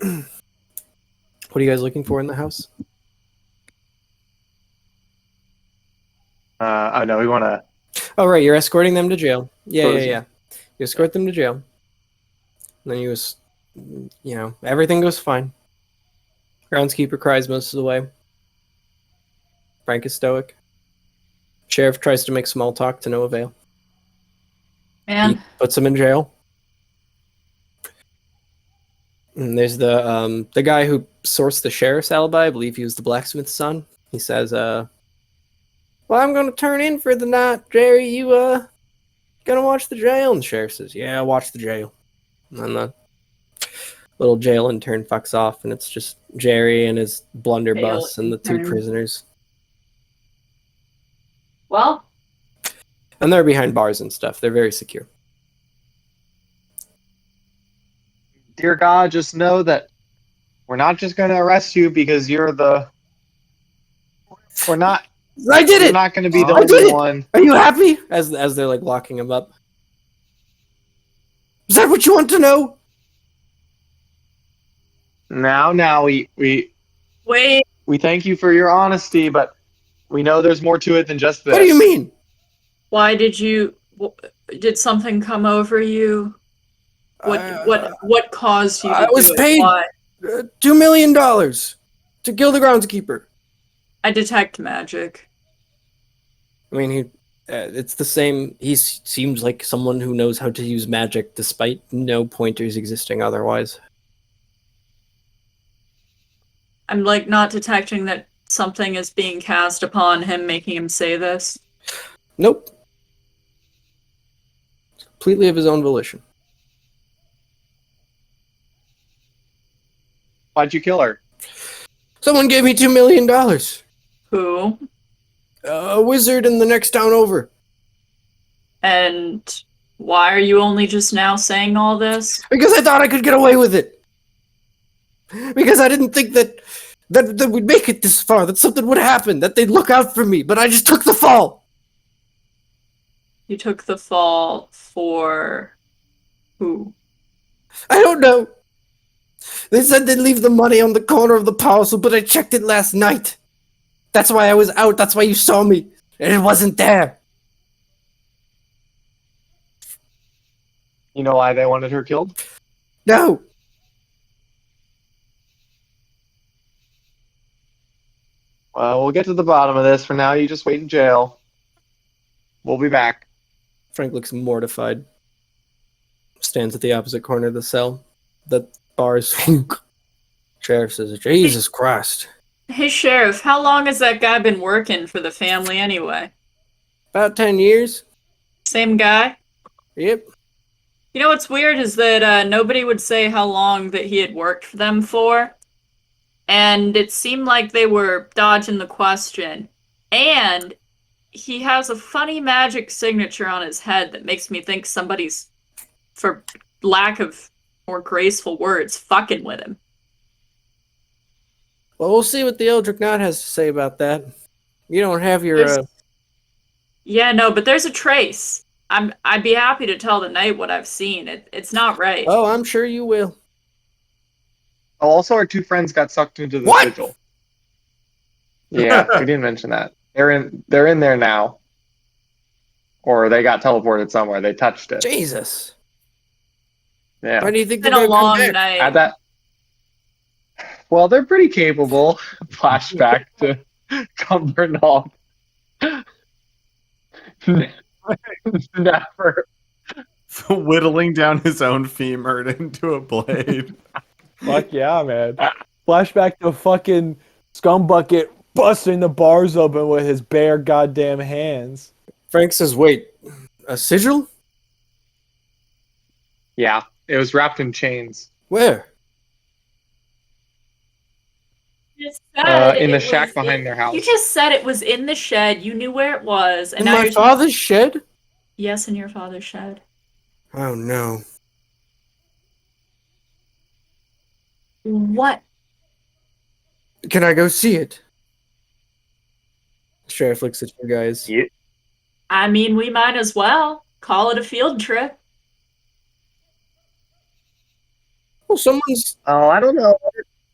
A: What are you guys looking for in the house?
E: Oh no, we want to.
A: Oh, right, you're escorting them to jail. Yeah.
E: Closing.
A: You escort them to jail. And then everything goes fine. Groundskeeper cries most of the way. Frank is stoic. Sheriff tries to make small talk to no avail.
D: Man,
A: He puts him in jail. And there's the guy who sourced the sheriff's alibi. I believe he was the blacksmith's son. He says, well, I'm going to turn in for the night. Jerry, you gonna watch the jail? And the sheriff says, yeah, watch the jail. And then the little jail intern fucks off, and it's just Jerry and his blunderbuss and the two
D: intern.
A: prisoners.
D: well,
A: And they're behind bars and stuff. They're very secure.
E: Dear God, just know that we're not just going to arrest you because you're the. We're not.
A: I did
E: You're
A: it!
E: not going to be the
A: I did
E: only
A: it!
E: one.
A: Are you happy? As they're like locking him up. Is that what you want to know?
E: Now, we
D: wait.
E: thank you for your honesty, but we know there's more to it than just this.
A: What do you mean?
D: Why did something come over you? What caused you to
A: I was
D: do it?
A: paid
D: Why?
A: $2 million to kill the groundskeeper.
D: I detect magic.
A: I mean, it's the same. He seems like someone who knows how to use magic despite no pointers existing otherwise.
D: I'm like not detecting that something is being cast upon him, making him say this.
A: Nope. Completely of his own volition.
E: Why'd you kill her?
A: Someone gave me $2 million.
D: Who?
A: A wizard in the next town over.
D: And why are you only just now saying all this?
A: Because I thought I could get away with it. Because I didn't think that we'd make it this far, that something would happen, that they'd look out for me, but I just took the fall.
D: You took the fall for who?
A: I don't know. They said they'd leave the money on the corner of the parcel, but I checked it last night. That's why I was out. That's why you saw me. And it wasn't there.
E: You know why they wanted her killed?
A: No.
E: Well, we'll get to the bottom of this. For now, you just wait in jail. We'll be back.
A: Frank looks mortified. Stands at the opposite corner of the cell. The bars. Sheriff says, Jesus Christ.
D: Hey, Sheriff, how long has that guy been working for the family anyway?
A: About 10 years.
D: Same guy?
A: Yep.
D: You know what's weird is that nobody would say how long that he had worked for them for. And it seemed like they were dodging the question. And he has a funny magic signature on his head that makes me think somebody's, for lack of more graceful words, fucking with him.
A: Well, we'll see what the Eldritch Knot has to say about that. You don't have your...
D: Yeah, no, but there's a trace. I'd be happy to tell the knight what I've seen. It's not right.
A: Oh, I'm sure you will.
E: Oh, also, our two friends got sucked into the sigil. Yeah, we didn't mention that. They're in there now. Or they got teleported somewhere. They touched it.
A: Jesus.
E: Yeah.
A: Why do you think
D: It's been a long night.
E: Add that. Well, they're pretty capable. Flashback to Cumbernauld. Never.
C: Whittling down his own femur into a blade.
B: Fuck yeah, man. Flashback to fucking Scumbucket busting the bars open with his bare goddamn hands.
A: Frank says, wait, a sigil?
E: Yeah, it was wrapped in chains.
A: Where?
E: In the shack behind their house.
D: You just said it was in the shed. You knew where it was. And
A: In
D: now
A: my
D: you're
A: father's shed?
D: Yes, in your father's shed.
A: Oh, no.
D: What?
A: Can I go see it? The sheriff looks at you guys.
E: Yeah.
D: I mean, we might as well. Call it a field trip.
A: Well, someone's...
E: Oh, I don't know.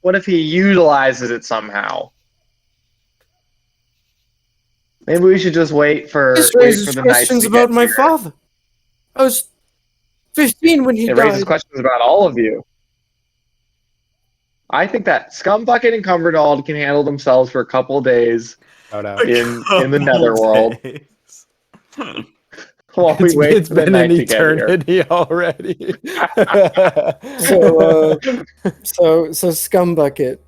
E: What if he utilizes it somehow? Maybe we should just wait for
A: This
E: wait
A: raises
E: for the night
A: questions
E: to
A: about
E: get
A: my
E: here.
A: father. I was 15 when he
E: It
A: died.
E: raises questions about all of you. I think that Scumbucket and Cumbernauld can handle themselves for a couple of days in the netherworld. While we wait
B: It's
E: for the
B: been
E: night
B: an
E: to get here.
B: eternity already.
A: So Scumbucket.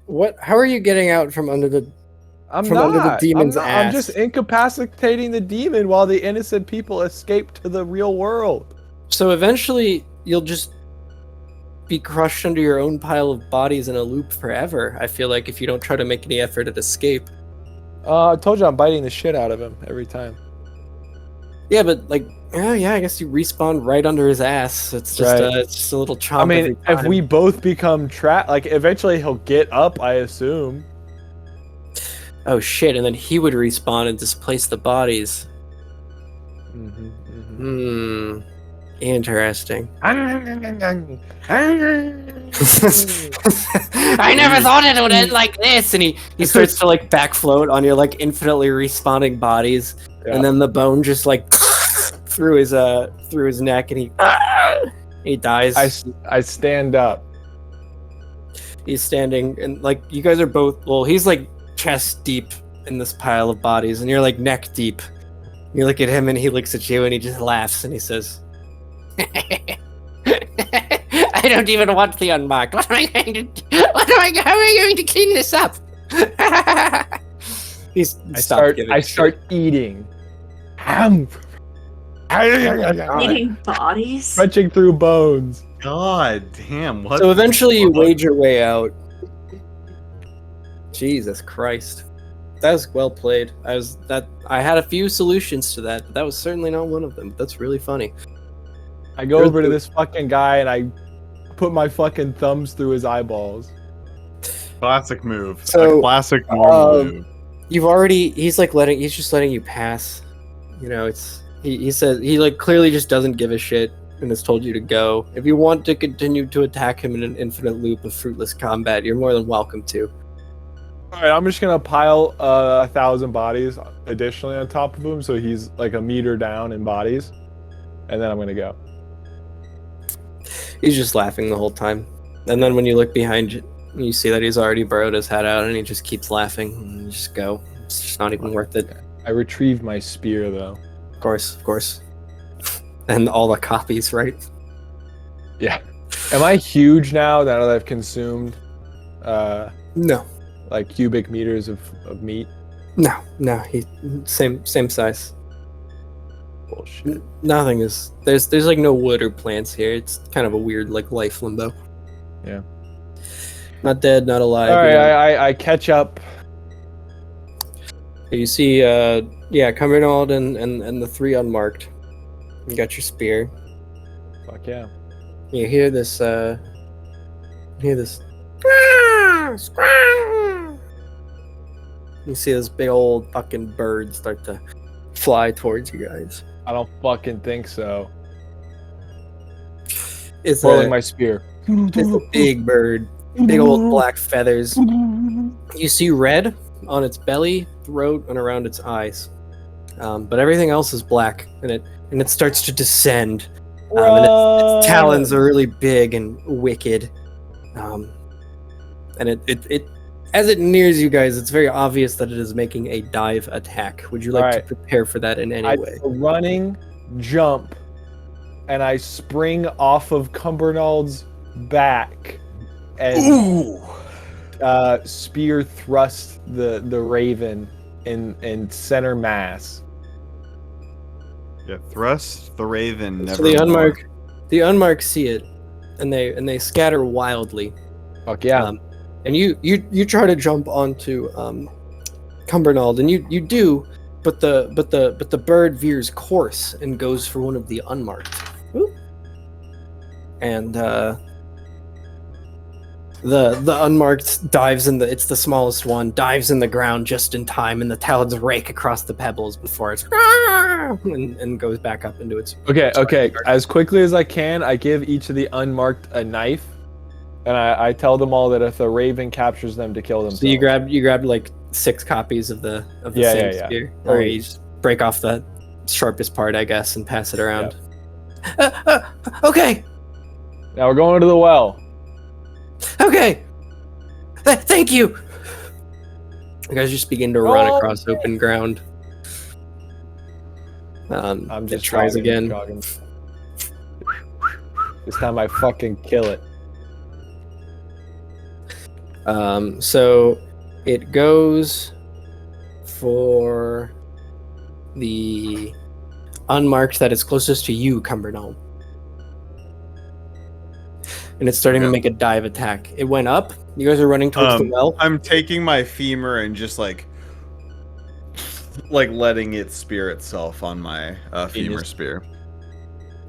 A: What? How are you getting out from under the under the demon's ass?
B: I'm just incapacitating the demon while the innocent people escape to the real world.
A: So eventually you'll just be crushed under your own pile of bodies in a loop forever. I feel like if you don't try to make any effort at escape.
B: I told you I'm biting the shit out of him every time.
A: Yeah, but like, oh yeah, I guess you respawn right under his ass. It's just
B: Right.
A: It's just a little chomp.
B: I mean,
A: every
B: if
A: time.
B: we both become trapped, like eventually he'll get up, I assume.
A: Oh shit! And then he would respawn and displace the bodies. Interesting.
G: I never thought it would end like this.
A: And he starts to like backfloat on your like infinitely respawning bodies,
B: Yeah.
A: and then the bone just like through his neck, and he dies.
B: I stand up.
A: He's standing, and like you guys are both. Well, he's like chest deep in this pile of bodies, and you're like neck deep. You look at him, and he looks at you, and he just laughs, and he says,
G: I don't even want the unmarked. What am I going to do? How am I going to clean this up?
B: I start eating.
D: Eating bodies?
B: Crunching through bones.
C: God damn! What?
A: So eventually, you wade your way out. Jesus Christ, that was well played. I had a few solutions to that, but that was certainly not one of them. But that's really funny.
B: I go over to this fucking guy and I put my fucking thumbs through his eyeballs.
C: Classic move.
A: So,
C: a classic normal move.
A: He's just letting you pass. You know, he says he like clearly just doesn't give a shit and has told you to go. If you want to continue to attack him in an infinite loop of fruitless combat, you're more than welcome to.
B: Alright, I'm just gonna pile 1,000 bodies additionally on top of him so he's like a meter down in bodies. And then I'm gonna go.
A: He's just laughing the whole time. And then when you look behind You see that he's already burrowed his head out, and he just keeps laughing. And you just go. It's just not even worth it.
B: I retrieve my spear, though.
A: Of course. And all the copies, right?
B: Yeah. Am I huge now that I've consumed,
A: No.
B: like cubic meters of meat?
A: No. He same size.
B: Bullshit.
A: Nothing is there's like no wood or plants here. It's kind of a weird like life limbo.
B: Yeah.
A: Not dead, not alive.
B: All right,
A: you know.
B: I catch up.
A: You see, Cumbernauld and the three unmarked. You got your spear.
B: Fuck yeah.
A: You hear this. You see this big old fucking bird start to fly towards you guys.
B: I don't fucking think so.
A: It's
B: Rolling my spear.
A: It's a big bird, big old black feathers. You see red on its belly, throat, and around its eyes, but everything else is black, and it starts to descend. And its talons are really big and wicked. And it as it nears you guys, it's very obvious that it is making a dive attack. Would you like to prepare for that in any way?
B: Running, jump, and I spring off of Cumbernald's back and spear thrust the raven in center mass.
C: Yeah, thrust the raven.
A: So the unmarked see it, and they scatter wildly.
B: Fuck yeah!
A: And you try to jump onto Cumbernald, and you do, but the bird veers course and goes for one of the unmarked. Ooh. And the unmarked dives in it's the smallest one, dives in the ground just in time, and the talons rake across the pebbles before it's and goes back up into its.
B: Okay. As quickly as I can, I give each of the unmarked a knife, and I tell them all that if the raven captures them, to kill them.
A: So you grabbed like 6 copies of the same spear, or you just break off the sharpest part, I guess, and pass it around.
B: Yep.
A: Okay.
B: Now we're going to the well.
A: Okay. Thank you. You guys just begin to run across open ground.
B: I'm just
A: it tries
B: jogging.
A: again.
B: This time I fucking kill it.
A: So it goes for the unmarked that is closest to you, Cumbernald. And it's starting to make a dive attack. It went up. You guys are running towards the well.
C: I'm taking my femur and just like letting it spear itself on my femur spear.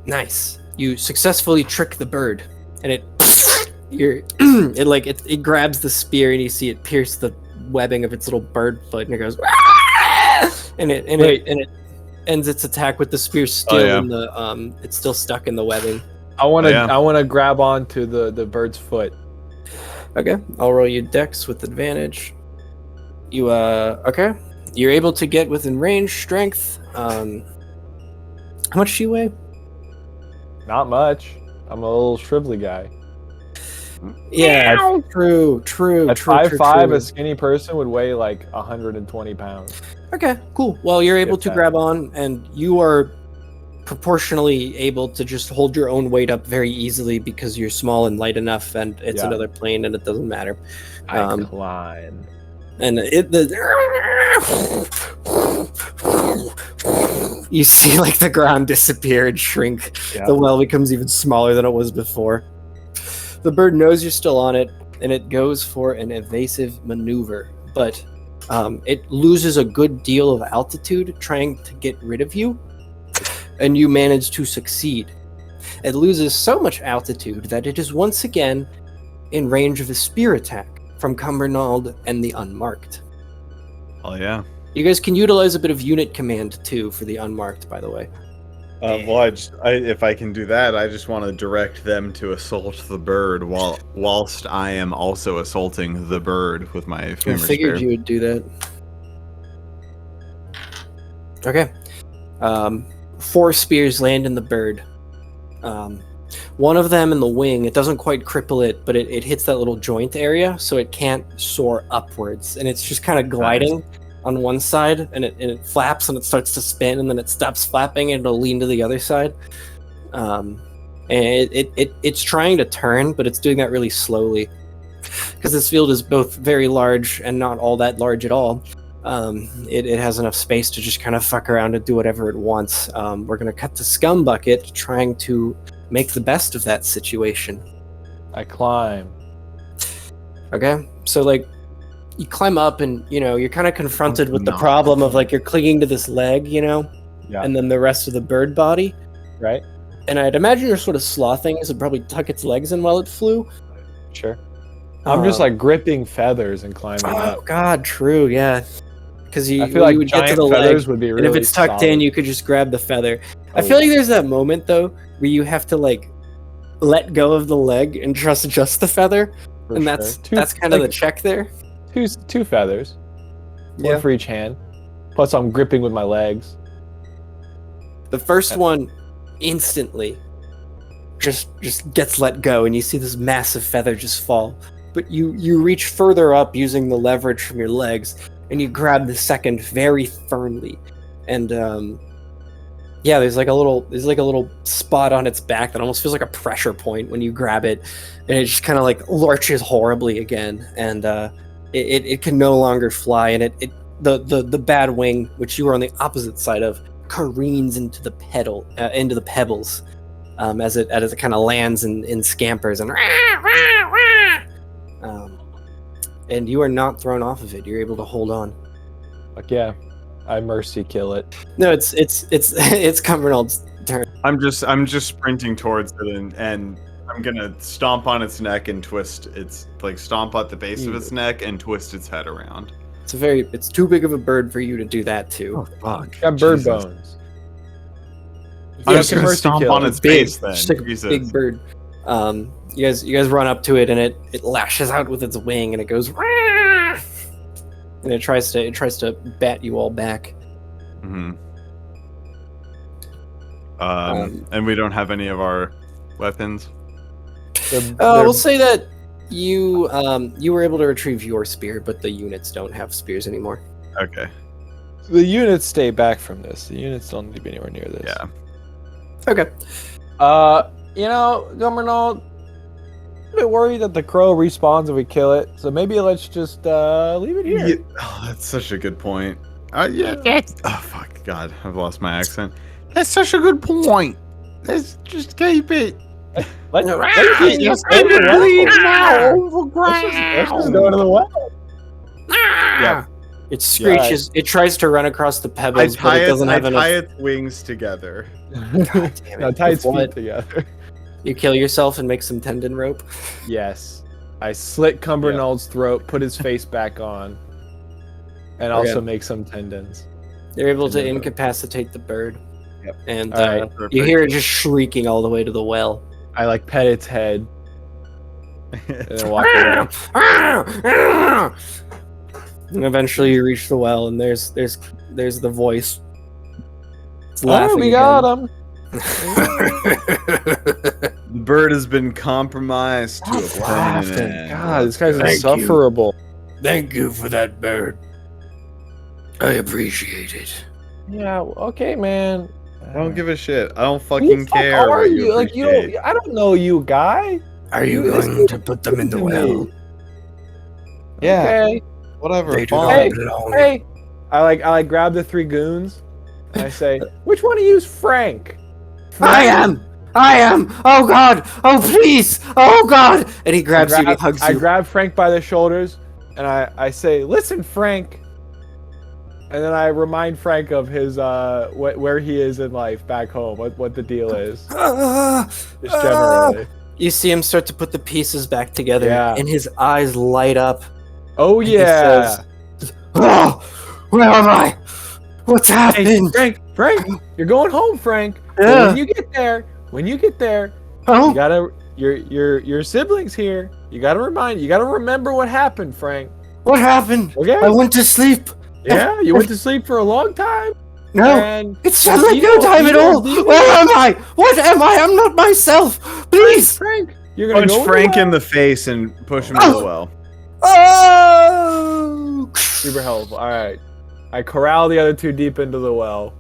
A: Nice. You successfully trick the bird, and it grabs the spear, and you see it pierce the webbing of its little bird foot, and it goes, and it ends its attack with the spear still in the it's still stuck in the webbing.
B: I want to grab onto the bird's foot.
A: Okay, I'll roll you dex with advantage. You okay? You're able to get within range, strength. How much do you weigh?
B: Not much. I'm a little shrivelly guy.
A: Yeah, true.
B: At 5'5", a skinny person would weigh like 120 pounds.
A: Okay, cool. Well, you're able to grab on, and you are proportionally able to just hold your own weight up very easily because you're small and light enough, and it's another plane, and it doesn't matter.
B: I climb.
A: And you see like the ground disappear and shrink. Yep. The well becomes even smaller than it was before. The bird knows you're still on it, and it goes for an evasive maneuver, but it loses a good deal of altitude trying to get rid of you, and you manage to succeed. It loses so much altitude that it is once again in range of a spear attack from Cumbernald and the unmarked.
C: Oh yeah.
A: You guys can utilize a bit of unit command too for the unmarked, by the way.
C: If I can do that, I just want to direct them to assault the bird whilst I am also assaulting the bird with my femur spear.
A: I figured you would do that. Okay. 4 spears land in the bird. One of them in the wing, it doesn't quite cripple it, but it hits that little joint area, so it can't soar upwards, and it's just kind of gliding on one side, and it flaps and it starts to spin, and then it stops flapping and it'll lean to the other side. And it's trying to turn, but it's doing that really slowly because this field is both very large and not all that large at all. It has enough space to just kind of fuck around and do whatever it wants. We're gonna cut to Scumbucket trying to make the best of that situation.
B: I climb.
A: Okay, so like you climb up and you're kind of confronted with the problem of like you're clinging to this leg, and then the rest of the bird body,
B: right?
A: And I'd imagine you're sort of slothing, so it'd probably tuck its legs in while it flew.
B: Sure. I'm just like gripping feathers and climbing up.
A: Oh God, true, yeah. Because
B: I feel like
A: would get to
B: giant
A: the
B: feathers
A: leg,
B: would be
A: and
B: really
A: if it's tucked in,
B: solid.
A: you could just grab the feather. I feel like there's that moment though where you have to like let go of the leg and trust just the feather,
B: For
A: and
B: sure.
A: that's kind of the check there.
B: Two feathers, one for each hand. Plus, I'm gripping with my legs.
A: The first one instantly just gets let go, and you see this massive feather just fall. But you reach further up using the leverage from your legs, and you grab the second very firmly. And there's like a little spot on its back that almost feels like a pressure point when you grab it, and it just kind of like lurches horribly again, and it can no longer fly, and the bad wing, which you were on the opposite side of, careens into the pebbles as it kind of lands and scampers and you are not thrown off of it. You're able to hold on.
B: Like, yeah, I mercy kill it.
A: No, it's Cumbernault's turn.
C: I'm just sprinting towards it and I'm gonna stomp on its neck and twist its stomp at the base of its neck and twist its head around.
A: It's too big of a bird for you to do that to.
C: Oh fuck!
B: Got bird
C: Jesus.
B: bones.
C: I'm just
B: can
C: gonna
B: mercy
C: stomp
B: kill
C: on
B: it.
C: its face then.
A: Just like a
C: Jesus.
A: big bird. You guys run up to it, and it lashes out with its wing, and it goes, "Rah!" And it tries to bat you all back.
C: Mm-hmm. And we don't have any of our weapons.
A: We'll say that you were able to retrieve your spear, but the units don't have spears anymore.
C: Okay.
B: The units stay back from this. The units don't need to be anywhere near this.
C: Yeah.
A: Okay.
B: Gumbernaut, I'm a bit worried that the crow respawns if we kill it, so maybe let's just leave it here.
C: Yeah. Oh, that's such a good point. Yeah. Oh fuck, God, I've lost my accent. That's such a good point. Let's just keep it.
B: Let's
C: It's
B: just
C: gonna bleed now
B: let's just go to the well.
C: Yeah.
A: It screeches. It tries to run across the pebbles, but it doesn't have enough.
C: its wings together.
A: God damn it.
B: No, tie its
A: With
B: feet
A: what?
B: together.
A: You kill yourself and make some tendon rope.
B: Yes. I slit Cumbernault's throat, put his face back on, and also make some tendons.
A: You're able to
B: Tendon rope.
A: incapacitate the bird.
C: Yep.
A: And
B: All right,
A: you hear it just shrieking all the way to the well.
B: I pet its head and then walk away.
A: And eventually you reach the well, and there's the voice. It's laughing
B: we
A: again.
B: got him.
C: The bird has been compromised to a permanent end.
B: God, this guy's
A: Thank you.
B: insufferable.
A: Thank you for that bird. I appreciate it.
B: Yeah, okay, man.
C: I don't give a shit. I don't
B: Who
C: fucking
B: the fuck
C: care.
B: are
C: what
B: you? Like you
C: appreciate.
B: don't. I don't know you, guy.
A: Are you
B: This
A: going to put them in the well?
C: Yeah.
B: Okay.
C: Whatever.
A: They do
C: fine.
A: not belong.
B: Hey, I grab the three goons and I say, "Which one of you is Frank?"
A: I am! Oh God! Oh please! Oh God! And he grabs you and he hugs
B: I
A: you.
B: grab Frank by the shoulders and I say, "Listen, Frank." And then I remind Frank of his where he is in life back home, what the deal is. Just generally.
A: You see him start to put the pieces back together,
B: Yeah.
A: and his eyes light up.
B: Oh
A: And he
B: yeah.
A: says, "Oh, where am I? What's
B: Hey,
A: happening?"
B: Frank, you're going home, Frank. But
A: Yeah.
B: when you get there,
A: Oh,
B: you gotta your siblings here. You gotta remember what happened, Frank.
A: what happened?
B: Okay?
A: I went to sleep.
B: Yeah, you went to sleep for a long time.
A: No,
B: And
A: it's felt like no
B: Evil-
A: time at
B: evil
A: all.
B: demon-
A: Where am I? What am I? I'm not myself. Please.
B: Frank, you're gonna
C: Punch
B: go
C: Frank in
B: well?
C: the face and push him into the well.
A: Oh!
B: Super helpful. All right. I corral the other two deep into the well.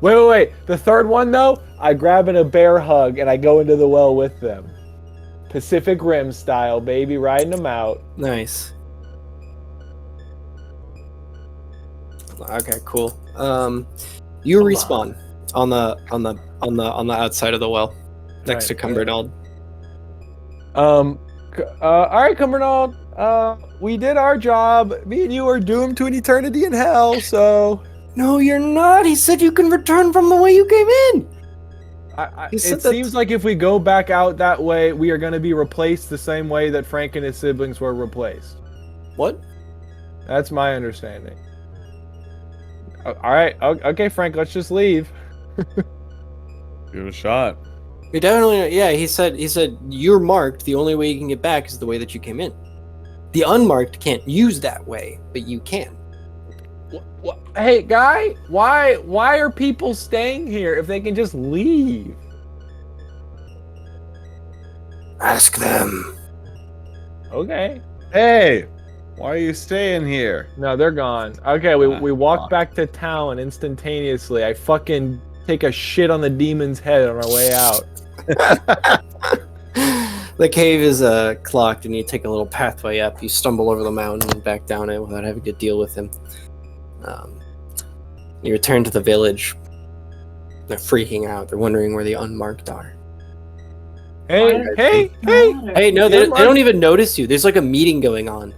B: Wait. The third one, though, I grab in a bear hug and I go into the well with them. Pacific Rim style, baby, riding them out.
A: Nice. Okay, cool. You respawn on the outside of the well, next to Cumbernauld.
B: All right, Cumbernauld. We did our job. Me and you are doomed to an eternity in hell. So
A: No, you're not. He said you can return from the way you came in. He
B: it
A: said that-
B: seems like if we go back out that way, we are going to be replaced the same way that Frank and his siblings were replaced.
A: What?
B: That's my understanding. All right. Okay, Frank. Let's just leave.
C: Give it a shot.
A: You definitely. Yeah, he said you're marked. The only way you can get back is the way that you came in. The unmarked can't use that way, but you can.
B: Hey, guy. Why are people staying here if they can just leave?
A: Ask them.
B: Okay.
C: Hey, why are you staying here?
B: No, they're gone. Okay, we walk back to town instantaneously. I fucking take a shit on the demon's head on our way out.
A: The cave is clocked, and you take a little pathway up. You stumble over the mountain and back down it without having to deal with him. You return to the village. They're freaking out. They're wondering where the unmarked are.
B: Hey!
A: Hey, no, they don't even notice you. There's like a meeting going on.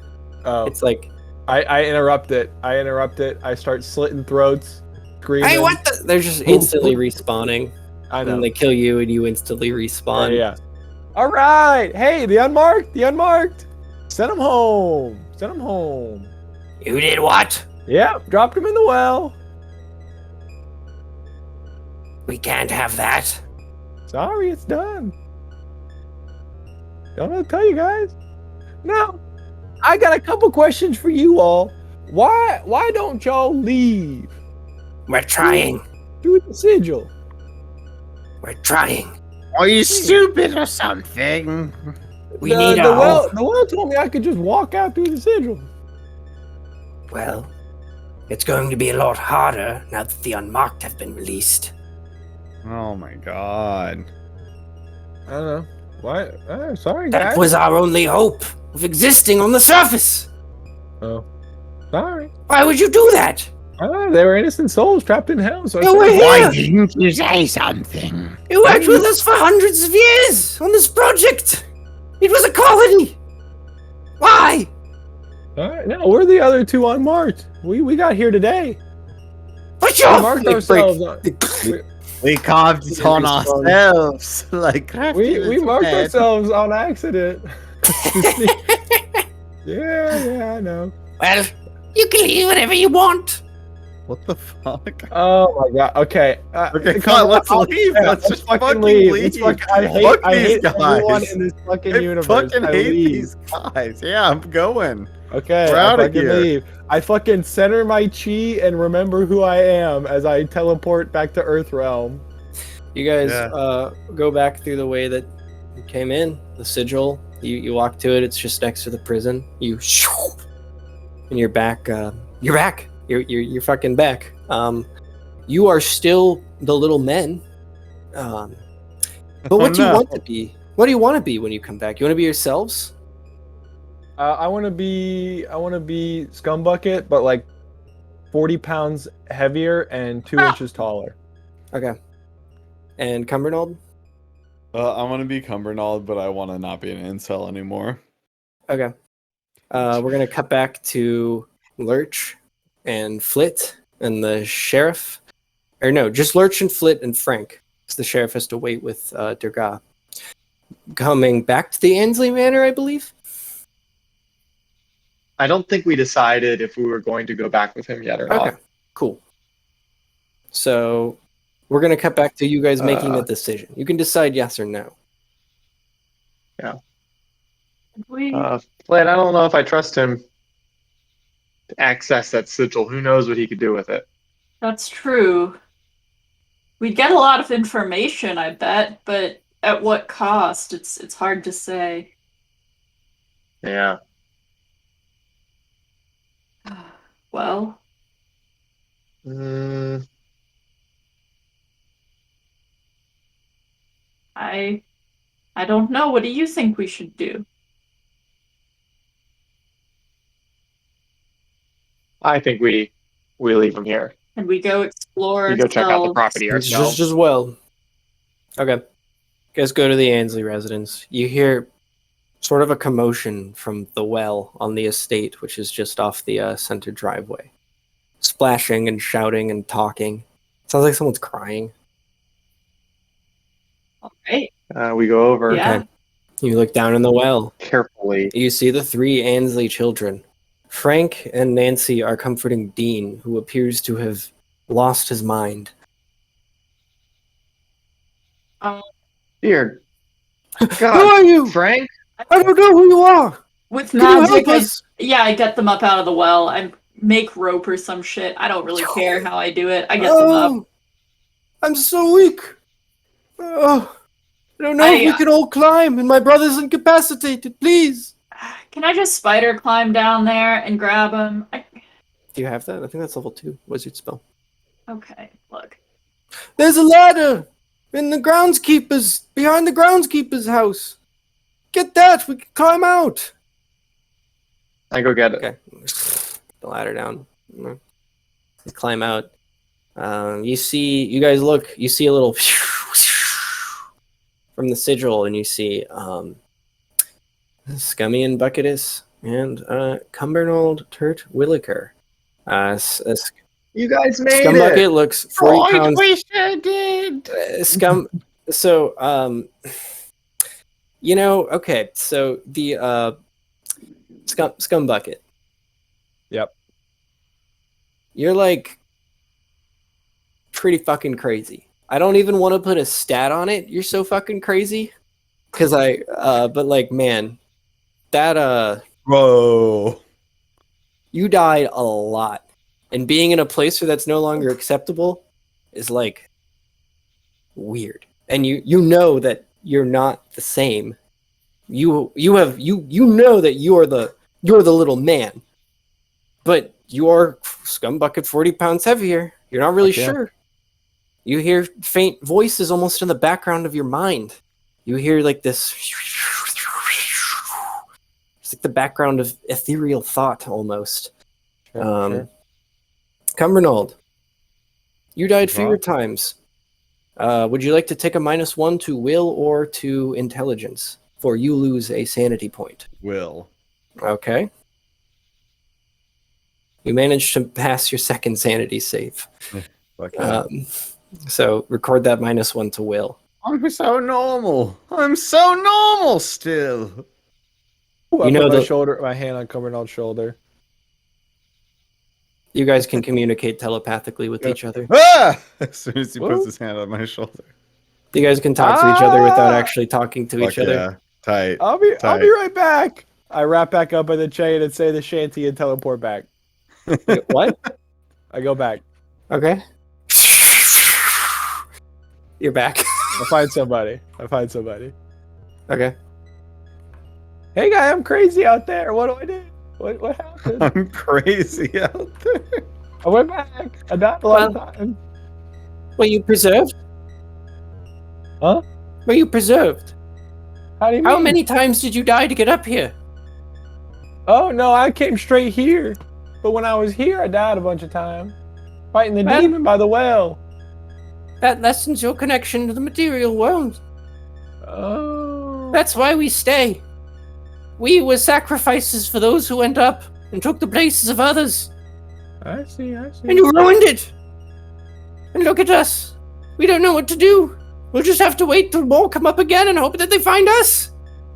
B: Oh,
A: It's like,
B: I interrupt it. I start slitting throats, screaming.
A: hey, what the? They're just instantly respawning.
B: I know.
A: And they kill you, and you instantly respawn.
B: Yeah. All right. Hey, the unmarked. Send them home.
G: You did what?
B: Yeah, dropped them in the well.
G: We can't have that.
B: Sorry, it's done. Don't know what to tell you guys. Now, I got a couple questions for you all. Why don't y'all leave?
G: We're trying.
B: Do the sigil.
G: We're trying.
F: Are you stupid or something?
G: We need a
B: well. The well told me I could just walk out through the sigil.
G: Well, it's going to be a lot harder now that the unmarked have been released.
C: Oh my god.
B: I don't know. Why? Sorry,
G: That
B: guys.
G: was our only hope of existing on the surface.
B: Oh, sorry.
G: Why would you do that?
B: They were innocent souls trapped in hell. So I
A: No
B: said,
A: way.
F: Why
A: Yeah.
F: didn't you say something?
G: You worked with us for hundreds of years on this project. It was a colony. Why?
B: all right, no, we're the other two unmarked. We got here today.
G: But
B: We
G: you're
B: marked
A: They
B: ourselves.
F: We carved it on ourselves. Like
B: We marked ourselves on accident. Yeah, I know.
G: well, you can leave whenever you want.
C: What the fuck?
B: Oh my god. Okay.
C: Okay, come on, let's leave. Let's just fucking leave.
B: I
C: Fuck
B: hate
C: these
B: everyone
C: guys.
B: in this fucking
C: I
B: universe.
C: fucking
B: I
C: hate
B: leave.
C: these guys. Yeah, I'm going.
B: Okay,
C: We're
B: I
C: outta
B: fucking
C: here.
B: leave. I fucking center my chi and remember who I am as I teleport back to Earth Realm.
A: You guys
C: Yeah.
A: go back through the way that you came in. The sigil. You walk to it. It's just next to the prison. You and you're back. You're back. You're fucking back. You are still the little men. But what do you
C: no.
A: want to be? What do you want to be when you come back? You want to be yourselves?
B: I want to be Scumbucket, but like 40 pounds heavier and 2 inches taller.
A: Okay. And Cumbernauld?
C: I want to be Cumbernauld, but I want to not be an incel anymore.
A: Okay. We're gonna cut back to Lurch and Flit and the sheriff. Or no, just Lurch and Flit and Frank. Because the sheriff has to wait with Durga. Coming back to the Ansley Manor, I believe.
E: I don't think we decided if we were going to go back with him yet or not.
A: Okay, cool. So we're gonna cut back to you guys making the decision. You can decide yes or no.
D: We
E: Fled, I don't know if I trust him to access that sigil. Who knows what he could do with it?
D: That's true. We'd get a lot of information, I bet, but at what cost? It's hard to say.
E: Yeah.
D: Well,
E: Mm,
D: I don't know. What do you think we should do?
E: I think we leave him here.
D: Can we go explore
E: We go check out the
D: ourselves?
E: property ourselves.
A: Just as well. Okay. You guys go to the Ansley residence. You hear sort of a commotion from the well on the estate, which is just off the center driveway. Splashing and shouting and talking. Sounds like someone's crying.
D: All right.
E: We go over
D: Yeah.
A: Okay. You look down in the well.
E: carefully.
A: You see the 3 Ansley children. Frank and Nancy are comforting Dean, who appears to have lost his mind.
E: Dear
A: Who
E: God,
A: are you?
E: Frank?
A: I don't know who you are.
D: With
A: Can you
D: magic,
A: help us?
D: I get them up out of the well. I make rope or some shit. I don't really care how I do it. I get them up.
A: Oh, I'm so weak. Oh, I don't know if we
D: I-
A: can all climb, and my brother's incapacitated. Please.
D: Can I just spider climb down there and grab him?
A: Do you have that? I think that's level 2 wizard spell.
D: Okay, look.
A: There's a ladder in the groundskeeper's behind the groundskeeper's house. Get that. We can climb out.
E: I go get it.
A: Okay. The ladder down. You climb out. You guys see a little from the sigil, and you see Scummy and Bucketus and Cumbernold Turt Williker.
E: You guys made
A: Scum
E: it.
A: Bucket looks 40 pounds.
F: We sure did.
A: Scum. So, okay. So the Scum Bucket.
B: Yep.
A: You're like pretty fucking crazy. I don't even want to put a stat on it. You're so fucking crazy. Cause but like, man, that
C: Whoa.
A: you died a lot, and being in a place where that's no longer acceptable is like weird. And you know that you're not the same. You know that you're the little man, but you are Scumbucket 40 pounds heavier. You're not really
B: Fuck yeah.
A: sure. You hear faint voices almost in the background of your mind. You hear like this. It's like the background of ethereal thought almost.
B: Sure.
A: Cumbernold, you died
C: Uh-huh.
A: fewer times. Would you like to take a -1 to will or to intelligence? For you lose a sanity point.
C: Will.
A: Okay. You managed to pass your second sanity save.
C: Fuck yeah.
A: So record that -1 to will.
C: I'm so normal. I'm so normal still.
B: Ooh, I
A: You know
B: put
A: the-
B: my hand on Cumbernold's shoulder.
A: You guys can communicate telepathically with each other.
C: Ah! As soon as he
B: Whoa.
C: puts his hand on my shoulder.
A: You guys can talk to each other without
B: Ah!
A: actually talking to
C: Fuck
A: each other.
C: yeah. Tight.
B: I'll be
C: Tight.
B: right back. I wrap back up in the chain and say the shanty and teleport back.
A: Wait, what?
B: I go back.
A: Okay. You're back.
B: I find somebody.
A: Okay.
B: Hey guy, I'm crazy out there. What do I do? What happened?
C: I'm crazy out there.
B: I went back. I died a lot of times.
A: Were you preserved?
B: Huh?
A: Were you preserved?
B: How do you
A: How
B: mean?
A: many times did you die to get up here?
B: Oh no, I came straight here. But when I was here, I died a bunch of times. Fighting the
A: Well-
B: demon by the well.
A: That lessens your connection to the material world.
B: Oh.
A: That's why we stay. We were sacrifices for those who went up and took the places of others.
B: I see.
A: And you ruined it. And look at us. We don't know what to do. We'll just have to wait till more come up again and hope that they find us.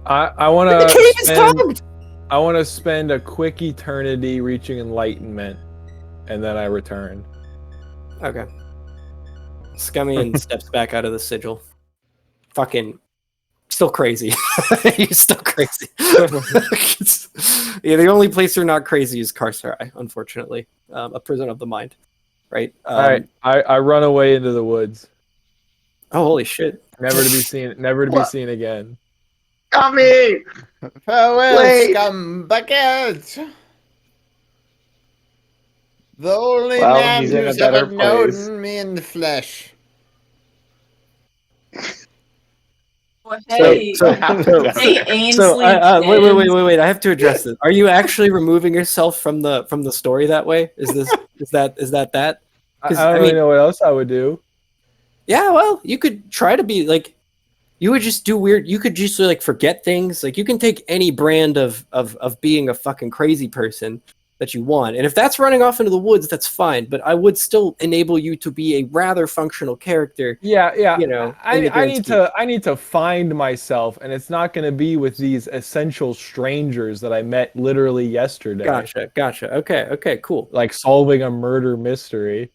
B: I want
A: The
B: to
A: cave is clogged.
B: I want to spend a quick eternity reaching enlightenment, and then I return.
A: Okay. Scummy steps back out of the sigil. Fucking still crazy. You're still crazy. Yeah, the only place you're not crazy is Carcerai, unfortunately. A prison of the mind. right?
B: All right, I run away into the woods,
A: Oh, holy shit!
B: never to be seen. Never to be seen again.
E: Tommy!
C: Farewell,
E: Wait.
C: scumbucket! The only
E: Well,
C: man
E: he's in a
C: who's
E: better
C: ever
E: place.
C: known me in the flesh.
D: Well, hey,
A: so-
D: hey,
A: So,
D: Ainsley.
A: wait! I have to address this. Are you actually removing yourself from the story that way? Is that? 'Cause,
B: I don't
A: I
B: really
A: mean-
B: know what else I would do.
A: Yeah, well, you could try to be like. You would just do weird. You could just like forget things. Like you can take any brand of being a fucking crazy person that you want, and if that's running off into the woods, that's fine. But I would still enable you to be a rather functional character.
B: Yeah.
A: You know,
B: I
A: in the grand scheme.
B: need to find myself, and it's not going to be with these essential strangers that I met literally yesterday.
A: Gotcha. Okay, cool.
B: Like solving a murder mystery.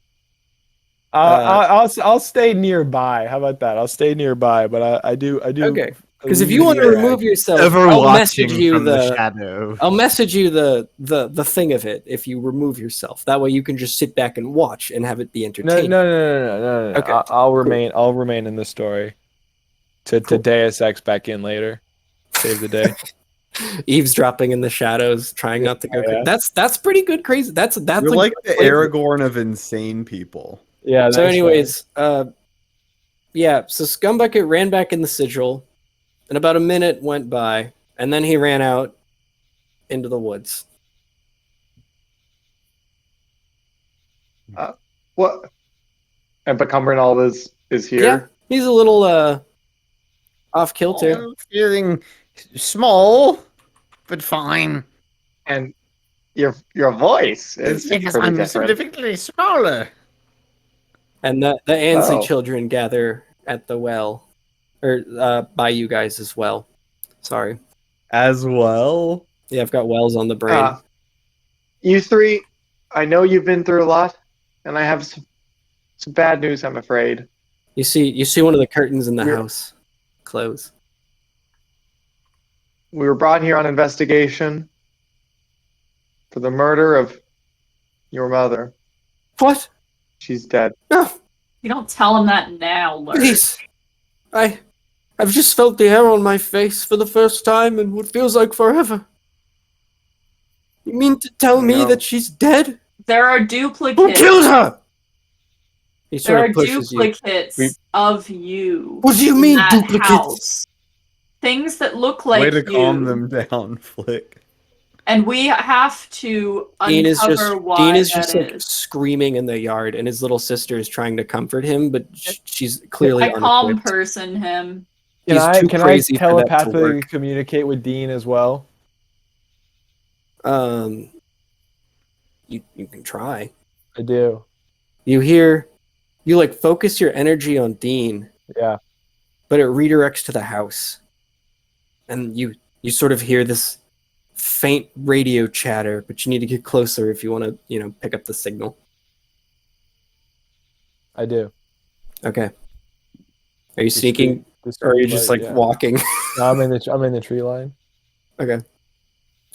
B: I'll stay nearby. How about that? I'll stay nearby, but I do.
A: Okay. Because if you want to remove yourself,
C: Overwatching from the shadow.
A: I'll message you the thing of it if you remove yourself. That way you can just sit back and watch and have it be
B: No.
A: entertaining.
B: Okay. I'll remain. I'll remain in the story. To
A: Cool.
B: Deus Ex back in later. Save the day.
A: Eavesdropping in the shadows, trying not to go.
B: Yeah.
A: That's pretty good. Crazy. That's
C: You're like the Aragorn of insane people.
B: Yeah.
A: So,
B: thanks,
A: anyways, yeah. So Scumbucket ran back in the sigil, and about a minute went by, and then he ran out into the woods.
E: What? And Cumbernauld is here.
A: Yeah, he's a little off kilter.
C: I'm feeling small, but fine.
E: And your voice
C: It's
E: is
C: because
E: pretty
C: I'm
E: different.
C: significantly smaller.
A: And the Ansley
E: Oh.
A: children gather at the well, or by you guys as well. Sorry.
C: As well.
A: Yeah, I've got wells on the brain.
E: You three, I know you've been through a lot, and I have some bad news, I'm afraid.
A: You see one of the curtains in the
E: You're-
A: house close.
E: We were brought here on investigation for the murder of your mother.
A: What?
E: She's dead.
A: No,
D: You don't tell him that now, Lurk.
A: please. I've just felt the hair on my face for the first time in what feels like forever. You mean to tell me
E: No.
A: that she's dead?
D: There are
A: Who
D: duplicates.
A: killed her? He
D: There
A: sort
D: are
A: of pushes you.
D: duplicates of you.
A: What do you
D: in
A: mean
D: that
A: duplicates?
D: house. Things that look like
C: Way to
D: you.
C: calm them down, Flick.
D: And we have to
A: Dean is
D: uncover why
A: Dean is
D: that
A: just like
D: is.
A: screaming in the yard, and his little sister is trying to comfort him, but she's clearly
D: I calm
A: unequipped.
D: person him.
A: He's too
B: Can I
A: crazy for that to
B: telepathically
A: work.
B: communicate with Dean as well?
A: You can try.
B: I do.
A: You like focus your energy on Dean,
B: Yeah.
A: but it redirects to the house, and you sort of hear this faint radio chatter, but you need to get closer if you want to pick up the signal.
B: I do.
A: Okay. Are you sneaking, or are you just like walking?
B: No, I'm in the tree line.
A: Okay.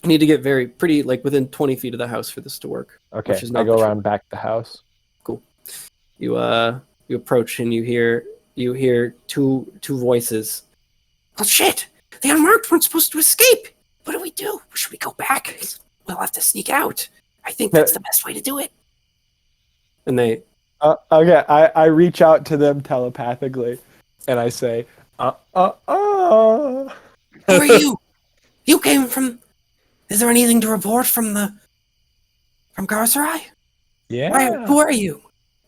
A: You need to get pretty like within 20 feet of the house for this to work.
B: Okay.
A: Which is
B: I
A: not
B: go
A: the
B: around back the house.
A: Cool. You approach and you hear two voices.
G: Oh shit! The unmarked one's supposed to escape. What do we do? Should we go back? We'll have to sneak out. I think that's the best way to do it.
A: And they
B: Okay. I reach out to them telepathically, and I say,
G: Who are you? You came from. Is there anything to report from Garsarai?
B: Yeah.
G: Who are you?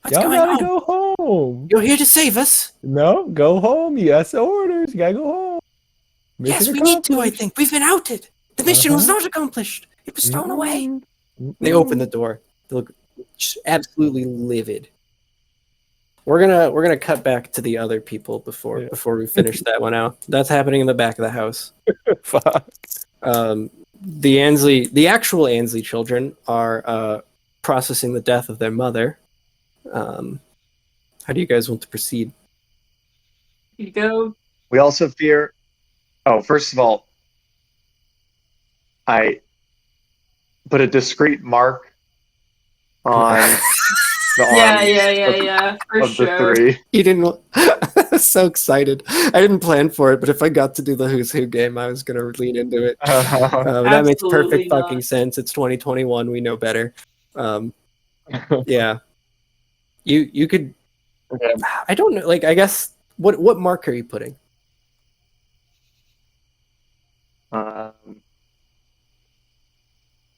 G: What's
B: Y'all
G: going
B: gotta
G: on?
B: go home.
G: You're here to save us.
B: No, go home. You got the orders. You gotta go home.
G: Yes,
B: Mission
G: we need to. I
B: accomplished.
G: think we've been outed. The mission was
B: Uh-huh.
G: not accomplished. It was thrown away.
A: They open the door. They look just absolutely livid. We're gonna cut back to the other people before we finish that one out. That's happening in the back of the house.
B: Fuck.
A: The actual Ansley children are processing the death of their mother. How do you guys want to proceed?
D: You go.
E: We also fear. Oh, first of all, I put a discreet mark on the arms
D: Yeah, for
E: of
D: sure.
E: the three.
A: You didn't. I was so excited. I didn't plan for it, but if I got to do the Who's Who game, I was going to lean into it. That makes
D: Absolutely
A: perfect fucking
D: not.
A: sense. It's 2021. We know better. Yeah. You could.
E: Okay.
A: I don't know. Like, I guess what mark are you putting?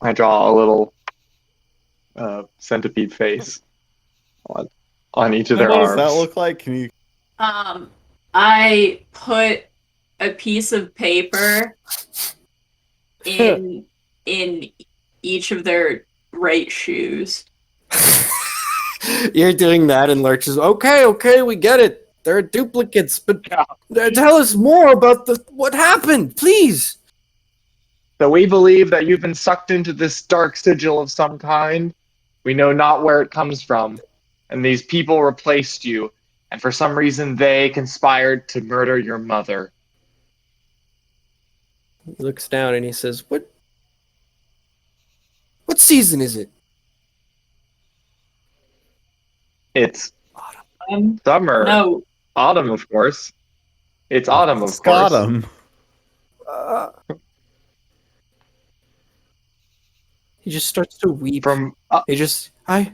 E: I draw a little centipede face on each of
C: And
E: their
C: what
E: arms.
C: does that look like? Can you?
D: I put a piece of paper in each of their right shoes.
A: You're doing that, and Lurch is okay. We get it. They're duplicates, but tell us more about what happened, please.
E: So we believe that you've been sucked into this dark sigil of some kind. We know not where it comes from, and these people replaced you, and for some reason they conspired to murder your mother.
A: He looks down and he says, What season is it?"
E: It's
D: Um,
E: summer.
D: no,
E: Autumn, of course. It's autumn, of course.
C: Autumn.
A: He just starts to weep.
E: From
A: The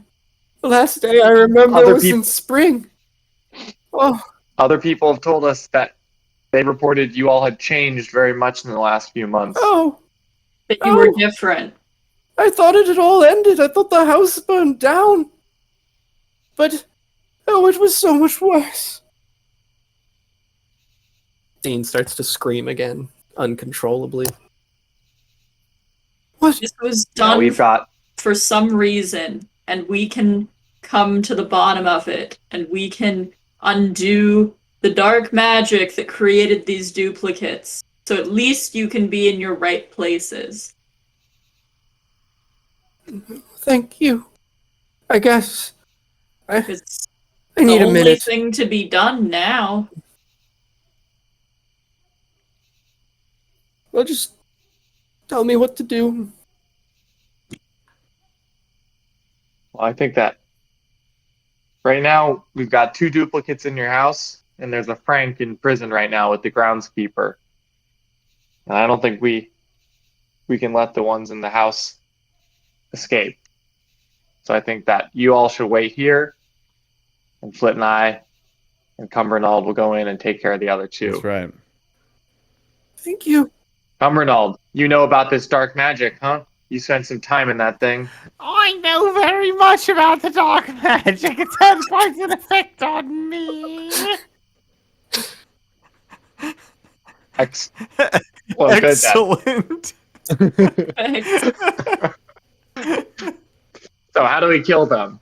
A: last day I remember
E: Other
A: was
E: peop-
A: in spring. Oh,
E: other people have told us that they reported you all had changed very much in the last few months.
D: but you were different.
A: I thought it had all ended. I thought the house burned down. But, it was so much worse. Dean starts to scream again, uncontrollably. What?
D: This was
E: Now
D: done
E: we've got
D: for some reason, and we can come to the bottom of it, and we can undo the dark magic that created these duplicates. So at least you can be in your right places.
A: Thank you. I guess.
D: It's
A: I need
D: the
A: a
D: only
A: minute.
D: thing to be done now.
A: Well, just tell me what to do.
E: Well, I think that right now we've got 2 duplicates in your house, and there's a Frank in prison right now with the groundskeeper. And I don't think we can let the ones in the house escape. So I think that you all should wait here, and Flit and I and Cumbernauld will go in and take care of the other 2.
C: That's right.
A: Thank you.
E: Cumbernauld, you know about this dark magic, huh? You spent some time in that thing.
F: I know very much about the dark magic. It's had quite an effect on me.
E: Well, good
C: Excellent.
E: So how do we kill them?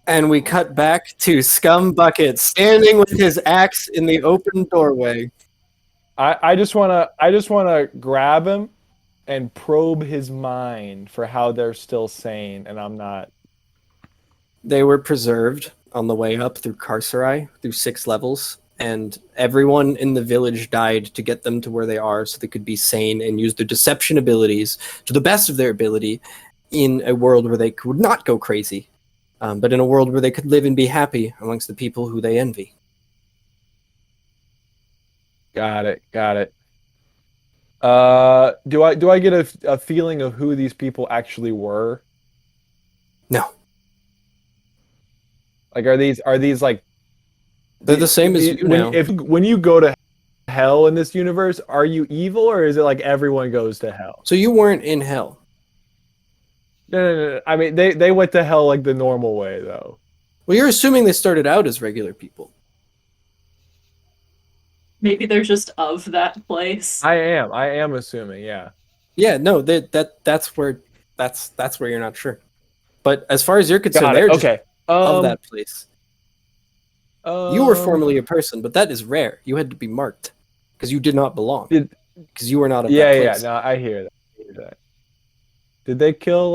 A: And we cut back to Scum Bucket standing with his axe in the open doorway.
B: I just wanna grab him and probe his mind for how they're still sane, and I'm not.
A: They were preserved on the way up through Carcerai, through 6 levels, and everyone in the village died to get them to where they are so they could be sane and use their deception abilities to the best of their ability in a world where they could not go crazy, but in a world where they could live and be happy amongst the people who they envy.
B: Got it. Do I get a feeling of who these people actually were?
A: No.
B: Like, are these like
A: They're the same as you now.
B: When you go to hell in this universe, are you evil, or is it like everyone goes to hell?
A: So you weren't in hell.
B: No. I mean, they went to hell like the normal way, though.
A: Well, you're assuming they started out as regular people.
D: Maybe they're just of that place.
B: I am assuming, yeah.
A: Yeah, no, that's where you're not sure. But as far as you're concerned,
B: Got it.
A: they're just
B: Okay.
A: of that place. You were formerly a person, but that is rare. You had to be marked because you did not belong. Because you were not of that place.
B: No, I hear that. Did they kill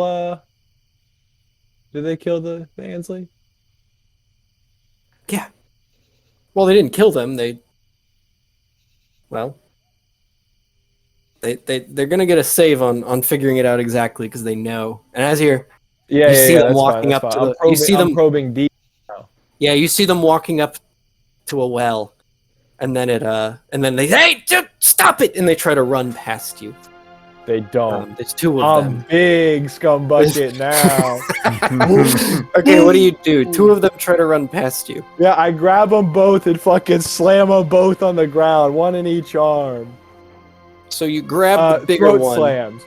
B: the Ansley?
A: Yeah. Well, they didn't kill them. They're gonna get a save on figuring it out exactly because they know. And as you're
B: Yeah,
A: You see them
B: that's
A: walking
B: fine,
A: up
B: that's
A: to
B: fine.
A: the- you see
B: I'm
A: them-
B: probing deep.
A: Yeah, you see them walking up to a well, and then they hey, dude, stop it, and they try to run past you.
B: They don't.
A: There's two of them.
B: Big scumbucket now.
A: Okay, what do? Two of them try to run past you.
B: Yeah, I grab them both and fucking slam them both on the ground, one in each arm.
A: So you grab the bigger
B: throat
A: one.
B: slams.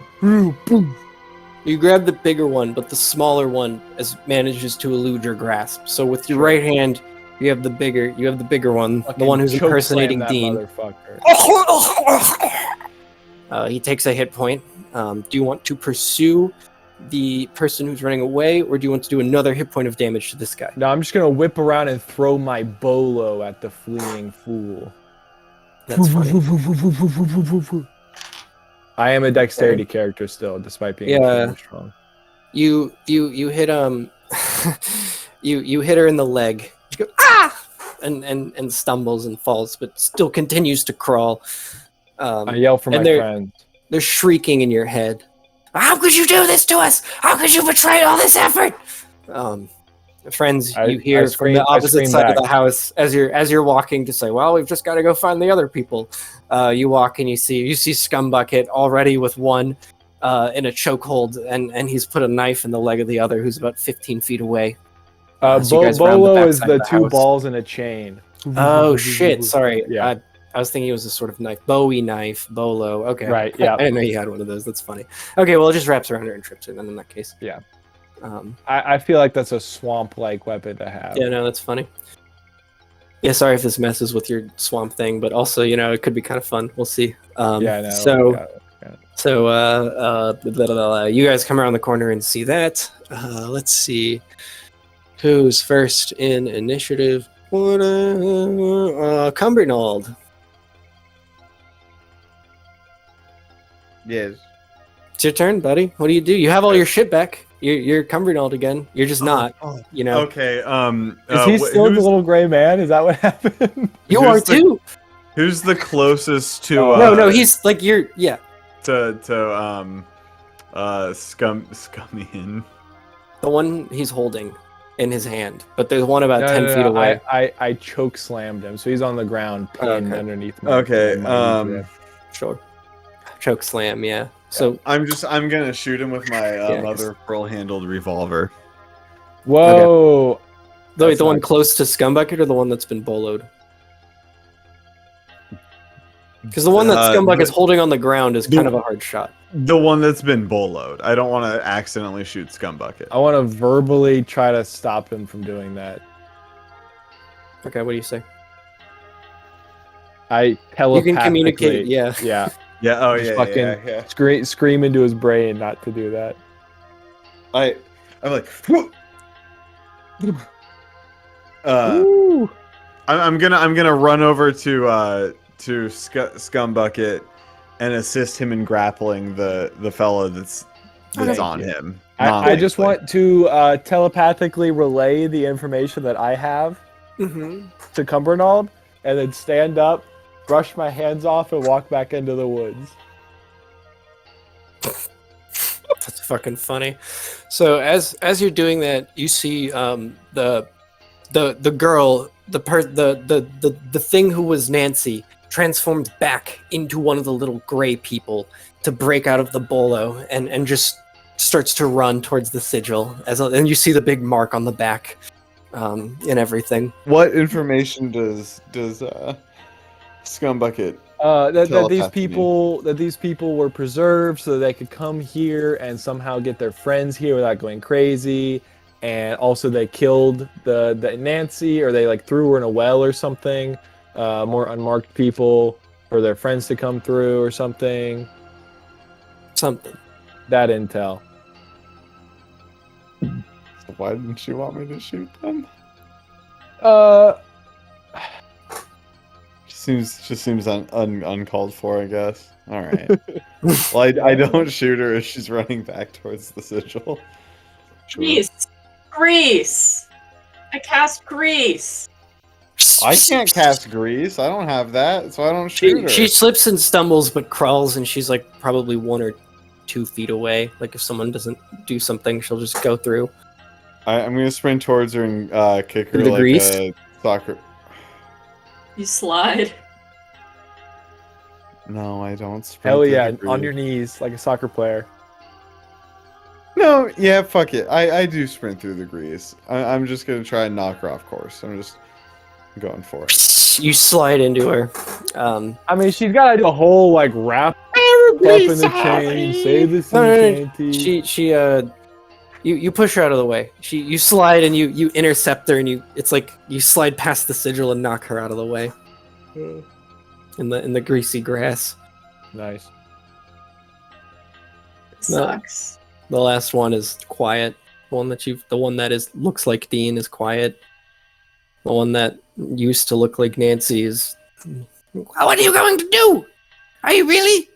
A: You grab the bigger one, but the smaller one manages to elude your grasp. So with your right hand, you have the bigger one, the one who's
B: choke
A: impersonating
B: slam that
A: Dean.
B: motherfucker.
A: He takes a hit point. Do you want to pursue the person who's running away, or do you want to do another hit point of damage to this guy?
B: No, I'm just gonna whip around and throw my bolo at the fleeing fool.
A: That's funny.
B: I am a dexterity character still, despite being extremely strong.
A: You hit you hit her in the leg. She goes and stumbles and falls, but still continues to crawl.
B: I yell for my friends.
A: They're shrieking in your head. How could you do this to us? How could you betray all this effort? Friends, you hear from the opposite side of the house as you're walking to say, "Well, we've just got to go find the other people." You walk and you see Scumbucket already with one in a chokehold, and he's put a knife in the leg of the other, who's about 15 feet away.
B: Bolo is the two balls in a chain.
A: Oh shit! Sorry.
B: Yeah.
A: I was thinking it was a sort of knife. Bowie knife, bolo. Okay.
B: Right, yeah.
A: I didn't know you had one of those. That's funny. Okay, well, it just wraps around her and trips her then in that case.
B: Yeah. I feel like that's a swamp-like weapon to have.
A: Yeah, no, that's funny. Yeah, sorry if this messes with your swamp thing, but also, it could be kind of fun. We'll see.
B: Yeah, no.
A: So, you guys come around the corner and see that. Let's see. Who's first in initiative? Cumbernauld.
C: Yes.
A: It's your turn, buddy. What do? You have all your shit back. You're Cumbernauld again. You're just not.
C: Okay.
B: Is he still the little gray man? Is that what happened?
A: You are too.
C: Who's the closest to?
A: No. He's like you're. Yeah.
C: To Scummian.
A: The one he's holding in his hand, but there's one about 10 feet away.
B: I choke slammed him, so he's on the ground, pinned underneath me.
C: Okay.
A: Sure. Choke slam. Yeah. So
C: I'm gonna shoot him with my mother pearl-handled revolver.
B: Whoa!
A: Okay. The one close to Scumbucket or the one that's been boloed? Because the one that Scumbucket is holding on the ground is kind of a hard shot.
C: The one that's been boloed. I don't want to accidentally shoot Scumbucket.
B: I want to verbally try to stop him from doing that.
A: Okay, what do you say?
B: I telepathically.
A: You can communicate. Yeah.
B: Yeah.
C: Yeah. Oh
B: Just
C: yeah.
B: fucking scream into his brain not to do that.
C: I'm like. I'm gonna run over to Scumbucket and assist him in grappling the fellow that's on him.
B: I just want to telepathically relay the information that I have to Cumbernauld, and then stand up, brush my hands off, and walk back into the woods.
A: That's fucking funny. So as you're doing that, you see the girl, the thing who was Nancy, transformed back into one of the little gray people to break out of the bolo and just starts to run towards the sigil and you see the big mark on the back and everything.
C: What information does Scumbucket
B: that these people were preserved so they could come here and somehow get their friends here without going crazy, and also they killed the Nancy, or they threw her in a well or something. More unmarked people for their friends to come through or something. That intel.
C: So why didn't you want me to shoot them? Just seems uncalled for, I guess. All right. Well, I don't shoot her as she's running back towards the sigil.
D: Grease. I cast grease.
C: I can't cast grease. I don't have that, so I don't shoot her.
A: She slips and stumbles, but crawls, and she's probably 1 or 2 feet away. Like if someone doesn't do something, she'll just go through.
C: I'm gonna sprint towards her and kick her
A: In the
C: like
A: grease?
C: a soccer.
D: You slide.
C: No, I don't sprint.
B: Hell
C: through
B: yeah,
C: the
B: on
C: grease.
B: your knees like a soccer player.
C: No, yeah, fuck it. I do sprint through the grease. I'm just gonna try and knock her off course. I'm just going for it.
A: You slide into her.
B: I mean, she's got to do a whole like rap up in the chain, save the sea
A: No, no, no.
B: shanty.
A: You push her out of the way. You slide and you intercept her, and it's like you slide past the sigil and knock her out of the way. In the greasy grass.
B: Nice.
D: Sucks.
A: The last one is quiet. The one that looks like Dean is quiet. The one that used to look like Nancy is.
G: What are you going to do? Are you really?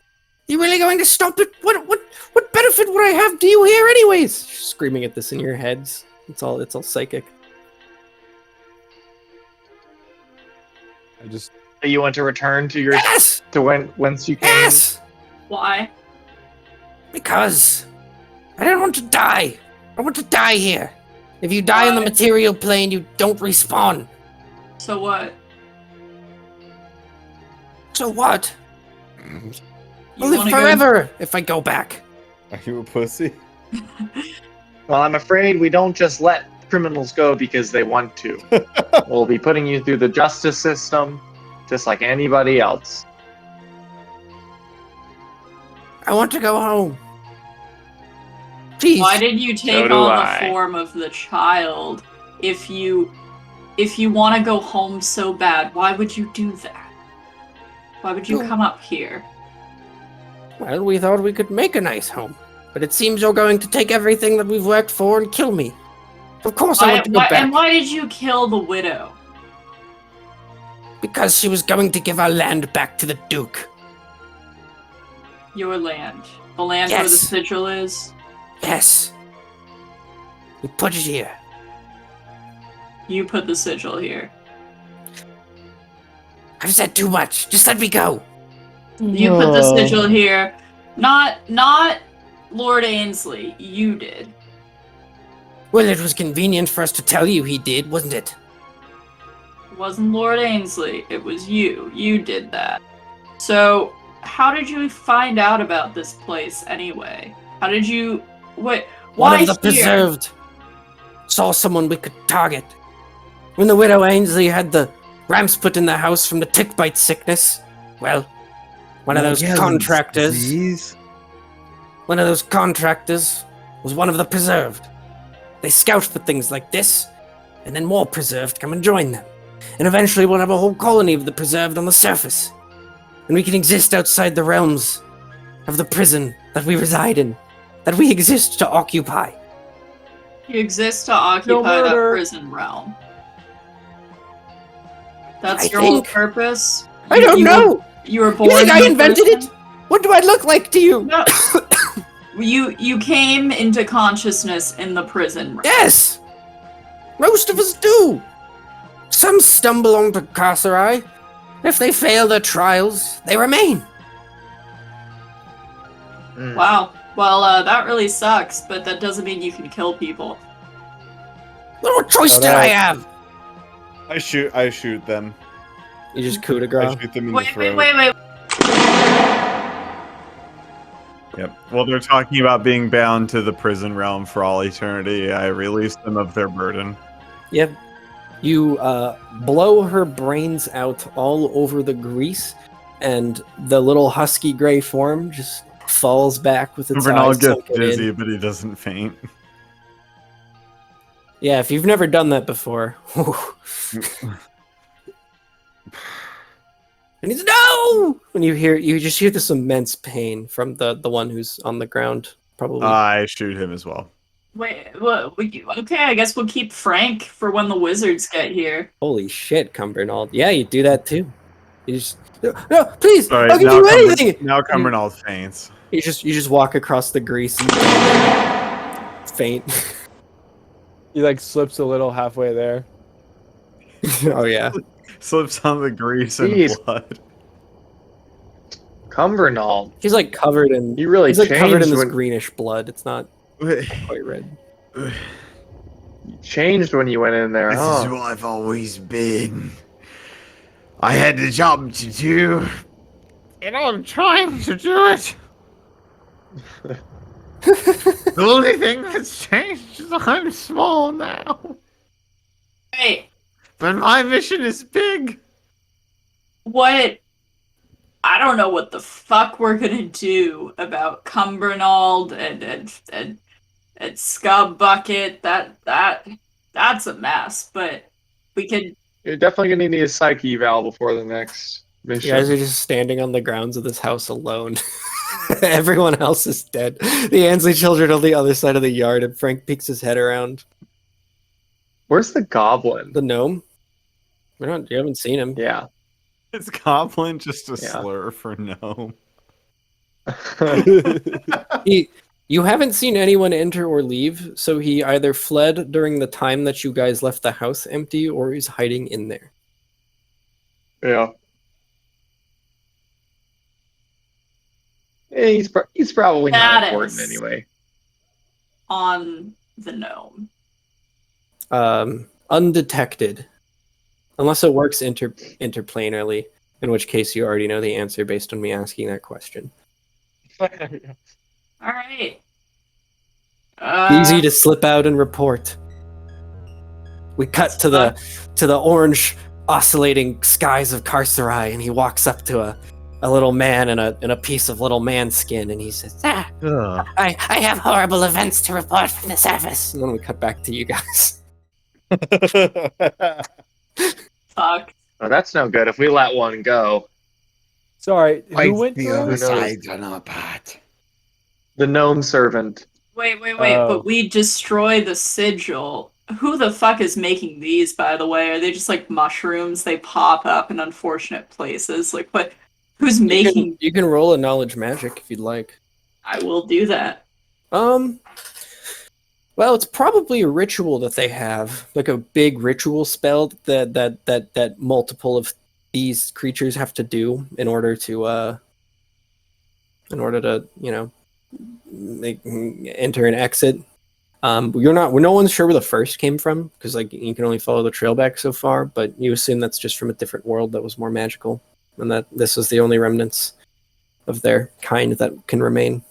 G: You really going to stop it? What benefit would I have to you here, anyways?
A: She's screaming at this in your heads. It's all psychic.
B: I just
E: You want to return to your
G: Yes!
E: to whence you came?
G: Yes!
D: Why?
G: Because I don't want to die. I want to die here. If you die on the
D: Why?
G: material plane, you don't respawn.
D: So what?
G: So what?
D: You
G: I'll live
D: wanna go-
G: forever if I go back.
C: Are you a pussy?
E: Well, I'm afraid we don't just let criminals go because they want to. We'll be putting you through the justice system, just like anybody else.
G: I want to go home. Please.
D: Why did you take
E: do
D: on
E: I.
D: the form of the child? If you want to go home so bad, why would you do that? Why would you
G: Well-
D: come up here?
G: Well, we thought we could make a nice home. But it seems you're going to take everything that we've worked for and kill me. Of course I want to go back.
D: And why did you kill the widow?
G: Because she was going to give our land back to the Duke.
D: Your land. The land where the
G: Yes.
D: sigil is.
G: Yes. We put it here.
D: You put the sigil here.
G: I've said too much. Just let me go.
D: You put the sigil here. Not Lord Ainsley. You did.
G: Well, it was convenient for us to tell you he did, wasn't it?
D: It wasn't Lord Ainsley. It was you. You did that. So, how did you find out about this place anyway? How did you... Wait,
G: One
D: why
G: of the
D: here?
G: preserved saw someone we could target. When the widow Ainsley had the ramps put in the house from the tick bite sickness, well, one of those contractors... One of those contractors was one of the preserved. They scout for things like this, and then more preserved come and join them. And eventually we'll have a whole colony of the preserved on the surface. And we can exist outside the realms of the prison that we reside in, that we exist to occupy.
D: You exist to occupy that
B: murder.
D: prison realm. That's
G: I
D: your whole
G: think-
D: purpose?
G: I don't
D: You
G: know!
D: were born
G: You think
D: in
G: I
D: the
G: invented
D: prison?
G: it? What do I look like to you?
D: No. You came into consciousness in the prison realm.
G: Yes! Most of us do! Some stumble onto carceri. If they fail their trials, they remain.
D: Wow. Well, that really sucks, but that doesn't mean you can kill people.
G: Well, what choice did I have?
C: I shoot them.
A: You just coup de
C: I
A: grace.
C: shoot them in the
D: Wait,
C: throat.
D: wait.
C: Yep. Well, they're talking about being bound to the prison realm for all eternity. I release them of their burden.
A: Yep. You blow her brains out all over the grease, and the little husky gray form just falls back with its
C: Bernal
A: eyes
C: gets
A: sunken
C: dizzy,
A: in.
C: but he doesn't faint.
A: Yeah, if you've never done that before. And he's no! When you just hear this immense pain from the one who's on the ground, probably.
C: I shoot him as well.
D: Wait, what? Okay, I guess we'll keep Frank for when the wizards get here.
A: Holy shit, Cumbernald. Yeah, you do that too. You just no, please,
C: Sorry,
A: I'll give you anything.
C: now Cumbernald faints.
A: You just walk across the grease and faint.
B: he like slips a little halfway there.
A: Oh yeah.
C: Slips on the grease and
E: Jeez.
C: blood.
E: Cumbernauld.
A: He's like covered in.
E: He really
A: He's like covered in
E: changed
A: this
E: when
A: greenish blood. It's not quite red.
E: changed when you went in there,
F: This
E: huh?
F: is what I've always been. I had a job to do, and I'm trying to do it. The only thing that's changed is I'm small now.
D: Hey,
F: But my mission is big.
D: what? I don't know what the fuck we're gonna do about Cumbernauld and Scub Bucket. That's a mess. But we could.
E: You're definitely gonna need a psyche eval before the next
A: You
E: mission.
A: guys are just standing on the grounds of this house alone. Everyone else is dead. The Ansley children on the other side of the yard, and Frank peeks his head around.
E: Where's the goblin?
A: The gnome? You haven't seen him.
E: Yeah.
C: Is goblin just a
E: Yeah.
C: slur for gnome?
A: You haven't seen anyone enter or leave, so he either fled during the time that you guys left the house empty, or he's hiding in there.
E: Yeah. He's probably not important
D: Status.
E: anyway.
D: On the gnome.
A: Undetected. Unless it works interplanarly, in which case you already know the answer based on me asking that question.
D: All right.
A: Easy to slip out and report. We cut to the orange oscillating skies of Carcerai, and he walks up to a little man in a piece of little man skin, and he says,
G: I have horrible events to report from the surface.
A: and then we cut back to you guys.
D: Fuck.
E: Oh, that's no good if we let one go.
B: Sorry,
F: Fight
B: who went
F: the
B: through?
F: other
E: knows?
F: side on our part.
E: The gnome servant.
D: Wait.
B: Oh.
D: But we destroy the sigil. Who the fuck is making these, by the way? Are they just like mushrooms? They pop up in unfortunate places. Like what? Who's making?
A: You can roll a knowledge magic if you'd like.
D: I will do that.
A: Well, it's probably a ritual that they have, like a big ritual spell that multiple of these creatures have to do in order to enter and exit. No one's sure where the first came from because like you can only follow the trail back so far, but you assume that's just from a different world that was more magical, and that this is the only remnants of their kind that can remain.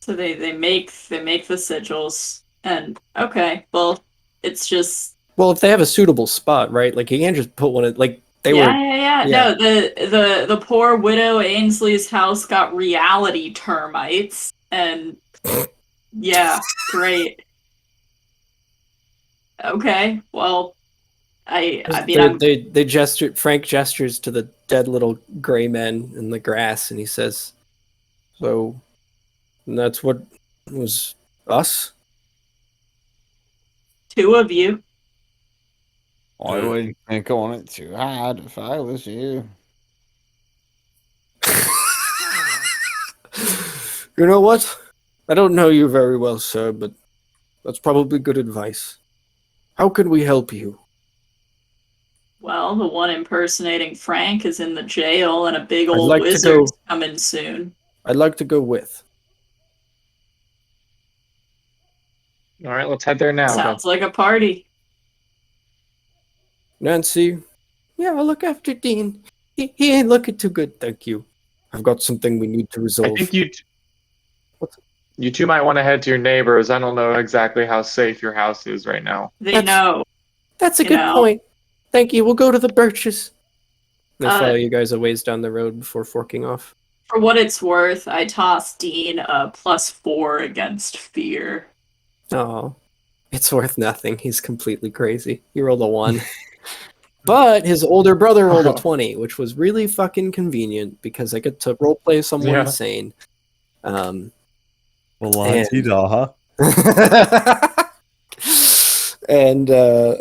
D: So they make the sigils, and okay, well, it's just
A: Well, if they have a suitable spot, right? Like you can't just put one at like they were.
D: yeah. No, the poor widow Ainsley's house got reality termites, and yeah, great. Okay, well, I mean,
A: They gestured. Frank gestures to the dead little gray men in the grass, and he says, "So, that's what was us."
D: two of you.
C: I wouldn't think on it too hard if I was you.
A: You know what? I don't know you very well, sir, but that's probably good advice. How can we help you?
D: Well, the one impersonating Frank is in the jail, and a big old
A: like to
D: wizard's
A: go-
D: coming soon.
A: I'd like to go with.
E: All right, let's head there now.
D: Sounds like a party.
A: Nancy? Yeah, I'll look after Dean. He ain't looking too good, thank you. I've got something we need to
E: I
A: resolve.
E: think you two might want to head to your neighbors. I don't know exactly how safe your house is right now.
D: They know.
A: That's a
D: You
A: good
D: know.
A: point. Thank you. We'll go to the birches. They
D: Uh,
A: follow you guys a ways down the road before forking off.
D: For what it's worth, I tossed Dean a +4 against fear.
A: Oh, it's worth nothing. He's completely crazy. He rolled a 1. But his older brother rolled a 20, which was really fucking convenient because I get to roleplay someone
E: Yeah.
A: insane.
C: Huh?
A: And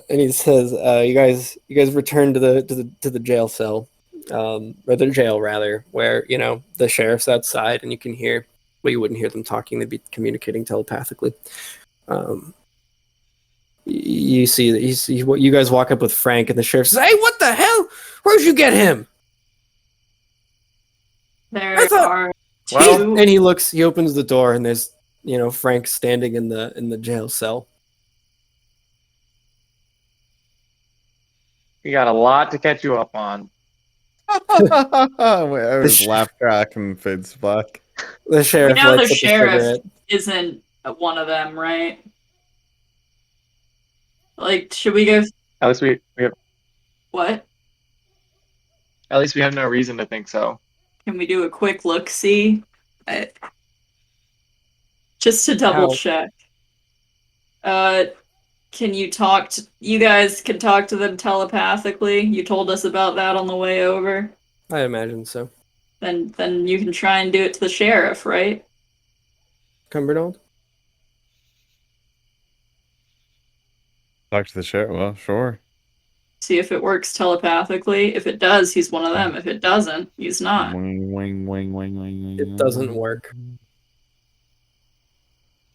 A: he says, "You guys return to the jail cell, or the jail rather, where the sheriff's outside, and you can hear. Well, you wouldn't hear them talking; they'd be communicating telepathically. You see what you guys walk up with Frank, and the sheriff says, "Hey, what the hell? Where'd you get him?"
D: There
G: I thought-
D: are
E: Well,
D: two.
A: And he opens the door, and there's Frank standing in the jail cell.
E: we got a lot to catch you up on.
C: I was laugh track and Fid's fuck.
A: The
D: We
A: sheriff
D: know the
A: lights up a
D: sheriff
A: cigarette.
D: isn't one of them, right? Like, should we go?
E: At least we have
D: What?
E: at least we have no reason to think so.
D: Can we do a quick look see? Just to double
A: How?
D: check. Can you talk to you guys can talk to them telepathically? You told us about that on the way over.
A: I imagine so.
D: Then you can try and do it to the sheriff, right?
A: Cumbernauld?
C: Talk to the sheriff. Well, sure.
D: See if it works telepathically. If it does, he's one of them. If it doesn't, he's not.
C: Wing, wing, wing, wing, wing, wing.
A: It doesn't work.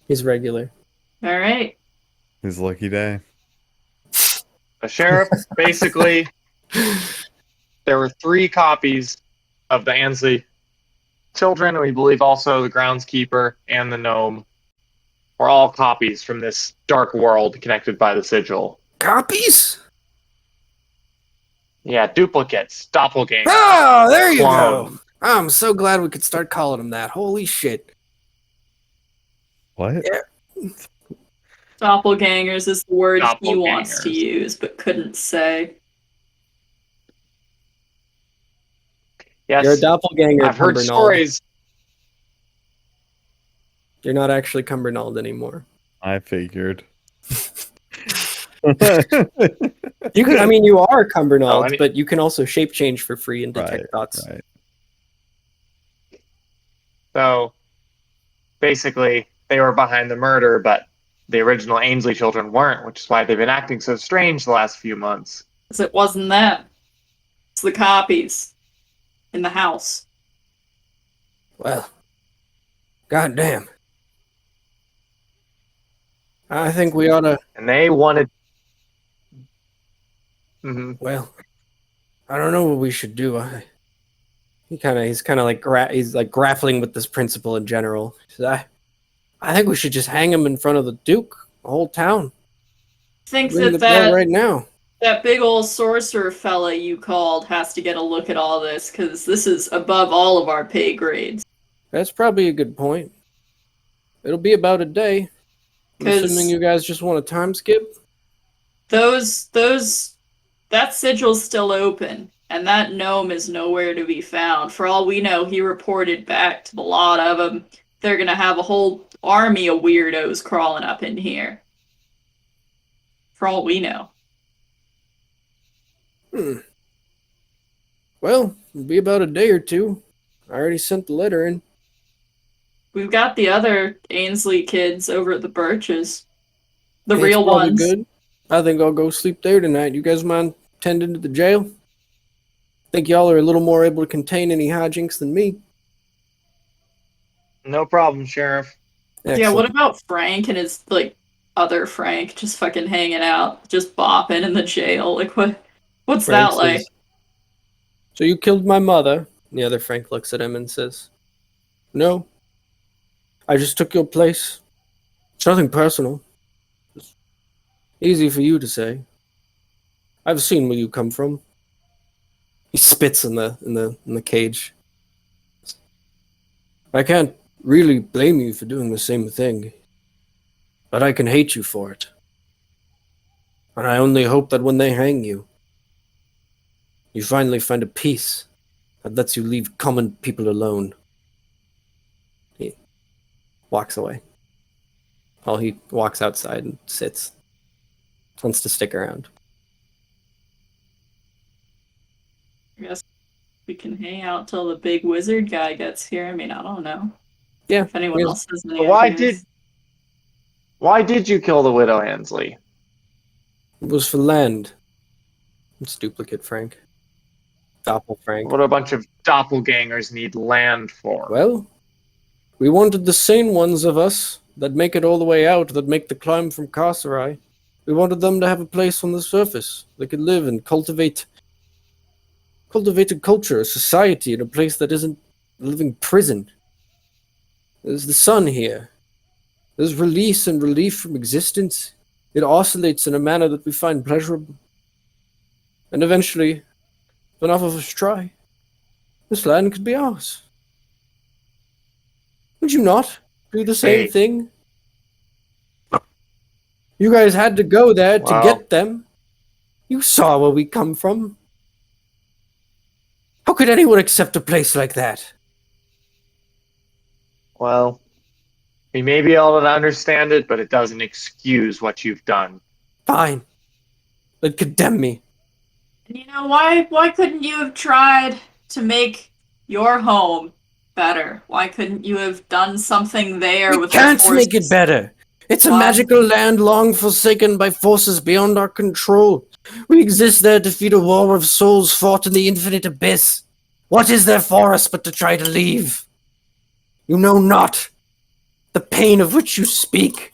A: He's regular.
D: All right.
C: His lucky day.
E: The sheriff basically there were 3 copies of the Ansley children, and we believe also the groundskeeper and the gnome were all copies from this dark world connected by the sigil.
G: Copies?
E: Yeah, duplicates, doppelgangers.
G: Oh, there you
E: Clone.
G: go. I'm so glad we could start calling him that. Holy shit.
C: What?
D: Doppelgangers is the word he wants to
E: Doppelgangers.
D: use but couldn't say.
E: Yes,
A: You're a doppelganger,
E: I've heard
A: Cumbernauld.
E: stories.
A: You're not actually Cumbernauld anymore.
C: I figured.
A: You can, I mean, you are Cumbernauld,
E: Oh, any-
A: but you can also shape change for free and detect
C: Right,
A: thoughts.
C: right.
E: So basically, they were behind the murder, but the original Ainsley children weren't, which is why they've been acting so strange the last few months.
D: Because it wasn't them. It's the copies in the house.
G: Well, goddamn.
A: I think we ought to.
E: And they wanted. Mhm.
G: Well, I don't know what we should do.
A: He's kind of like he's like grappling with this principle in general. He says, I think we should just hang him in front of the Duke, the whole town.
D: I think
A: Ring the
D: that
A: bell right now.
D: that big old sorcerer fella you called has to get a look at all this, because this is above all of our pay grades.
A: That's probably a good point. It'll be about a day. I'm
D: 'Cause-
A: assuming you guys just want a time skip.
D: That sigil's still open, and that gnome is nowhere to be found. For all we know, he reported back to the lot of them. They're gonna have a whole army of weirdos crawling up in here. For all we know.
A: Well, it'll be about a day or two. I already sent the letter in.
D: We've got the other Ainsley kids over at the Birches. The
A: It's
D: real
A: probably
D: ones.
A: Good. I think I'll go sleep there tonight. You guys mind tending to the jail? Think y'all are a little more able to contain any hijinks than me.
E: No problem, Sheriff.
D: Yeah, what
A: Excellent.
D: about Frank and his other Frank just fucking hanging out, just bopping in the jail? Like what's
A: Frank
D: that like?
A: says, so you killed my mother? The other Frank looks at him and says, no. I just took your place. It's nothing personal. It's easy for you to say. I've seen where you come from. He spits in the cage. I can't really blame you for doing the same thing, but I can hate you for it. And I only hope that when they hang you, you finally find a peace that lets you leave common people alone. He walks away. While he walks outside and sits. Wants to stick around.
D: I guess we can hang out till the big wizard guy gets here. I mean, I don't know.
A: Yeah.
D: If anyone
A: yeah.
D: else has any
E: But why
D: ideas.
E: Why did you kill the widow Ansley?
A: It was for land. It's duplicate Frank. Doppel Frank.
E: What do a bunch of doppelgangers need land for?
A: Well, we wanted the sane ones of us that make it all the way out, that make the climb from Carcerai. We wanted them to have a place on the surface. They could live and cultivate a culture, a society in a place that isn't
G: living prison. There's the sun here. There's release and relief from existence. It oscillates in a manner that we find pleasurable. And eventually, if enough of us try, this land could be ours. Would you not do the same thing? You guys had to go there to get them. You saw where we come from. How could anyone accept a place like that?
E: Well, we may be able to understand it, but it doesn't excuse what you've done.
G: Fine. Then condemn me.
D: You know, why couldn't you have tried to make your home better? Why couldn't you have done something there
G: We can't make it better. It's a magical land long forsaken by forces beyond our control. We exist there to feed a war of souls fought in the infinite abyss. What is there for us but to try to leave? You know not the pain of which you speak,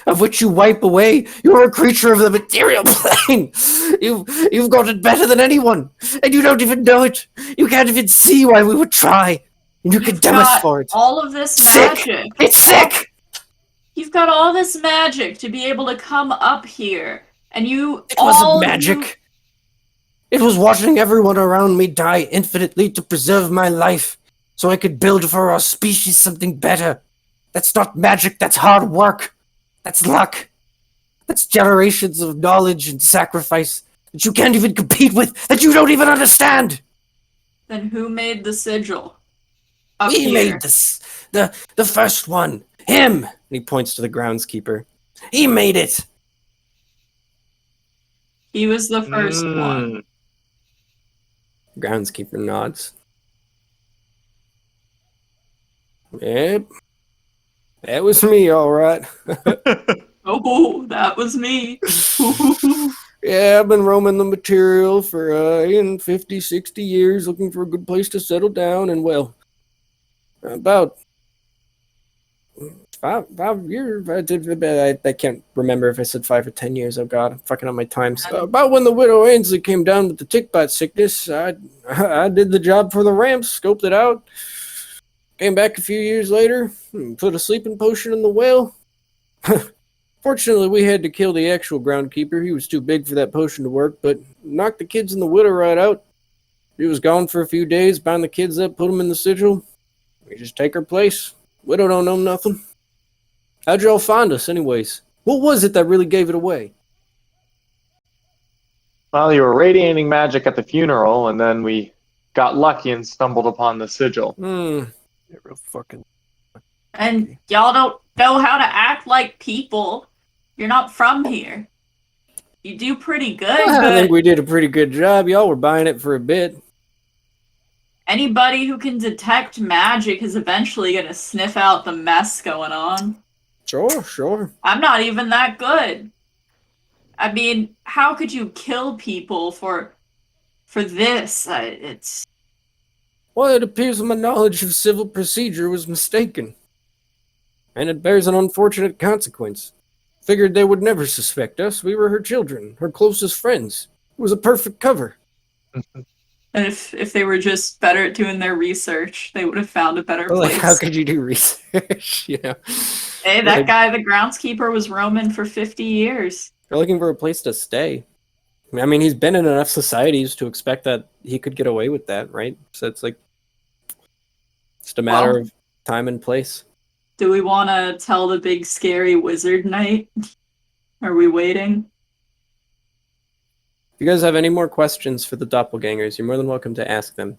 G: of which you wipe away. You are a creature of the material plane. You've got it better than anyone, and you don't even know it. You can't even see why we would try, and you condemn us for it.
D: All of this
G: Sick.
D: magic.
G: It's sick.
D: You've got all this magic to be able to come up here, and you.
G: It wasn't magic. It was watching everyone around me die infinitely to preserve my life, so I could build for our species something better. That's not magic, that's hard work. That's luck. That's generations of knowledge and sacrifice that you can't even compete with, that you don't even understand.
D: Then who made the sigil?
G: He made this. The first one. Him! And he points to the groundskeeper. He made it.
D: He was the first one.
G: Groundskeeper nods. Yep. That was me, all right.
D: Oh, that was me.
G: Yeah, I've been roaming the material for 50, 60 years looking for a good place to settle down, and well, about 5 years. I can't remember if I said 5 or 10 years. Oh God, I'm fucking up my times. About when the widow Ainsley came down with the tick bite sickness, I did the job for the ramps, scoped it out. Came back a few years later, put a sleeping potion in the well. Fortunately, we had to kill the actual groundkeeper. He was too big for that potion to work, but knocked the kids and the widow right out. She was gone for a few days, bound the kids up, put them in the sigil. We just take her place. Widow don't know nothing. How'd y'all find us, anyways? What was it that really gave it away?
E: Well, you were radiating magic at the funeral, and then we got lucky and stumbled upon the sigil.
G: Yeah, real fucking.
D: And y'all don't know how to act like people. You're not from here. You do pretty good,
G: I
D: but
G: think we did a pretty good job. Y'all were buying it for a bit.
D: anybody who can detect magic is eventually going to sniff out the mess going on.
G: Sure.
D: I'm not even that good. I mean, how could you kill people for this? It's...
G: Well, it appears my knowledge of civil procedure was mistaken. And it bears an unfortunate consequence. Figured they would never suspect us. We were her children, her closest friends. It was a perfect cover.
D: And if they were just better at doing their research, they would have found a better place.
G: Like, how could you do research?
D: Hey, that guy, the groundskeeper, was roaming for 50 years.
G: They're looking for a place to stay. I mean, he's been in enough societies to expect that he could get away with that, right? So it's like, just a matter of time and place.
D: Do we want to tell the big scary wizard knight? Are we waiting?
G: If you guys have any more questions for the doppelgangers, you're more than welcome to ask them.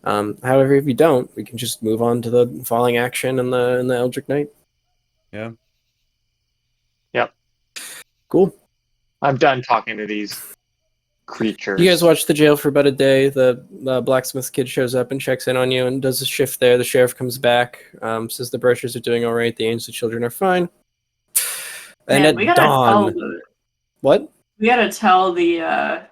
G: However, if you don't, we can just move on to the falling action and the Eldritch Knight.
C: Yeah.
E: Yep.
G: Cool.
E: I'm done talking to these creatures.
G: You guys watch the jail for about a day. The blacksmith kid shows up and checks in on you and does a shift there. The sheriff comes back, says the Brochers are doing all right. The Ainsley children are fine. And
D: Man,
G: at dawn... What?
D: We gotta tell the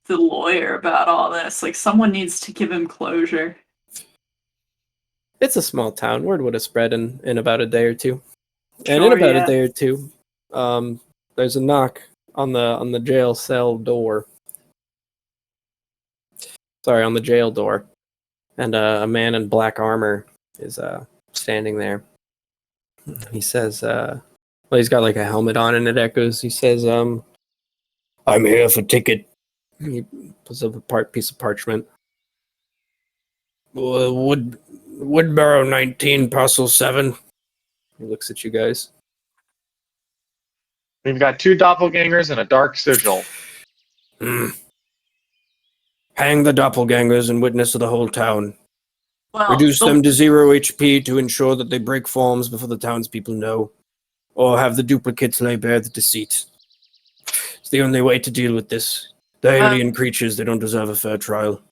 D: lawyer about all this. Like, someone needs to give him closure.
G: It's a small town. Word would have spread in about a day or two. And in about a day or two, there's a knock on the jail cell door. Sorry, on the jail door.
A: And a man in black armor is standing there. He says, well, he's got like a helmet on and it echoes. He says, I'm here for ticket. He pulls up a piece of parchment. Woodborough 19, parcel 7. He looks at you guys.
E: We've got 2 doppelgangers and a dark sigil.
A: Hang the doppelgangers and witness of the whole town.
D: Well,
A: Reduce them to 0 HP to ensure that they break forms before the townspeople know, or have the duplicates lay bare the deceit. It's the only way to deal with this. The alien creatures, they don't deserve a fair trial.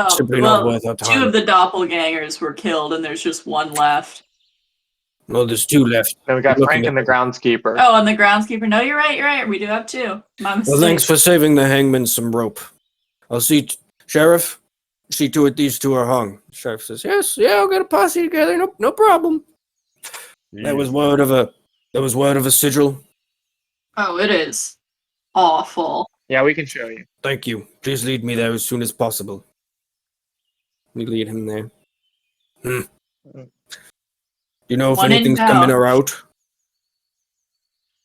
A: Simply not worth our time.
D: 2 of the doppelgangers were killed, and there's just 1 left.
A: No, there's 2 left.
E: Then we got Frank and the groundskeeper.
D: Oh, and the groundskeeper. No, you're right. We do have 2. My mistake.
A: Well, thanks for saving the hangman some rope. I'll see, Sheriff. See to it these 2 are hung. The sheriff says, "Yes, yeah, I'll get a posse together. No problem." That was word of a sigil.
D: Oh, it is awful.
E: Yeah, we can show you.
A: Thank you. Please lead me there as soon as possible. We lead him there. You know if
D: One in
A: anything's
D: town.
A: coming or out?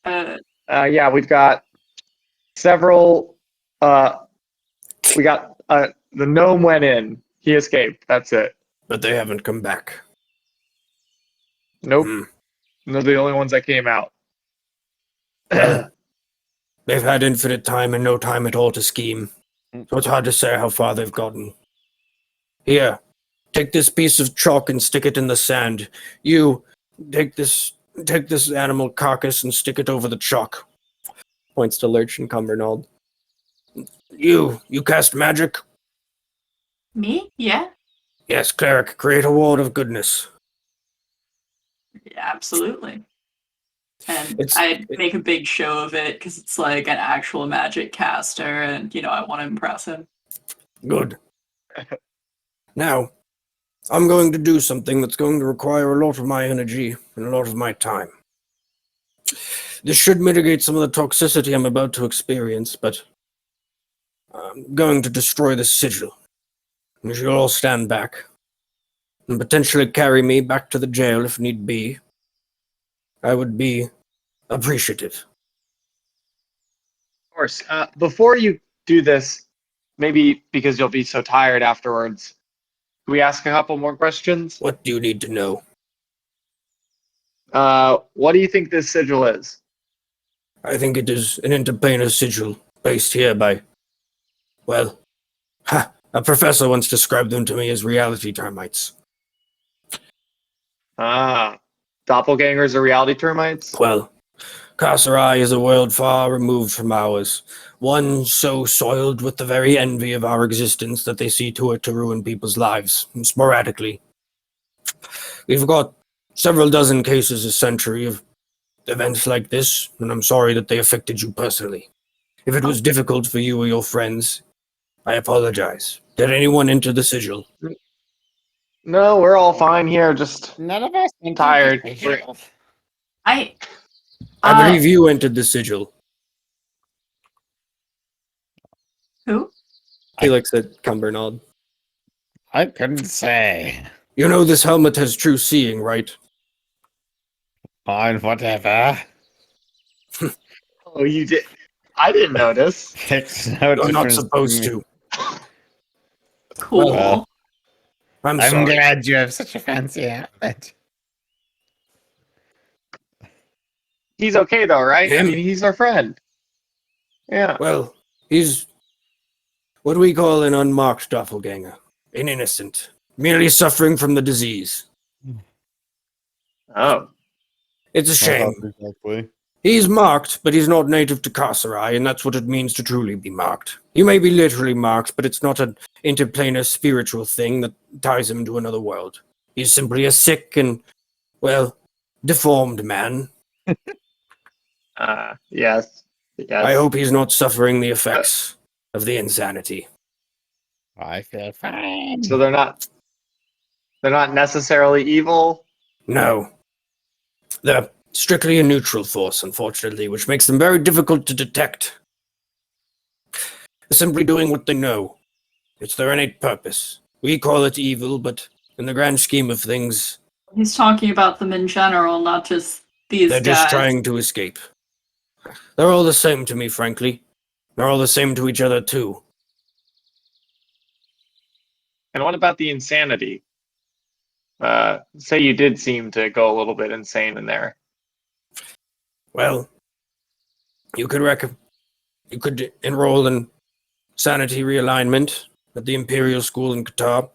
E: Yeah, we've got several. We got the gnome went in. He escaped. That's it.
A: But they haven't come back.
E: Nope. They're the only ones that came out.
A: They've had infinite time and no time at all to scheme. So it's hard to say how far they've gotten. Here, take this piece of chalk and stick it in the sand. You, take this animal carcass and stick it over the chalk. Points to Lurch and Cumbernauld. You cast magic?
D: Me? Yeah.
A: Yes, cleric, create a ward of goodness.
D: Yeah, absolutely. And I make a big show of it because it's like an actual magic caster, and I want to impress him.
A: Good. Now, I'm going to do something that's going to require a lot of my energy and a lot of my time. This should mitigate some of the toxicity I'm about to experience, but I'm going to destroy the sigil. You should all stand back and potentially carry me back to the jail if need be. I would be appreciative.
E: Of course. Before you do this, maybe because you'll be so tired afterwards, can we ask a couple more questions?
A: What do you need to know?
E: What do you think this sigil is?
A: I think it is an interplanar sigil based here by, well, a professor once described them to me as reality termites.
E: Doppelgangers are reality termites?
A: Well, Carcerai is a world far removed from ours, one so soiled with the very envy of our existence that they see to it to ruin people's lives, sporadically. We've got several dozen cases a century of events like this, and I'm sorry that they affected you personally. If it was difficult for you or your friends, I apologize. Did anyone enter the sigil?
E: No, we're all fine here, just
H: None of us
E: tired.
D: I
A: believe you entered the sigil.
D: Who?
A: He looks at Cumbernauld.
H: I couldn't say.
A: You know this helmet has true seeing, right?
H: Fine, whatever.
E: Oh, you did? I didn't notice.
H: It's no
A: You're not
H: difference
A: supposed
H: me.
A: to.
D: Cool.
H: Well,
A: I'm
H: I'm
A: sorry.
H: glad you have such a fancy outfit.
E: He's okay though, right?
A: Him?
E: I mean, he's our friend. Yeah.
A: Well, he's what we call an unmarked doppelganger. An innocent. Merely suffering from the disease.
E: Oh.
A: It's a shame.
H: Exactly.
A: He's marked, but he's not native to Carcerai, and that's what it means to truly be marked. You may be literally marked, but it's not an interplanar spiritual thing that ties him to another world. He's simply a sick and, well, deformed man.
E: Yes. Yes.
A: I hope he's not suffering the effects of the insanity.
H: I feel fine.
E: So they're not necessarily evil.
A: No. They're strictly a neutral force, unfortunately, which makes them very difficult to detect. They're simply doing what they know. It's their innate purpose.
G: We call it evil, but in the grand scheme of things,
D: He's talking about them in general, not just these
G: they're
D: guys.
G: just trying to escape. They're all the same to me, frankly. They're all the same to each other, too.
E: And what about the insanity? Say you did seem to go a little bit insane in there.
G: Well, you could enroll in sanity realignment at the Imperial School in Qatar.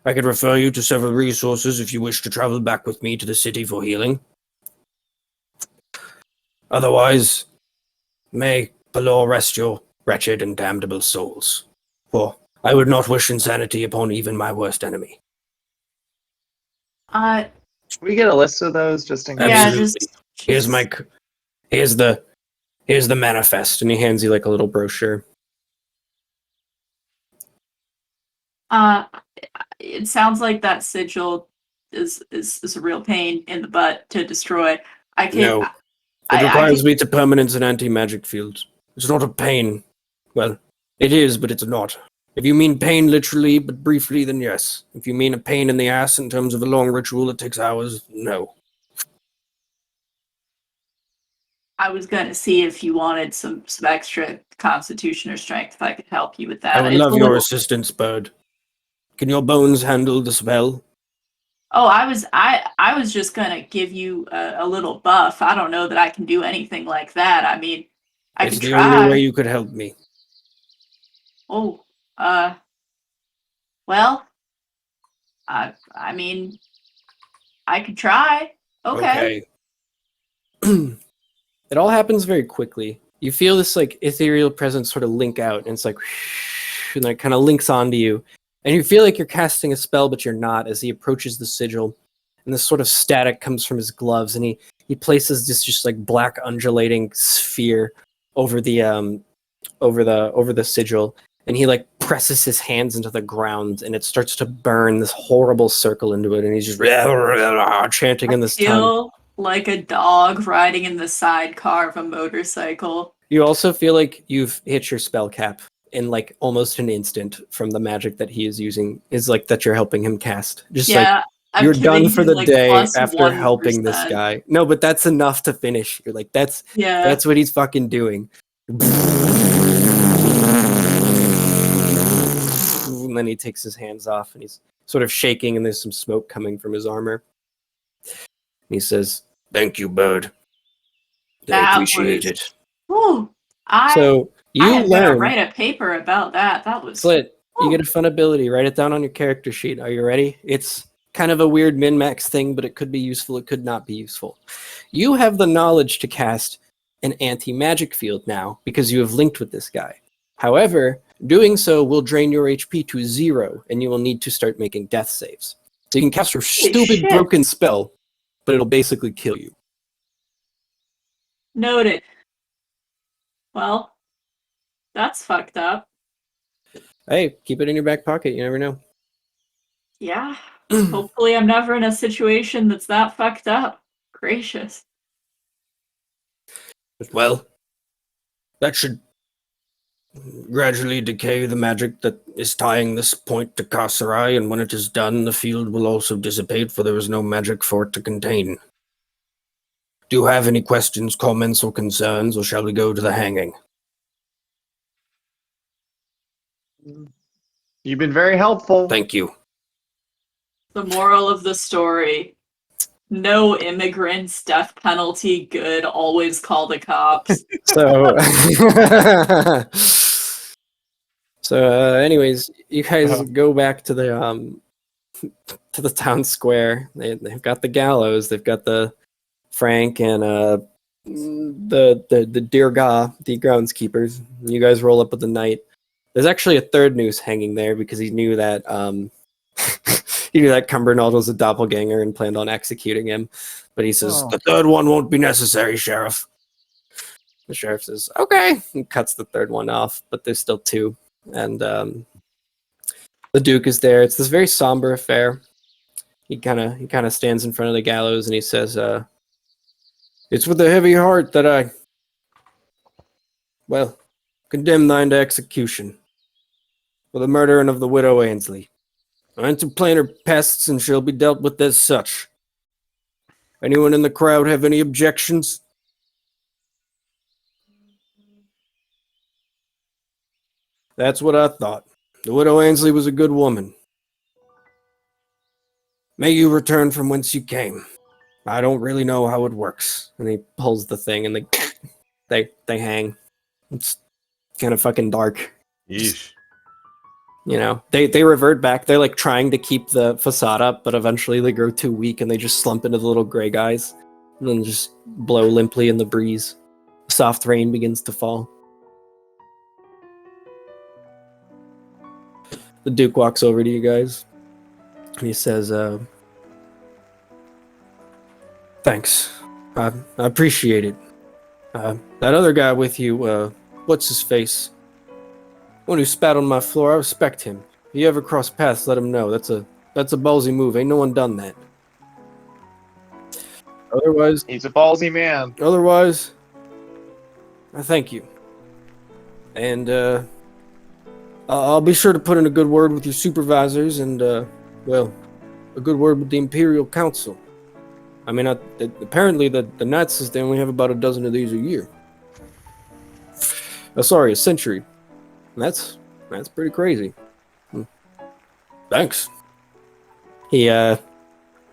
G: I could refer you to several resources if you wish to travel back with me to the city for healing. Otherwise, may the law rest your wretched and damnable souls. For I would not wish insanity upon even my worst enemy.
E: Can we get a list of those just in case?
D: Yeah,
G: Absolutely. Here's the manifest, and he hands you like a little brochure.
D: It sounds like that sigil is a real pain in the butt to destroy.
G: No, it requires me to permanence an anti-magic field. It's not a pain. Well, it is, but it's not. If you mean pain literally, but briefly, then yes. If you mean a pain in the ass in terms of a long ritual that takes hours, no.
D: I was going to see if you wanted some extra constitution or strength, if I could help you with that.
G: I would love your assistance, Bird. Can your bones handle the spell?
D: Oh, I was just gonna give you a little buff. I don't know that I can do anything like that. I mean, I
G: It's
D: could
G: the
D: try.
G: only way you could help me.
D: Oh, well, I mean, I could try. Okay.
A: It all happens very quickly. You feel this like ethereal presence sort of link out, and it's like, and then it kind of links onto you. And you feel like you're casting a spell, but you're not, as he approaches the sigil. And this sort of static comes from his gloves, and he places this just like black undulating sphere over the sigil, and he like presses his hands into the ground, and it starts to burn this horrible circle into it, and he's just chanting in this tongue.
D: I feel like a dog riding in the sidecar of a motorcycle.
A: You also feel like you've hit your spell cap in like almost an instant from the magic that he is using, is like that you're helping him cast. Just
D: yeah,
A: like you're done for the
D: like
A: day after
D: 1%.
A: helping this guy. No, but that's enough to finish. You're like, that's what he's fucking doing. And then he takes his hands off and he's sort of shaking, and there's some smoke coming from his armor. And he says, "Thank you, Bird. I appreciate it."
D: Whew,
A: So you
D: I
A: learn.
D: to write a paper about that. That was
A: Slit. You get a fun ability. Write it down on your character sheet. Are you ready? It's kind of a weird min-max thing, but it could be useful. It could not be useful. You have the knowledge to cast an anti-magic field now because you have linked with this guy. However, doing so will drain your HP to 0, and you will need to start making death saves. So you can cast your stupid broken spell, but it'll basically kill you.
D: Noted. Well, that's fucked up.
A: Hey, keep it in your back pocket. You never know.
D: Yeah. Hopefully I'm never in a situation that's that fucked up. Gracious.
G: Well, that should gradually decay the magic that is tying this point to Kasarai, and when it is done, the field will also dissipate, for there is no magic for it to contain. Do you have any questions, comments, or concerns, or shall we go to the hanging?
E: You've been very helpful.
G: Thank you.
D: The moral of the story: no immigrants, death penalty, good, always call the cops.
A: Anyways, you guys go back to the town square. They've got the gallows. They've got the Frank and the Dirga, the groundskeepers. You guys roll up with the knight. There's actually a third noose hanging there because he knew that he knew that Cumbernauld was a doppelganger and planned on executing him. But he says, "The third one won't be necessary, Sheriff." The sheriff says, "Okay," and cuts the third one off. But there's still 2, and the Duke is there. It's this very somber affair. He kind of stands in front of the gallows and he says, "It's with a heavy heart that I condemn thine to execution for the murdering of the widow Ainsley.
G: Interplanar pests and shall be dealt with as such. Anyone in the crowd have any objections? That's what I thought. The widow Ainsley was a good woman. May you return from whence you came. I don't really know how it works. And he pulls the thing and they hang. It's kind of fucking dark.
C: Yeesh.
G: You know, they revert back. They're like trying to keep the facade up, but eventually they grow too weak and they just slump into the little gray guys and then just blow limply in the breeze. Soft rain begins to fall. The Duke walks over to you guys and he says, thanks. I appreciate it. That other guy with you, what's his face? One who spat on my floor, I respect him. If you ever cross paths, let him know. That's a ballsy move. Ain't no one done that. Otherwise,
E: He's a ballsy man.
G: Otherwise, I thank you. And I'll be sure to put in a good word with your supervisors and, well, a good word with the Imperial Council. I mean, apparently the Nazis, they only have about a dozen of these a year. Sorry, a century. That's pretty crazy. Thanks.
E: You're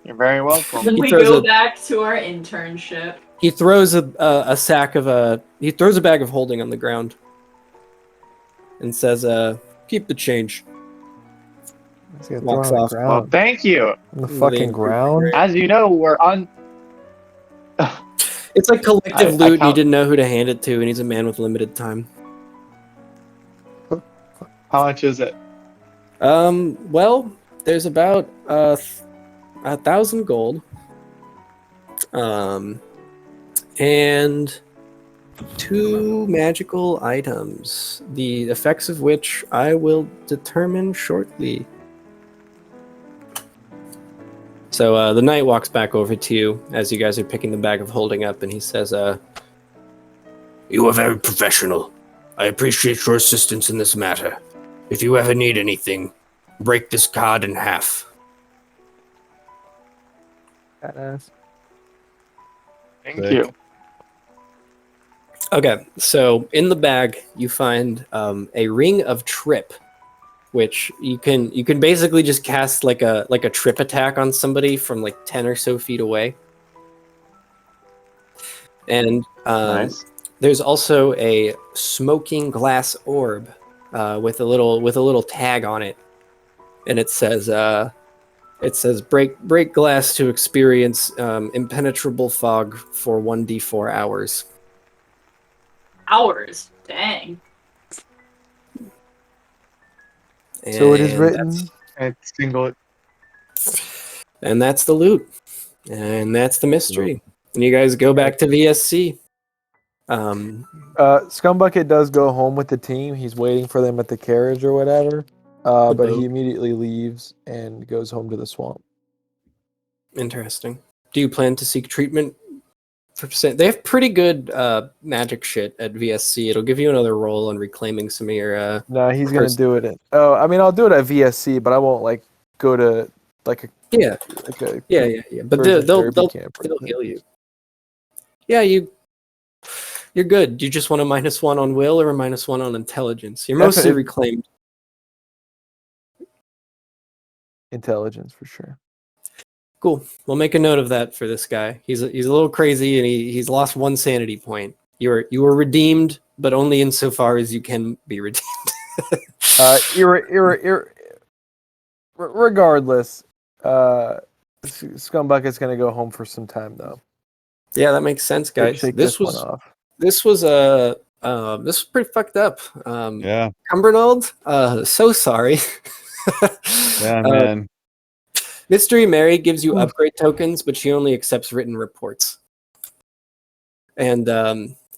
E: very welcome.
D: Then
G: He
D: we
G: throws
D: go
G: a-
D: back to our internship.
G: He throws a sack of he throws a bag of holding on the ground and says, keep the change.
B: He's gonna
G: Walks
B: throw on
G: off.
B: the
E: Well,
B: ground.
E: thank you.
B: On the
G: The
B: fucking
G: Imperial
B: ground.
E: As you know, we're on.
G: It's like collective
E: I
G: loot and you
E: count-
G: didn't know who to hand it to, and he's a man with limited time.
E: How much is it?
G: Well, there's about 1,000 gold. And 2 magical items, the effects of which I will determine shortly. So the knight walks back over to you as you guys are picking the bag of holding up, and he says, you are very professional. I appreciate your assistance in this matter. If you ever need anything, break this card in half.
B: Badass.
E: Thank
C: Sick.
E: you.
G: Okay, so in the bag you find a ring of trip, which you can basically just cast like a trip attack on somebody from like 10 or so feet away. And
E: Nice.
G: there's also a smoking glass orb with a little tag on it, and it says break glass to experience impenetrable fog for 1d4 hours.
D: Hours. Dang.
B: So it is
G: And
B: written.
E: It's single.
G: And that's the loot. And that's the mystery. And you guys go back to VSC.
B: Scumbucket does go home with the team. He's waiting for them at the carriage or whatever. But
G: boat.
B: he immediately leaves and goes home to the swamp.
G: Interesting. Do you plan to seek treatment? They have pretty good magic shit at VSC. It'll give you another roll on reclaiming some of your...
B: No, he's gonna
G: Person.
B: do it. I mean, I'll do it at VSC, but I won't like go to like a
G: Yeah,
B: like a
G: yeah. But
B: Virgin
G: they'll
B: Derby camp or
G: they'll
B: anything.
G: heal you. Yeah, you're good. Do you just want a -1 on will or a -1 on intelligence? You're mostly
B: Definitely.
G: reclaimed.
B: Intelligence for sure.
G: Cool. We'll make a note of that for this guy. He's a little crazy and he's lost 1 sanity point. You were redeemed, but only insofar as you can be redeemed.
B: Regardless, Scumbucket's gonna go home for some time though.
G: Yeah, that makes sense, guys.
B: Shake
G: This
B: one
G: was
B: off.
G: this was pretty fucked up.
C: Yeah.
G: Cumbernauld, so sorry.
C: Yeah, man.
G: Mystery Mary gives you upgrade tokens, but she only accepts written reports. And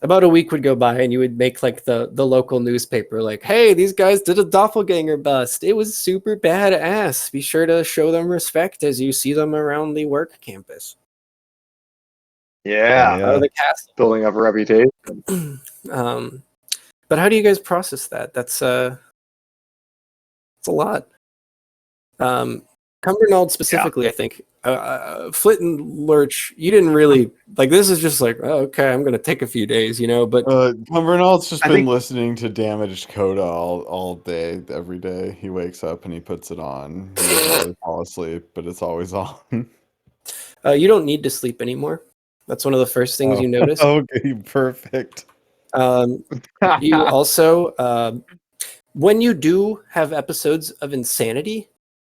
G: about a week would go by, and you would make like the local newspaper, like, "Hey, these guys did a doppelganger bust. It was super badass. Be sure to show them respect as you see them around the work campus."
E: Yeah.
G: Out of the castle.
E: Building up a reputation.
G: But how do you guys process that? That's it's a lot.
A: Cumbernauld specifically, I think. Flit and Lurch, you didn't really like. This is just like, oh, okay, I'm gonna take a few days, you know. But
C: Cumbernault's just
E: I
C: been
E: think-
C: listening to Damaged Coda all day, every day. He wakes up and he puts it on. He doesn't really fall asleep, but it's always on.
A: you don't need to sleep anymore. That's one of the first things you notice.
C: Okay, perfect.
A: You also, when you do have episodes of insanity,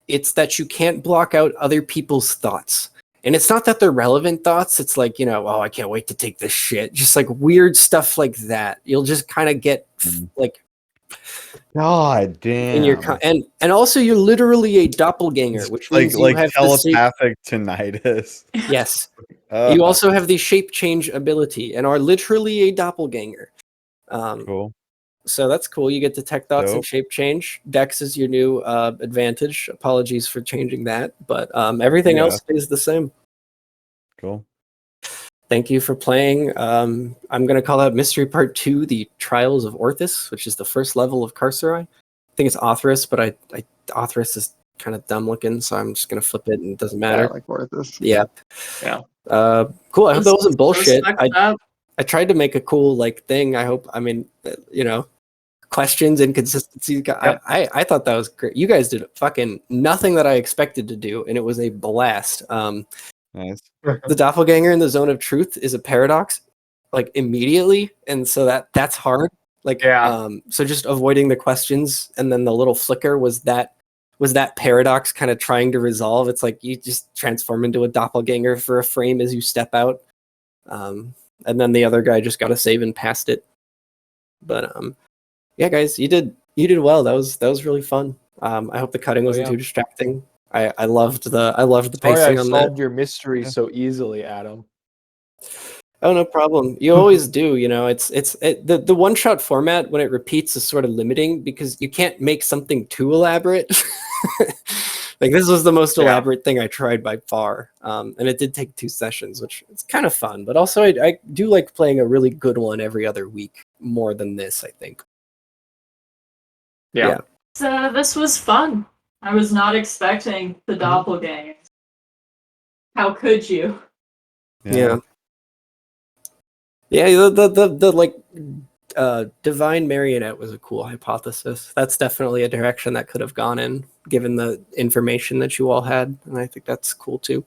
A: it's that you can't block out other people's thoughts. And it's not that they're relevant thoughts. It's like, you know, oh, I can't wait to take this shit. Just like weird stuff like that. You'll just kind of get like,
C: God damn.
A: in your and also you're literally a doppelganger, which means you have
C: telepathic tinnitus.
A: Yes. You also have the shape change ability and are literally a doppelganger.
C: Cool.
A: So that's cool. You get detect thoughts and
C: Dope.
A: shape change. Dex is your new advantage. Apologies for changing that, but everything else stays the same.
C: Cool.
A: Thank you for playing. I'm going to call out Mystery Part 2, The Trials of Orthys, which is the first level of Carcerai. I think it's Orthys, but Orthys is kind of dumb looking, so I'm just going to flip it and it doesn't matter.
E: Yeah, like Orthys.
A: Yeah.
E: Yeah.
A: Cool. I hope that wasn't bullshit.
D: Up.
A: I tried to make a cool like thing. I hope. I mean, you know, questions, inconsistencies. I thought that was great. You guys did fucking nothing that I expected to do, and it was a blast.
C: Nice.
A: The doppelganger in the zone of truth is a paradox, like immediately, and so that's hard. Like, so just avoiding the questions, and then the little flicker was that paradox kind of trying to resolve. It's like you just transform into a doppelganger for a frame as you step out. And then the other guy just got a save and passed it. But yeah, guys, you did well. That was really fun. I hope the cutting wasn't too distracting. I loved the pacing on that.
B: solved your mystery so easily, Adam.
A: Oh, no problem. You always do. You know, the one shot format when it repeats is sort of limiting because you can't make something too elaborate. Like this was the most elaborate thing I tried by far, and it did take 2 sessions, which it's kind of fun. But also, I do like playing a really good one every other week more than this. I think.
E: Yeah.
D: So this was fun. I was not expecting the doppelgangers. How could you?
A: Yeah. The like divine marionette was a cool hypothesis. That's definitely a direction that could have gone in, given the information that you all had, and I think that's cool too.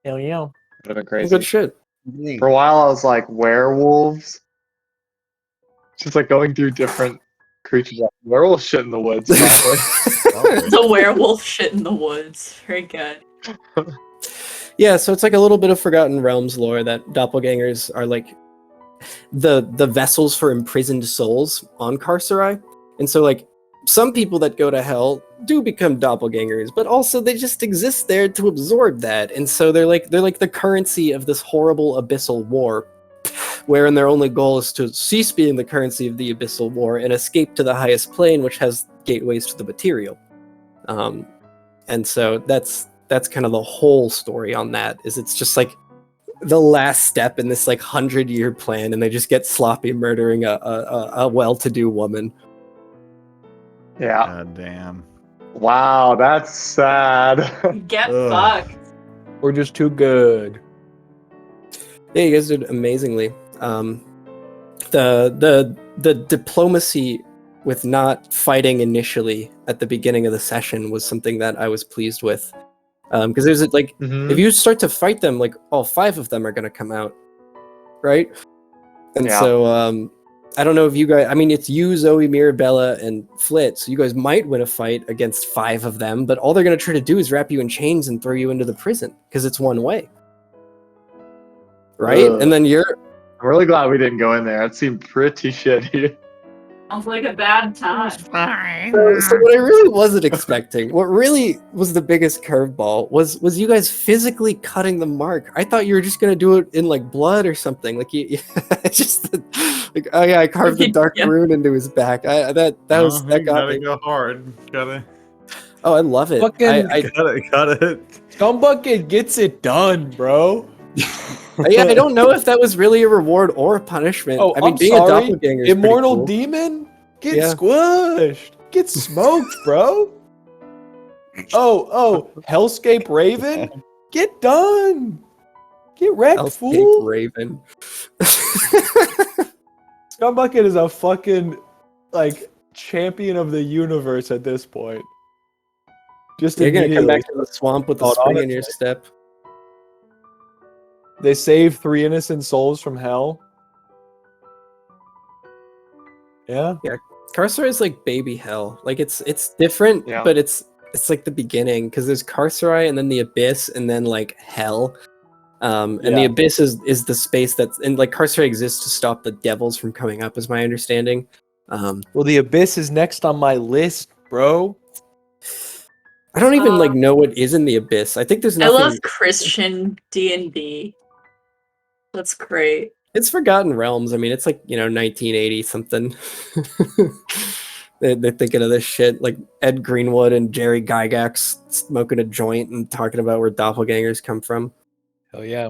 B: Hell yeah.
E: Would have been crazy.
A: Good shit.
E: For a while, I was like, werewolves. Just like going through different creatures. Like, werewolf shit in the woods. Probably.
D: The werewolf shit in the woods. Very good.
A: Yeah, so it's like a little bit of Forgotten Realms lore that doppelgangers are like the vessels for imprisoned souls on Carcerai. And so like some people that go to hell do become doppelgangers, but also they just exist there to absorb that. And so they're like the currency of this horrible abyssal war, wherein their only goal is to cease being the currency of the abyssal war and escape to the highest plane, which has gateways to the material. And so that's kind of the whole story on that. Is it's just like the last step in this like 100-year plan, and they just get sloppy murdering a well-to-do woman.
E: Yeah.
C: God damn.
E: Wow, that's sad.
D: Get
C: Ugh.
D: fucked.
B: We're just too good.
A: Yeah, you guys did amazingly. The diplomacy with not fighting initially at the beginning of the session was something that I was pleased with. Because there's like, if you start to fight them, like all 5 of them are going to come out, right? And so I don't know if you guys, I mean, it's you, Zoe, Mirabella, and Flit, so you guys might win a fight against 5 of them, but all they're going to try to do is wrap you in chains and throw you into the prison, because it's one way. Right? And then
E: I'm really glad we didn't go in there. It seemed pretty shitty.
D: Sounds like a bad time.
A: So what I really wasn't expecting, what really was the biggest curveball, was you guys physically cutting the mark. I thought you were just gonna do it in like blood or something. Like you just like, oh yeah, I carved the dark rune into his back. That got me.
C: Go hard. Gotta.
A: Oh, I love it.
C: Got it.
B: Scumbucket gets it done, bro.
A: Yeah, I don't know if that was really a reward or a punishment.
B: Oh,
A: I mean,
B: I'm
A: being
B: sorry.
A: a doppelganger is
B: Immortal
A: pretty cool.
B: demon? Get
A: Yeah.
B: squished. Get smoked, bro. Oh, Hellscape Raven. Get done. Get wrecked,
A: Hellscape
B: fool.
A: Raven.
B: Scumbucket is a fucking like champion of the universe at this point. Just
A: You're gonna come
B: immediately.
A: back to the swamp with a
B: Oh,
A: spring in your
B: honestly.
A: step.
B: They saved 3 innocent souls from hell. Yeah.
A: Carcerai is like baby hell. Like it's different,
E: Yeah.
A: but it's like the beginning because there's Carcerai and then the abyss and then like hell. And the
B: Yeah.
A: abyss is the space that's and like Carcerai exists to stop the devils from coming up, is my understanding.
B: Well, the abyss is next on my list, bro.
A: I don't even like know what is in the abyss. I think there's
D: I
A: nothing.
D: love Christian D&D. That's great.
A: It's Forgotten Realms. I mean, it's like 1980 something. They're thinking of this shit like Ed Greenwood and Jerry Gygax smoking a joint and talking about where doppelgangers come from.
B: Hell yeah.